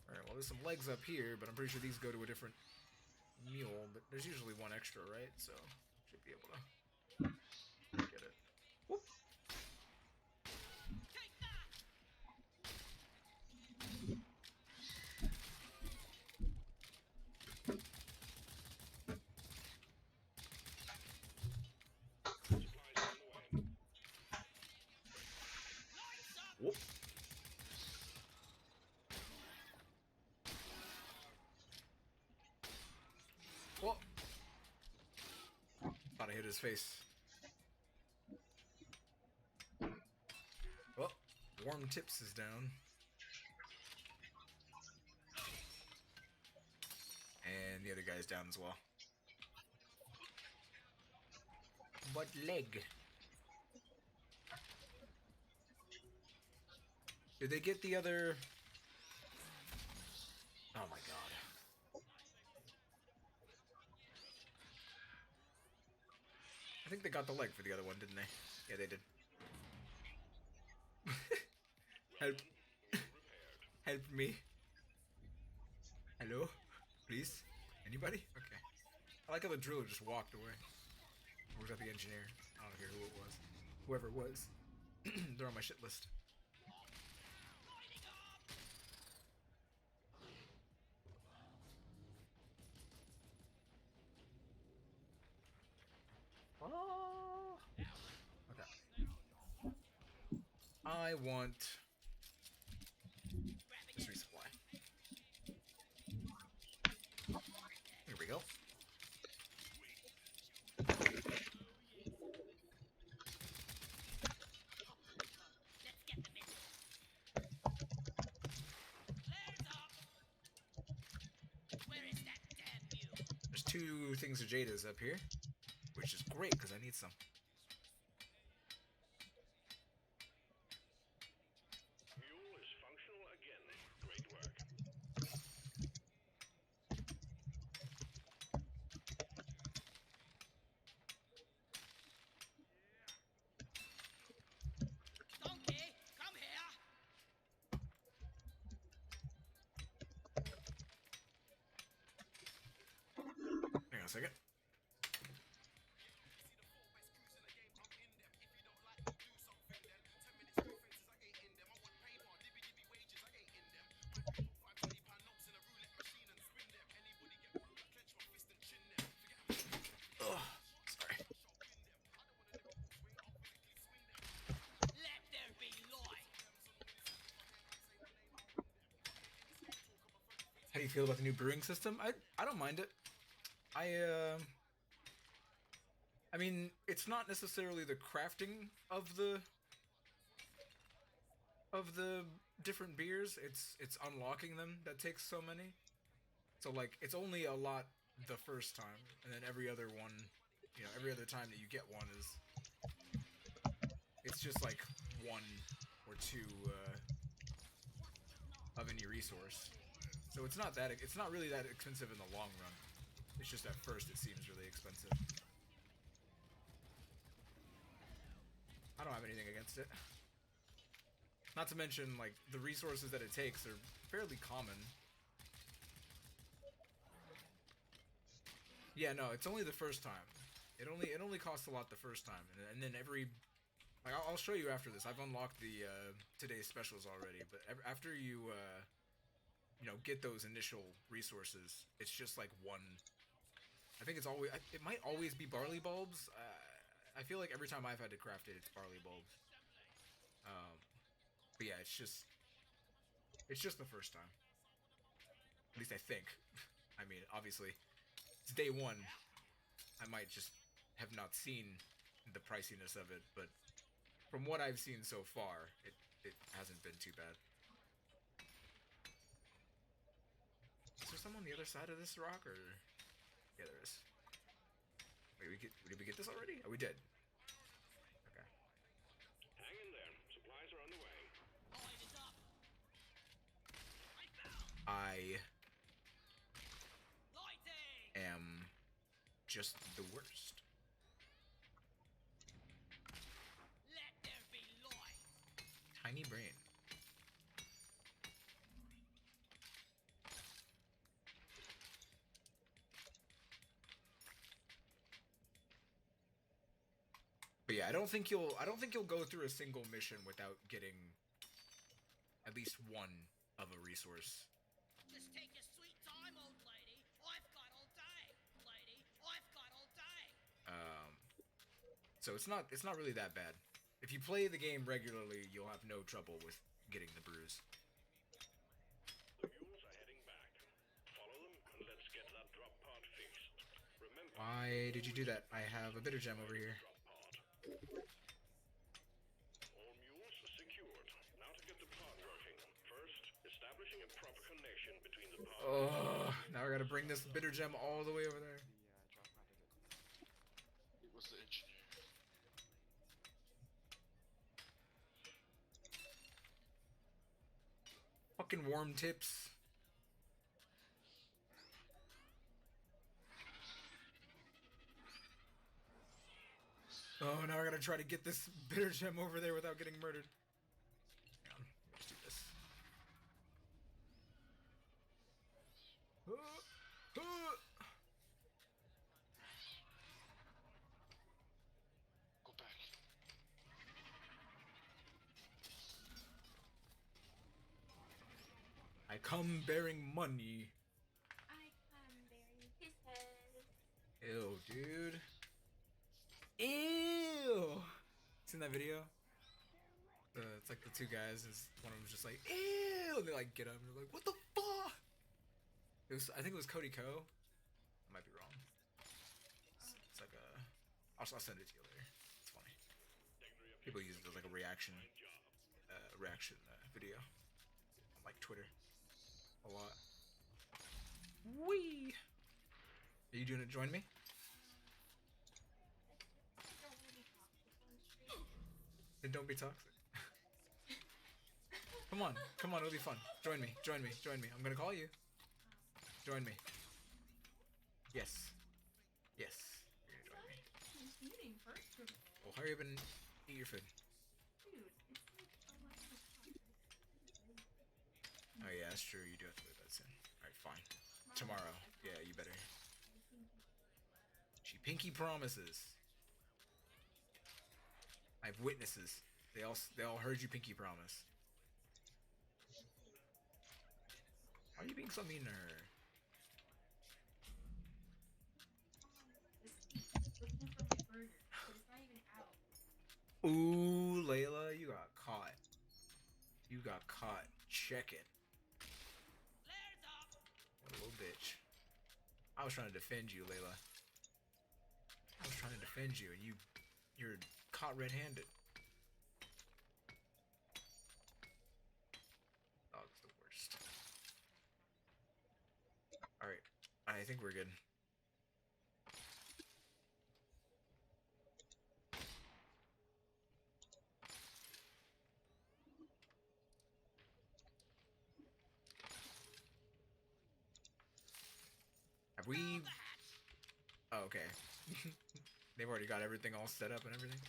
Alright, well there's some legs up here, but I'm pretty sure these go to a different mule. But there's usually one extra, right? So, should be able to get it. Whoop. Whoop. Whoa. Thought I hit his face. Oh, Warm Tips is down. And the other guy's down as well. But leg. Did they get the other... Oh my god. I think they got the leg for the other one, didn't they? Yeah, they did. Help. Help me. Hello? Please? Anybody? Okay. I like how the driller just walked away. Or was that the engineer? I don't care who it was. Whoever it was. They're on my shit list. Oh. Okay. I want this resupply. Here we go. There's 2 things of Jada's up here, which is great because I need some. Mule is functional again. Great work. Donkey, come here. Hang on a second. Ugh, sorry. Let there be light. How do you feel about the new brewing system? I don't mind it. I mean, it's not necessarily the crafting of the different beers. It's unlocking them that takes so many. So like, it's only a lot the first time, and then every other one, you know, every other time that you get one is, it's just like 1 or 2 of any resource. So it's not really that expensive in the long run. It's just at first it seems really expensive. I don't have anything against it. Not to mention, like, the resources that it takes are fairly common. Yeah, no, it's only the first time. It only costs a lot the first time, and then every... Like, I'll show you after this. I've unlocked the today's specials already, but after you, you know, get those initial resources, it's just like 1... I think it's always... It might always be barley bulbs. I feel like every time I've had to craft it, it's barley bulbs. But yeah, it's just the first time. At least I think. I mean, obviously, it's day one. I might just have not seen the priciness of it, but from what I've seen so far, it hasn't been too bad. Is there someone on the other side of this rock, or yeah, there is. Wait, did we get this already? Oh, we did. Okay. Hang in there. Supplies are on the way. Line is up. I Lighting. am just the worst. Let there be light. Tiny brain. But yeah, I don't think you'll go through a single mission without getting at least one of a resource. Just take your sweet time, old lady. I've got all day, lady. I've got all day. So it's not really that bad. If you play the game regularly, you'll have no trouble with getting the brews. The mules are heading back. Follow them and let's get that drop pod fixed. Remember, Why did you do that? I have a bitter gem over here. drop pod. All mules secured. Now to get the pod working. First, establishing a proper connection between the pod. Oh, now I gotta bring this bitter gem all the way over there. It was the engineer. Fucking worm tips. Oh, now I gotta try to get this bitter gem over there without getting murdered. Hang on, let's do this. Go back. I come bearing money. I come bearing kisses. Ew, dude. Ew. Seen that video? It's like the two guys, and one of them's just like, ew, and they like get up and they're like, what the fuck? I think it was Cody Co. I might be wrong. It's like a, I'll send it to you later. It's funny. People use it as like a reaction video on like Twitter a lot. Wee. Are you doing it? Join me. Then don't be toxic. Come on, it'll be fun. Join me. I'm gonna call you. Join me. Yes. You're gonna join me. Who's eating first? Well, hurry up and eat your food. Dude, it's like Oh yeah, that's true. You do have to go to bed soon. Alright, fine. Tomorrow. Yeah, you better. She pinky promises. I have witnesses. They all heard you pinky promise. Why are you being so mean to her? looking for my burger, but it's not even out. Ooh, Layla, you got caught. You got caught. Check it. Flares up. What a little bitch. I was trying to defend you, Layla. I was trying to defend you, and you're caught red-handed. Dog's the worst. Alright, I think we're good. Have we... Oh, okay. They've already got everything all set up and everything.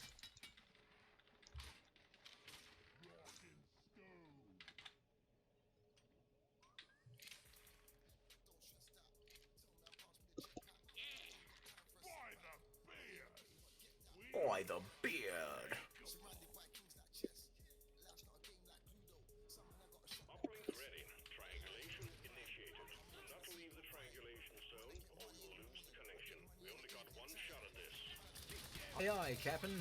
By the beard. Uplink ready. Triangulation initiated. Do not leave the triangulation zone or you will lose the connection. We only got one shot at this. Aye aye, Captain.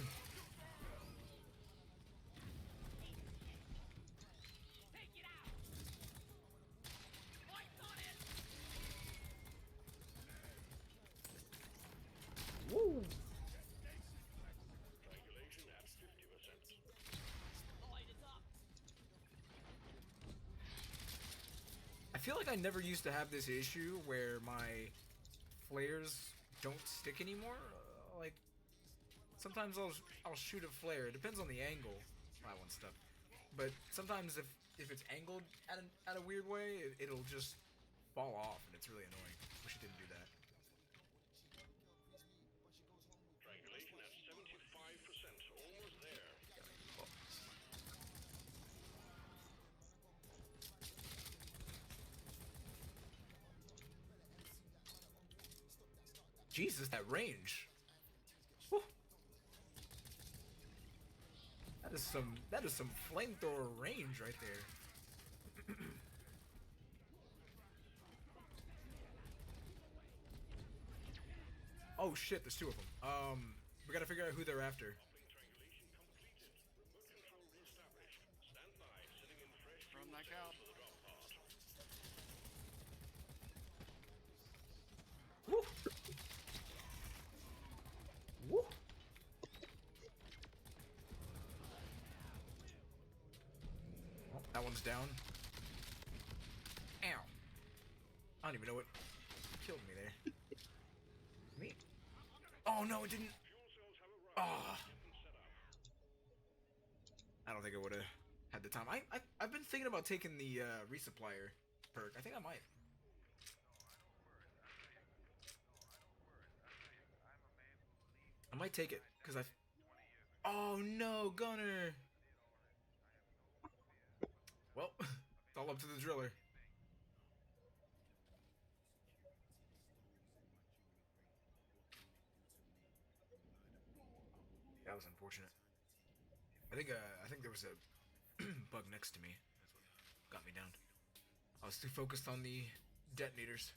Take it out. Lights on it. feel like I never used to have this issue where my flares don't stick anymore. Like sometimes I'll shoot a flare. It depends on the angle. That one stuff. But sometimes if it's angled at a weird way, it'll just fall off, and it's really annoying. Wish it didn't do that. Triangulation at 75%, almost there. Jesus, that range. Whew. That is some flamethrower range right there. Oh shit, there's two of them. We gotta figure out who they're after. Triangulation completed. Remote control reestablished. Stand by, sitting in fresh Run that out. to the drop pod. Woo. Woo. That one's down. Ow. I don't even know what killed me there. Me? Oh no, it didn't. Ah. I don't think I would have had the time. I've been thinking about taking the resupplier perk. I think I might. I might take it because I've. Oh no, Gunner. Well, it's all up to the driller. That was unfortunate. I think there was a bug next to me. That's what got me down. I was too focused on the detonators.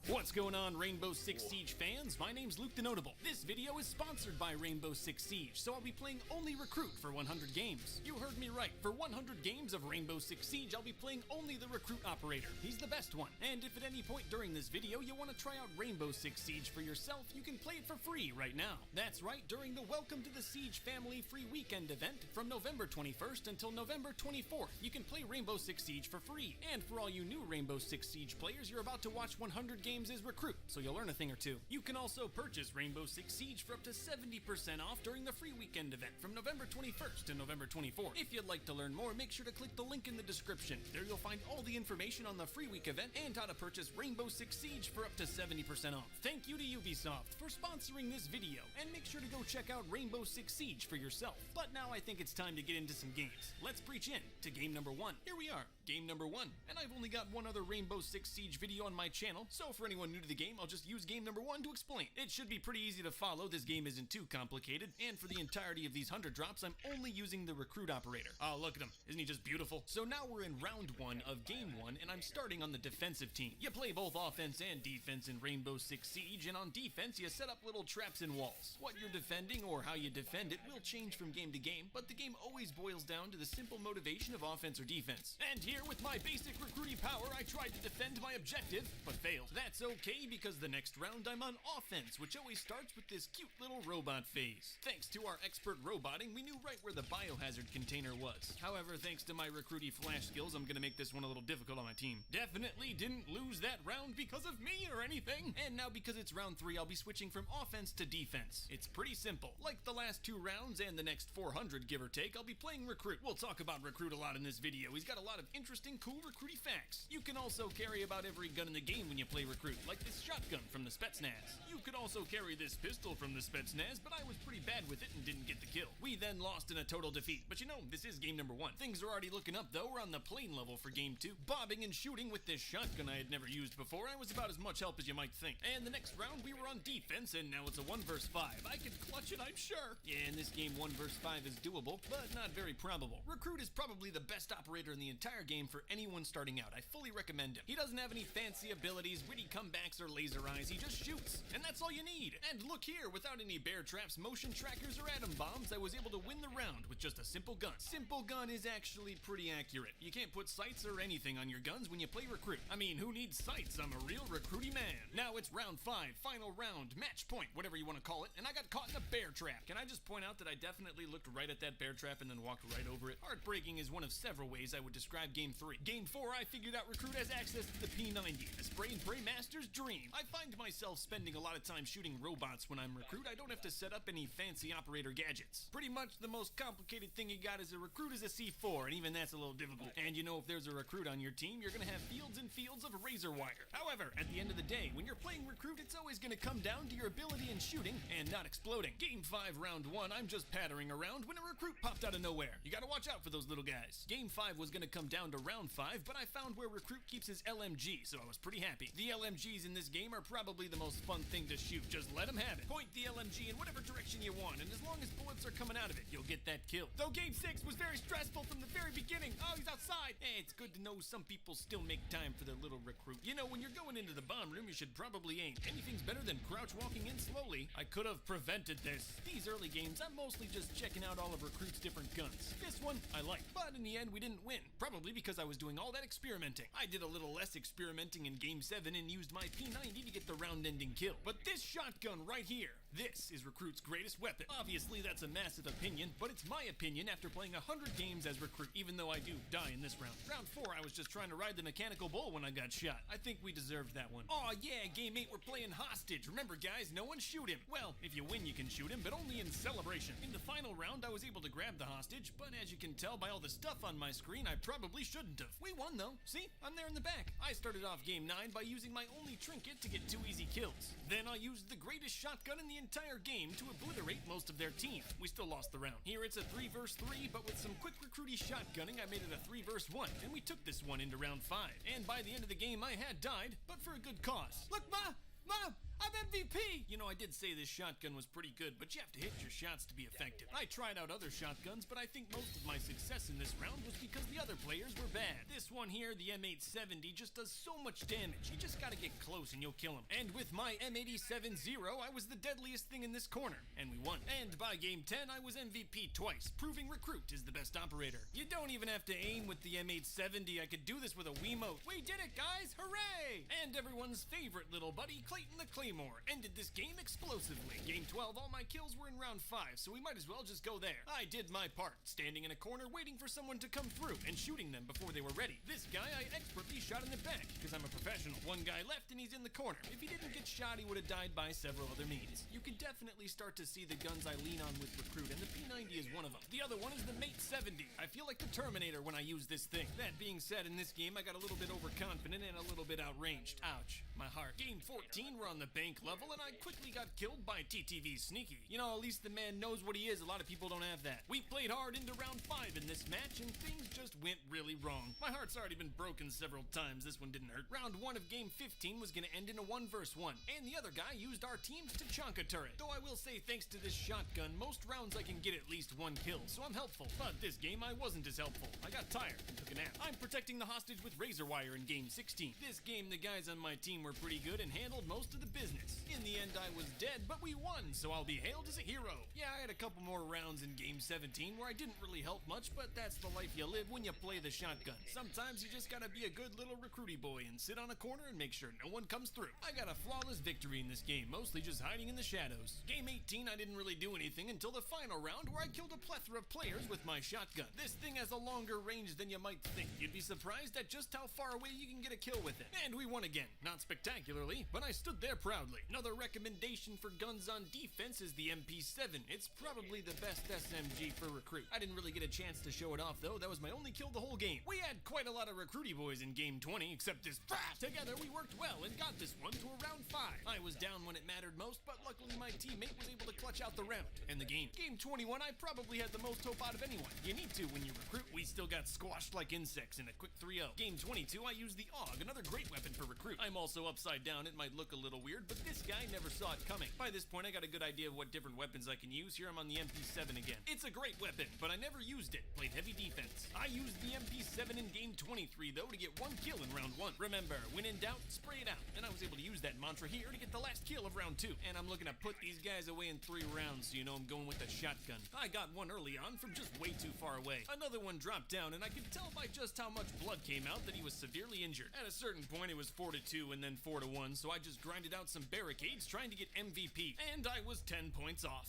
What's going on, Rainbow Six Siege fans? My name's Luke the Notable. This video is sponsored by Rainbow Six Siege, so I'll be playing only Recruit for 100 games. You heard me right. For 100 games of Rainbow Six Siege, I'll be playing only the Recruit operator. He's the best one. And if at any point during this video you want to try out Rainbow Six Siege for yourself, you can play it for free right now. That's right, during the Welcome to the Siege Family free weekend event from November 21st until November 24th, you can play Rainbow Six Siege for free. And for all you new Rainbow Six Siege players, you're about to watch 100 games as Recruit, so you'll learn a thing or two. You can also purchase Rainbow Six Siege for up to 70% off during the free weekend event from November 21st to November 24th. If you'd like to learn more, make sure to click the link in the description. There you'll find all the information on the free week event and how to purchase Rainbow Six Siege for up to 70% off. Thank you to Ubisoft for sponsoring this video, and make sure to go check out Rainbow Six Siege for yourself. But now I think it's time to get into some games. Let's breach in to game number 1. Here we are, game number 1, and I've only got one other Rainbow Six Siege video on my channel, so for anyone new to the game, I'll just use game number 1 to explain. It should be pretty easy to follow. This game isn't too complicated, and for the entirety of these 100 drops, I'm only using the Recruit operator. Oh, look at him. Isn't he just beautiful? So now we're in round 1 of game 1, and I'm starting on the defensive team. You play both offense and defense in Rainbow Six Siege, and on defense, you set up little traps and walls. What you're defending or how you defend it will change from game to game, but the game always boils down to the simple motivation of offense or defense. And here, with my basic recruiting power, I tried to defend my objective, but failed. That's okay, because the next round I'm on offense, which always starts with this cute little robot phase. Thanks to our expert roboting, we knew right where the biohazard container was. However, thanks to my recruity flash skills, I'm gonna make this one a little difficult on my team. Definitely didn't lose that round because of me or anything. And now, because it's round 3, I'll be switching from offense to defense. It's pretty simple. Like the last 2 rounds and the next 400, give or take, I'll be playing Recruit. We'll talk about Recruit a lot in this video. He's got a lot of interesting, cool recruity facts. You can also carry about every gun in the game when you play Recruit, like this shotgun from the Spetsnaz. You could also carry this pistol from the Spetsnaz, but I was pretty bad with it and didn't get the kill. We then lost in a total defeat, but you know, this is game number 1. Things are already looking up though. We're on the plane level for game 2. Bobbing and shooting with this shotgun I had never used before. I was about as much help as you might think. And the next round we were on defense, and now it's a 1 vs 5. I could clutch it, I'm sure. Yeah, in this game 1 vs 5 is doable, but not very probable. Recruit is probably the best operator in the entire game for anyone starting out. I fully recommend him. He doesn't have any fancy abilities, witty comebacks, or laser eyes. He just shoots, and that's all you need. And look here, without any bear traps, motion trackers, or atom bombs, I was able to win the round with just a simple gun. Simple gun is actually pretty accurate. You can't put sights or anything on your guns when you play Recruit. I mean, who needs sights? I'm a real recruity man. Now it's round 5, final round, match point, whatever you want to call it, and I got caught in a bear trap. trap. Can I just point out that I definitely looked right at that bear trap and then walked right over it? Heartbreaking is one of several ways I would describe Game 3. Game 4, I figured out Recruit has access to the P90, the spray and pray master's dream. I find myself spending a lot of time shooting robots when I'm Recruit. I don't have to set up any fancy operator gadgets. Pretty much the most complicated thing you got as a Recruit is a C4, and even that's a little difficult. And you know, if there's a Recruit on your team, you're gonna have fields and fields of razor wire. However, at the end of the day, when you're playing Recruit, it's always gonna come down to your ability in shooting and not exploding. Game 5, round 1, I'm just pattering around when a Recruit popped out of nowhere. You gotta watch out for those little guys. Game 5 was gonna come down to round 5, but I found where Recruit keeps his LMG, so I was pretty happy. The LMGs in this game are probably the most fun thing to shoot. Just let them have it. Point the LMG in whatever direction you want, and as long as bullets are coming out of it, you'll get that kill. Though Game 6 was very stressful from the very beginning. Oh, he's outside. Hey, it's good to know some people still make time for their little Recruit. You know, when you're going into the bomb room, you should probably aim. Anything's better than crouch walking in slowly. I could have prevented this. These early games, I'm mostly just checking out all of Recruit's different guns. This one, I like. But in the end, we didn't win. Probably because I was doing all that experimenting. I did a little less experimenting in Game 7 and used my P90 to get the round-ending kill. But this shotgun right here, this is Recruit's greatest weapon. Obviously, that's a massive opinion, but it's my opinion after playing 100 games as Recruit, even though I do die in this round. Round 4, I was just trying to ride the mechanical bull when I got shot. I think we deserved that one. Oh yeah, Game 8, we're playing hostage. Remember guys, no one shoot him. Well, if you win, you can shoot him, but only in celebration. In the final round, I was able to grab the hostage, but as you can tell by all the stuff on my screen, I probably shouldn't have. We won though. See, I'm there in the back. I started off Game 9 by using my only trinket to get 2 easy kills. Then I used the greatest shotgun in the entire game to obliterate most of their team. We still lost the round. Here it's a 3 versus 3, but with some quick recruity shotgunning, I made it a 3 versus 1, and we took this one into round 5. And by the end of the game, I had died, but for a good cause. Look, Mom, I'm MVP! You know, I did say this shotgun was pretty good, but you have to hit your shots to be effective. I tried out other shotguns, but I think most of my success in this round was because the other players were bad. This one here, the M870, just does so much damage. You just gotta get close and you'll kill him. And with my M87-0, I was the deadliest thing in this corner, and we won. And by Game 10, I was MVP twice, proving Recruit is the best operator. You don't even have to aim with the M870. I could do this with a Wiimote. We did it, guys! Hooray! And everyone's favorite little buddy, Clayton the Claymore, ended this game explosively. Game 12, all my kills were in round 5, so we might as well just go there. I did my part, standing in a corner waiting for someone to come through and shooting them before they were ready. This guy I expertly shot in the back, because I'm a professional. One guy left and he's in the corner. If he didn't get shot, he would have died by several other means. You can definitely start to see the guns I lean on with Recruit, and the P90 is one of them. The other one is the Mate 70. I feel like the Terminator when I use this thing. That being said, in this game, I got a little bit overconfident and a little bit outranged. Ouch, my heart. Game 14, we're on the bank level, and I quickly got killed by TTV Sneaky. You know, at least the man knows what he is. A lot of people don't have that. We played hard into round 5 in this match, and things just went really wrong. My heart's already been broken several times. This one didn't hurt. Round 1 of Game 15 was gonna end in a 1 versus 1, and the other guy used our team's Tachanka turret. Though I will say, thanks to this shotgun, most rounds I can get at least 1 kill, so I'm helpful. But this game, I wasn't as helpful. I got tired and took a nap. I'm protecting the hostage with razor wire in Game 16. This game, the guys on my team were pretty good and handled most of the business. In the end, I was dead, but we won, so I'll be hailed as a hero. Yeah, I had a couple more rounds in Game 17 where I didn't really help much, but that's the life you live when you play the shotgun. Sometimes you just gotta be a good little recruity boy and sit on a corner and make sure no one comes through. I got a flawless victory in this game, mostly just hiding in the shadows. Game 18, I didn't really do anything until the final round where I killed a plethora of players with my shotgun. This thing has a longer range than you might think. You'd be surprised at just how far away you can get a kill with it. And we won again. Not spectacularly, but I stood there proudly. Another recommendation for guns on defense is the MP7. It's probably the best SMG for Recruit. I didn't really get a chance to show it off though. That was my only kill the whole game. We had quite a lot of recruity boys in Game 20, except this brat. Together we worked well and got this one to a round 5. I was down when it mattered most, but luckily my teammate was able to clutch out the round and the game. Game 21, I probably had the most hope out of anyone. You need to when you recruit. We still got squashed like insects in a quick 3-0. Game 22, I used the AUG, another great weapon for Recruit. I'm also upside down. It might look a little weird, but this guy never saw it coming. By this point, I got a good idea of what different weapons I can use. Here are firearm on the MP7 again. It's a great weapon, but I never used it. Played heavy defense. I used the MP7 in game 23 though to get 1 kill in round 1. Remember, when in doubt, spray it out. And I was able to use that mantra here to get the last kill of round 2. And I'm looking to put these guys away in 3 rounds, so you know I'm going with a shotgun. I got one early on from just way too far away. Another one dropped down, and I could tell by just how much blood came out that he was severely injured. At a certain point, it was 4-2 and then 4-1, so I just grinded out some barricades trying to get MVP, and I was 10 points off.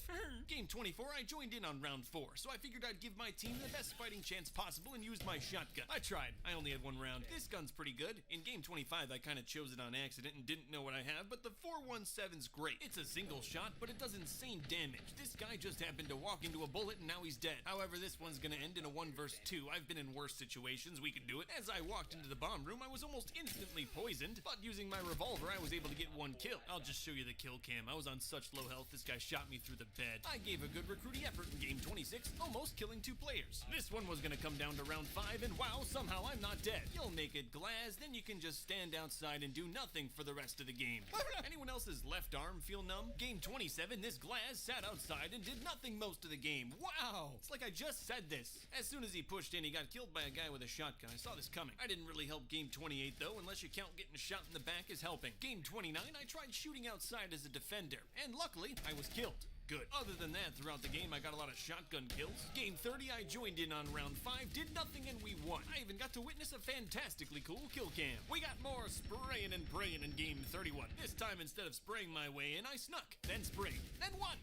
Game 24, I joined in on round 4, so I figured I'd give my team the best fighting chance possible and used my shotgun. I tried. I only had 1 round. This gun's pretty good. In game 25, I kind of chose it on accident and didn't know what I have, but the 417's great. It's a single shot, but it does insane damage. This guy just happened to walk into a bullet and now he's dead. However, this one's gonna end in a 1 versus 2. I've been in worse situations. We can do it. As I walked into the bomb room, I was almost instantly poisoned, but using my revolver, I was able to get 1 kill. I'll just show you the kill cam. I was on such low health, this guy shot me through the bed. I gave a good recruiting effort in game 26, almost killing 2 players. This one was gonna come down to round 5, and wow, somehow I'm not dead. You'll make it glass, then you can just stand outside and do nothing for the rest of the game. Anyone else's left arm feel numb? Game 27, this glass sat outside and did nothing most of the game. Wow! It's like I just said this. As soon as he pushed in, he got killed by a guy with a shotgun. I saw this coming. I didn't really help game 28 though, unless you count getting shot in the back as helping. Game 29, I tried shooting outside as a defender, and luckily, I was killed. Good. Other than that, throughout the game, I got a lot of shotgun kills. Game 30, I joined in on round 5, did nothing, and we won. I even got to witness a fantastically cool kill cam. We got more spraying and praying in game 31. This time, instead of spraying my way in, I snuck, then sprayed, then won.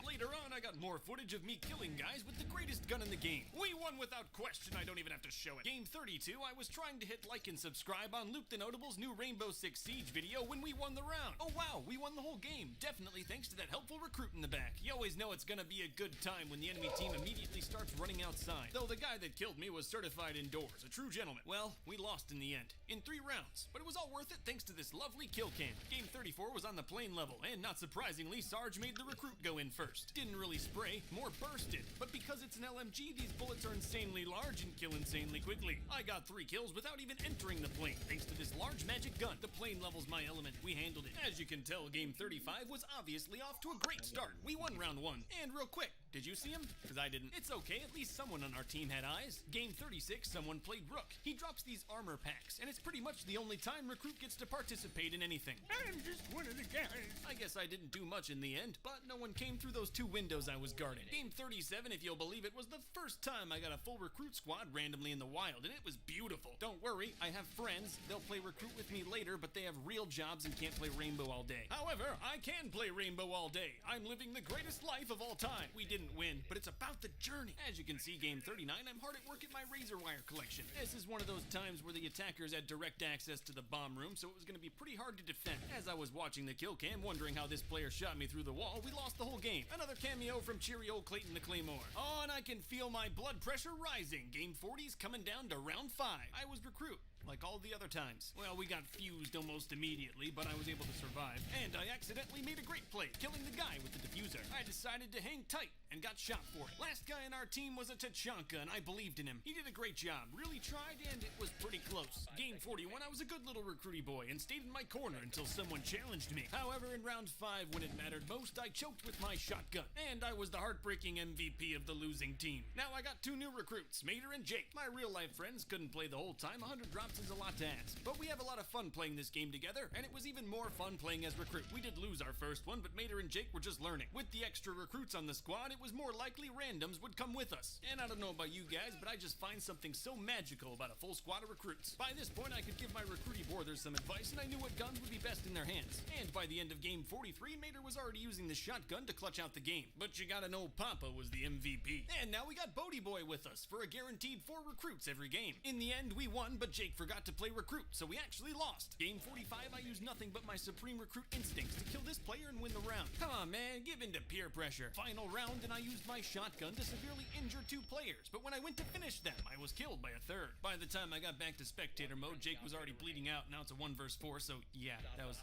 Later on, I got more footage of me killing guys with the greatest gun in the game. We won without question. I don't even have to show it. Game 32, I was trying to hit like and subscribe on Luke the Notable's new Rainbow Six Siege video when we won the round. Oh wow, we won the whole game. Definitely thanks to that helpful recruit in the back. You always know it's gonna be a good time when the enemy team immediately starts running outside. Though the guy that killed me was certified indoors, a true gentleman. Well, we lost in the end, in 3 rounds, but it was all worth it thanks to this lovely kill cam. Game 34 was on the plane level, and not surprisingly, Sarge made the recruit go in first. Didn't really spray, more bursted, but because it's an LMG, these bullets are insanely large and kill insanely quickly. I got 3 kills without even entering the plane, thanks to this large magic gun. The plane level's my element, we handled it. As you can tell, game 35 was obviously off to a great start. We won round 1, and real quick, did you see him? Because I didn't. It's okay, at least someone on our team had eyes. Game 36, someone played Rook. He drops these armor packs, and it's pretty much the only time Recruit gets to participate in anything. I'm just one of the guys. I guess I didn't do much in the end, but no one came through those 2 windows I was guarding. Game 37, if you'll believe it, was the first time I got a full Recruit squad randomly in the wild, and it was beautiful. Don't worry, I have friends. They'll play Recruit with me later, but they have real jobs and can't play Rainbow all day. However, I can play Rainbow all day. I'm living the greatest life of all time. We didn't win, but it's about the journey. As you can see, game 39, I'm hard at work at my razor wire collection. This is one of those times where the attackers had direct access to the bomb room, so it was going to be pretty hard to defend. As I was watching the kill cam, wondering how this player shot me through the wall, we lost the whole game. Another cameo from cheery old Clayton the Claymore. Oh, and I can feel my blood pressure rising. Game 40's coming down to round 5. I was recruit, like all the other times. Well, we got fused almost immediately, but I was able to survive. And I accidentally made a great play, killing the guy with the diffuser. I decided to hang tight and got shot for it. Last guy in our team was a Tachanka, and I believed in him. He did a great job, really tried, and it was pretty close. Game 41, I was a good little recruity boy and stayed in my corner until someone challenged me. However, in round 5, when it mattered most, I choked with my shotgun, and I was the heartbreaking MVP of the losing team. Now I got 2 new recruits, Mater and Jake. My real-life friends couldn't play the whole time. 100 drops is a lot to ask, but we have a lot of fun playing this game together, and it was even more fun playing as recruit. We did lose our first one, but Mater and Jake were just learning. With the extra recruits on the squad, it was more likely randoms would come with us. And I don't know about you guys, but I just find something so magical about a full squad of recruits. By this point, I could give my recruity brothers some advice, and I knew what guns would be best in their hands. And by the end of game 43, Mater was already using the shotgun to clutch out the game. But you gotta know Papa was the MVP. And now we got Bodie Boy with us for a guaranteed 4 recruits every game. In the end, we won, but Jake forgot to play recruit, so we actually lost. Game 45, I used nothing but my supreme recruit instincts to kill this player and win the round. Come on, man, give in to peer pressure. Final round, and I used my shotgun to severely injure 2 players, but when I went to finish them, I was killed by a 3rd. By the time I got back to spectator mode, Jake was already bleeding out. Now it's a 1 versus 4, so yeah, that was,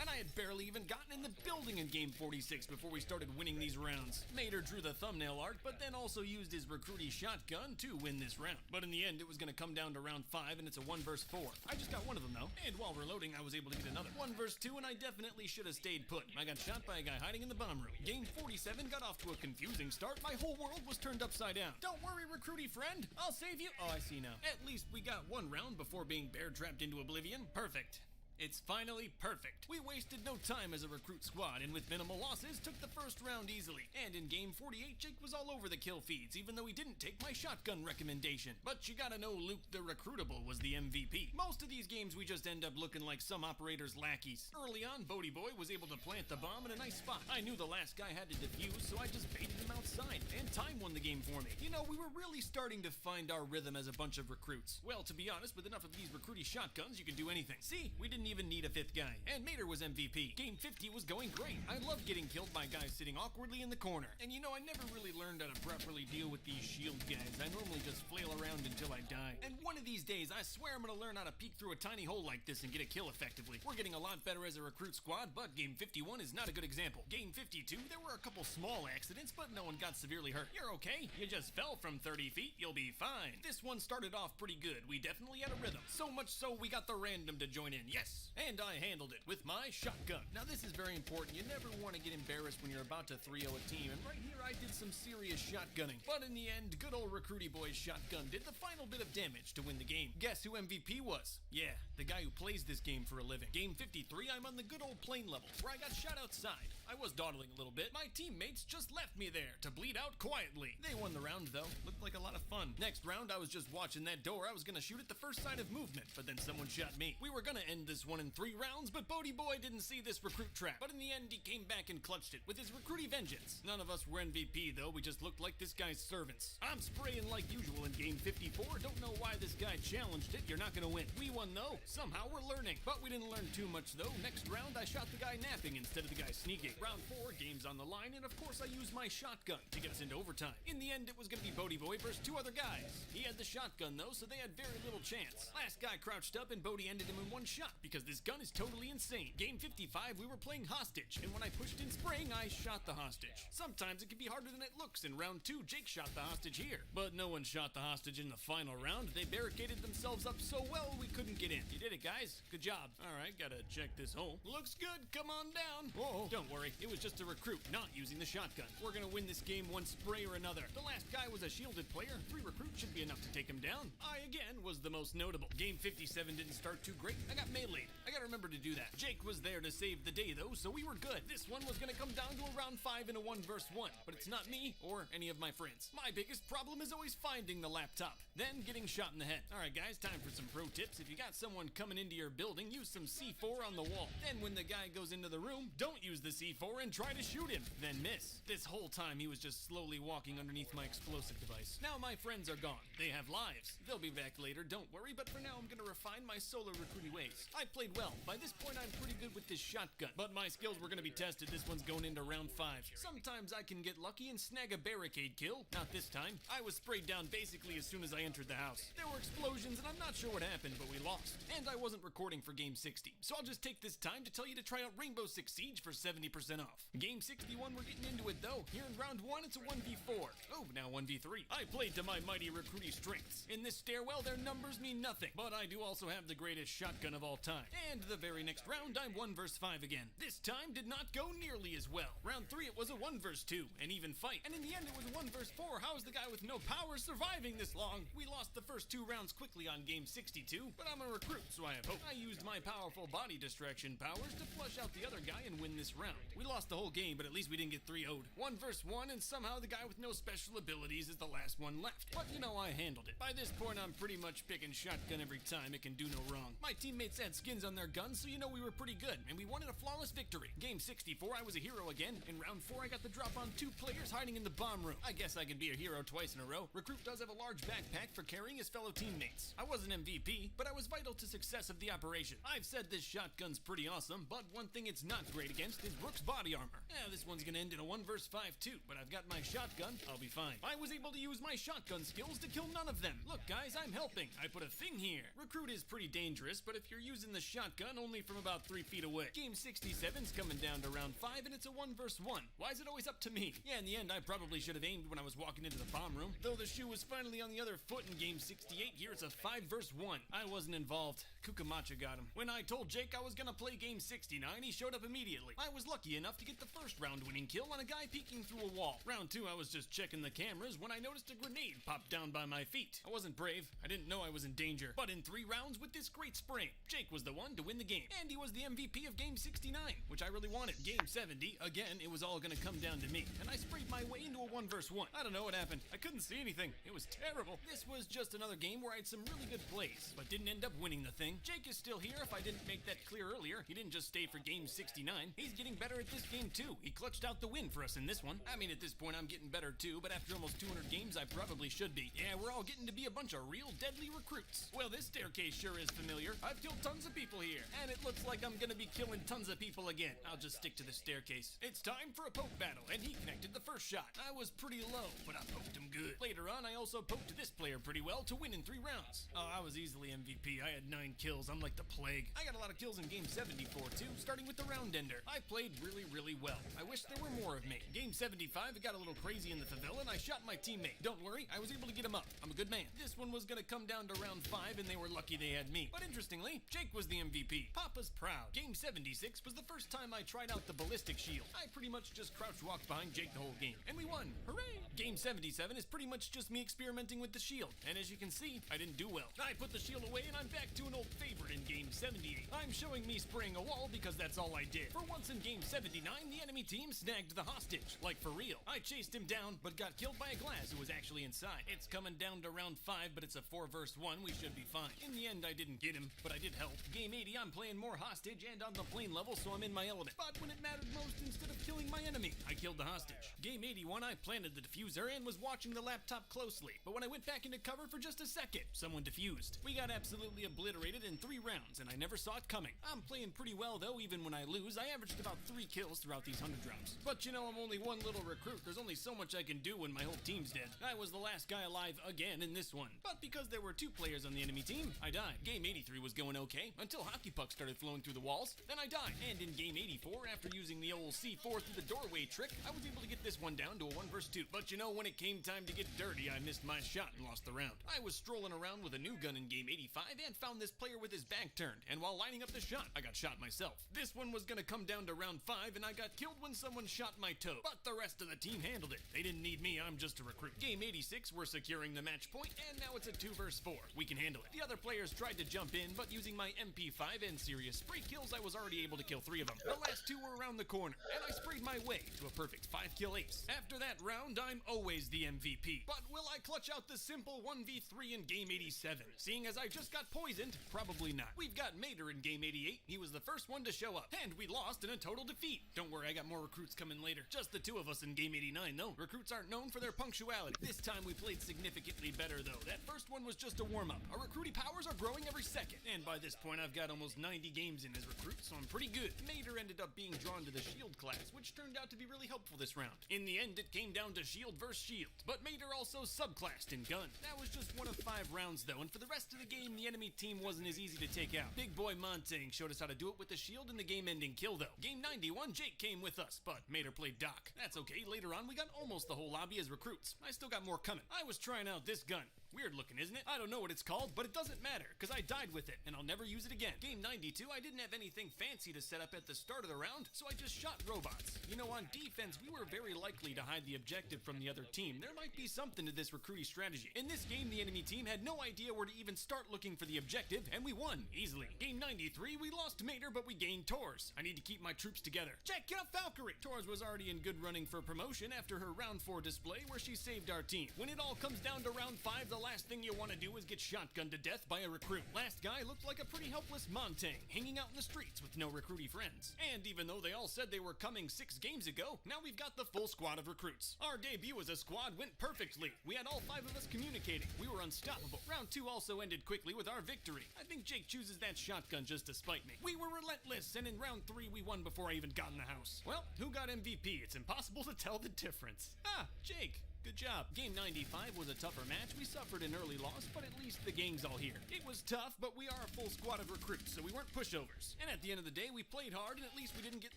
And I had barely even gotten in the building in game 46 before we started winning these rounds. Mater drew the thumbnail art, but then also used his recruity shotgun to win this round. But in the end, it was gonna come down to round 5, and it's a 1 vs 4. I just got one of them though, and while reloading I was able to get another. 1 vs 2 and I definitely should have stayed put. I got shot by a guy hiding in the bomb room. Game 47 got off to a confusing start. My whole world was turned upside down. Don't worry, recruity friend, I'll save you. Oh, I see now. At least we got one round before being bear trapped into oblivion. Perfect. It's finally perfect. We wasted no time as a recruit squad, and with minimal losses, took the first round easily. And in game 48, Jake was all over the kill feeds, even though he didn't take my shotgun recommendation. But you gotta know Luke the Recruitable was the MVP. Most of these games we just end up looking like some operators' lackeys. Early on, Bodie Boy was able to plant the bomb in a nice spot. I knew the last guy had to defuse, so I just baited him outside, and time won the game for me. You know, we were really starting to find our rhythm as a bunch of recruits. Well, to be honest, with enough of these recruity shotguns, you can do anything. See, we didn't even need a fifth guy, and Mater was MVP. Game 50 was going great. I love getting killed by guys sitting awkwardly in the corner. And you know, I never really learned how to properly deal with these shield guys. I normally just flail around until I die. And one of these days, I swear I'm gonna learn how to peek through a tiny hole like this and get a kill effectively. We're getting a lot better as a recruit squad, but Game 51 is not a good example. Game 52, there were a couple small accidents, but no one got severely hurt. You're okay. You just fell from 30 feet. You'll be fine. This one started off pretty good. We definitely had a rhythm. So much so, we got the random to join in. Yes! And I handled it with my shotgun. Now this is very important. You never want to get embarrassed when you're about to 3-0 a team, and right here I did some serious shotgunning. But in the end, good old recruity boy's shotgun did the final bit of damage to win the game. Guess who MVP was? Yeah, the guy who plays this game for a living. Game 53, I'm on the good old plane level, where I got shot outside. I was dawdling a little bit. My teammates just left me there to bleed out quietly. They won the round though. Looked like a lot of fun. Next round, I was just watching that door. I was gonna shoot at the first sign of movement, but then someone shot me. We were gonna end this one in 3 rounds, but Bodie Boy didn't see this recruit trap. But in the end, he came back and clutched it with his recruity vengeance. None of us were MVP though. We just looked like this guy's servants. I'm spraying like usual in game 54. Don't know why this guy challenged it. You're not gonna win. We won though. Somehow we're learning. But we didn't learn too much though. Next round, I shot the guy napping instead of the guy sneaking. Round 4, game's on the line, and of course I used my shotgun to get us into overtime. In the end, it was gonna be Bodie Boy versus 2 other guys. He had the shotgun though, so they had very little chance. Last guy crouched up, and Bodie ended him in 1 shot because this gun is totally insane. Game 55, we were playing hostage, and when I pushed in spring, I shot the hostage. Sometimes it can be harder than it looks. In round 2, Jake shot the hostage here, but no one shot the hostage in the final round. They barricaded themselves up so well we couldn't get in. You did it, guys. Good job. All right, gotta check this hole. Looks good. Come on down. Whoa. Don't worry, it was just a recruit, not using the shotgun. We're gonna win this game one spray or another. The last guy was a shielded player. 3 recruits should be enough to take him down. I, again, was the most notable. Game 57 didn't start too great. I got meleeed. I gotta remember to do that. Jake was there to save the day, though, so we were good. This one was gonna come down to a round 5 in a 1 vs 1, but it's not me or any of my friends. My biggest problem is always finding the laptop, then getting shot in the head. All right, guys, time for some pro tips. If you got someone coming into your building, use some C4 on the wall. Then when the guy goes into the room, don't use the C4 and try to shoot him, then miss. This whole time, he was just slowly walking underneath my explosive device. Now my friends are gone. They have lives. They'll be back later, don't worry, but for now, I'm gonna refine my solo recruiting ways. I played well. By this point, I'm pretty good with this shotgun, but my skills were gonna be tested. This one's going into round 5. Sometimes I can get lucky and snag a barricade kill. Not this time. I was sprayed down basically as soon as I entered the house. There were explosions, and I'm not sure what happened, but we lost. And I wasn't recording for Game 60, so I'll just take this time to tell you to try out Rainbow Six Siege for 70% off. Game 61, we're getting into it though. Here in round 1, it's a 1v4. Oh, now 1v3. I played to my mighty recruiting strengths. In this stairwell, their numbers mean nothing, but I do also have the greatest shotgun of all time. And the very next round, I'm 1 vs 5 again. This time did not go nearly as well. Round 3, it was a 1 vs 2, an even fight. And in the end, it was a 1 vs 4. How is the guy with no power surviving this long? We lost the first 2 rounds quickly on Game 62, but I'm a recruit, so I have hope. I used my powerful body distraction powers to flush out the other guy and win this round. We lost the whole game, but at least we didn't get 3-0'd. 1 vs 1, and somehow the guy with no special abilities is the last one left. But you know, I handled it. By this point, I'm pretty much picking shotgun every time. It can do no wrong. My teammates had skins on their guns, so you know we were pretty good, and we wanted a flawless victory. Game 64, I was a hero again. In round 4, I got the drop on 2 players hiding in the bomb room. I guess I can be a hero twice in a row. Recruit does have a large backpack for carrying his fellow teammates. I wasn't MVP, but I was vital to success of the operation. I've said this shotgun's pretty awesome, but one thing it's not great against is Rook's body armor. Yeah, this one's gonna end in a 1 vs 5 too, but I've got my shotgun, I'll be fine. I was able to use my shotgun skills to kill none of them. Look guys, I'm helping. I put a thing here. Recruit is pretty dangerous, but if you're using the shotgun only from about 3 feet away. Game 67's coming down to round 5, and it's a 1 vs 1. Why is it always up to me? Yeah, in the end, I I probably should have aimed when I was walking into the bomb room. Though the shoe was finally on the other foot in game 68, here it's a 5 versus 1. I wasn't involved. Kukamacha got him. When I told Jake I was gonna play game 69, he showed up immediately. I was lucky enough to get the first round winning kill on a guy peeking through a wall. Round 2, I was just checking the cameras when I noticed a grenade pop down by my feet. I wasn't brave. I didn't know I was in danger. But in 3 rounds with this great spray, Jake was the one to win the game. And he was the MVP of game 69, which I really wanted. Game 70, again, it was all gonna come down to me. And I sprayed my way into a 1 versus 1. I don't know what happened. I couldn't see anything. It was terrible. This was just another game where I had some really good plays, but didn't end up winning the thing. Jake is still here if I didn't make that clear earlier. He didn't just stay for game 69. He's getting better at this game too. He clutched out the win for us in this one. I mean, at this point I'm getting better too, but after almost 200 games I probably should be. Yeah, we're all getting to be a bunch of real deadly recruits. Well, this staircase sure is familiar. I've killed tons of people here, and it looks like I'm gonna be killing tons of people again. I'll just stick to the staircase. It's time for a poke battle, and he connected the first shot. I was pretty low, but I poked him good. Later on, I also poked this player pretty well to win in 3 rounds. Oh, I was easily MVP. I had 9 kills. I'm like the plague. I got a lot of kills in game 74 too, starting with the round ender. I played really well. I wish there were more of me. Game 75, it got a little crazy in the favela, and I shot my teammate. Don't worry, I was able to get him up. I'm a good man. This one was gonna come down to round 5, and they were lucky they had me. But interestingly, Jake was the MVP. Papa's proud. Game 76 was the first time I tried out the ballistic shield. I pretty much just crouch walked behind Jake the whole game, and we won. Hooray! Game 77 is pretty much just me experimenting with the shield, and as you can see, I didn't do well. I put the shield away, and I'm back to an old favorite in game 78. I'm showing me spraying a wall because that's all I did. For once in game 79, the enemy team snagged the hostage, like for real. I chased him down, but got killed by a glass who was actually inside. It's coming down to round 5, but it's a 4 versus 1. We should be fine. In the end, I didn't get him, but I did help. Game 80, I'm playing more hostage and on the plane level, so I'm in my element. But when it mattered most, instead of killing my enemy, I killed the hostage. Game 81, I planted the diffuser and was watching the laptop closely. But when I went back into cover for just a second, someone defused. We got absolutely obliterated in 3 rounds, and I never saw it coming. I'm playing pretty well though, even when I lose. I averaged about 3 kills throughout these 100 drops. But you know, I'm only one little recruit. There's only so much I can do when my whole team's dead. I was the last guy alive again in this one. But because there were 2 players on the enemy team, I died. Game 83 was going okay, until hockey pucks started flowing through the walls. Then I died. And in game 84, after using the old C4 through the doorway trick, I was able to get this one down to a 1 versus 2. But you know, when it came time to get dirty, I missed my shot and lost the round. I was strolling around with a new gun in game 85 and found this player with his back turned. And while lining up the shot, I got shot myself. This one was gonna come down to round 5, and I got killed when someone shot my toe. But the rest of the team handled it. They didn't need me, I'm just a recruit. Game 86, we're securing the match point, and now it's a 2 versus 4. We can handle it. The other players tried to jump in, but using my MP5 and serious spray kills, I was already able to kill 3 of them. The last 2 were around the corner, and I sprayed my way to a perfect 5-kill ace. After that round, I'm always the MVP. But will I clutch out the simple 1v3 in game 87? Seeing as I just got poisoned, probably not. We've got Mater in game 88. He was the first one to show up, and we lost in a total defeat. Don't worry, I got more recruits coming later. Just the 2 of us in game 89 though. Recruits aren't known for their punctuality. This time we played significantly better though. That first one was just a warm-up. Our recruiting powers are growing every second, and by this point I've got almost 90 games in as recruit, so I'm pretty good. Mater ended up being drawn to the shield class, which turned out to be really helpful this round. In the end, it came down to shield versus shield, but Mater also subclassed in gun. That was just 1 of 5 rounds though, and for the rest of the game, the enemy team wasn't as easy to take out. Big boy Montang showed us how to do it with the shield in the game-ending kill though. Game 91, Jake came with us, but Mater played Doc. That's okay, later on we got almost the whole lobby as recruits. I still got more coming. I was trying out this gun. Weird looking, isn't it? I don't know what it's called, but it doesn't matter, because I died with it, and I'll never use it again. Game 92, I didn't have anything fancy to set up at the start of the round, so I just shot robots. You know, on defense, we were very likely to hide the objective from the other team. There might be something to this recruiting strategy. In this game, the enemy team had no idea where to even start looking for the objective, and we won, easily. Game 93, we lost Mater, but we gained Tors. I need to keep my troops together. Jack, get up Valkyrie! Tors was already in good running for promotion after her round 4 display, where she saved our team. When it all comes down to round 5, the last thing you want to do is get shotgunned to death by a recruit. Last guy looked like a pretty helpless Montang, hanging out in the streets with no recruity friends. And even though they all said they were coming 6 games ago, now we've got the full squad of recruits. Our debut as a squad went perfectly. We had all 5 of us communicating. We were unstoppable. Round 2 also ended quickly with our victory. I think Jake chooses that shotgun just to spite me. We were relentless, and in round 3 we won before I even got in the house. Well, who got MVP? It's impossible to tell the difference. Ah, Jake. Good job. Game 95 was a tougher match. We suffered an early loss, but at least the gang's all here. It was tough, but we are a full squad of recruits, so we weren't pushovers. And at the end of the day, we played hard, and at least we didn't get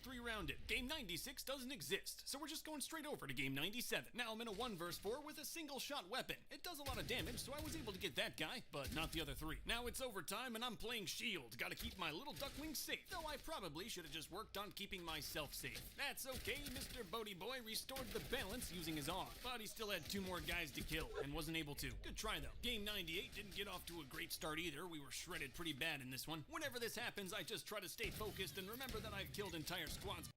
3-rounded. Game 96 doesn't exist, so we're just going straight over to Game 97. Now I'm in a 1 vs 4 with a single-shot weapon. It does a lot of damage, so I was able to get that guy, but not the other 3. Now it's overtime, and I'm playing Shield. Gotta keep my little duckling safe, though I probably should have just worked on keeping myself safe. That's okay, Mr. Bodie Boy restored the balance using his arm, but he still had 2 more guys to kill, and wasn't able to. Good try, though. Game 98 didn't get off to a great start either. We were shredded pretty bad in this one. Whenever this happens, I just try to stay focused and remember that I've killed entire squads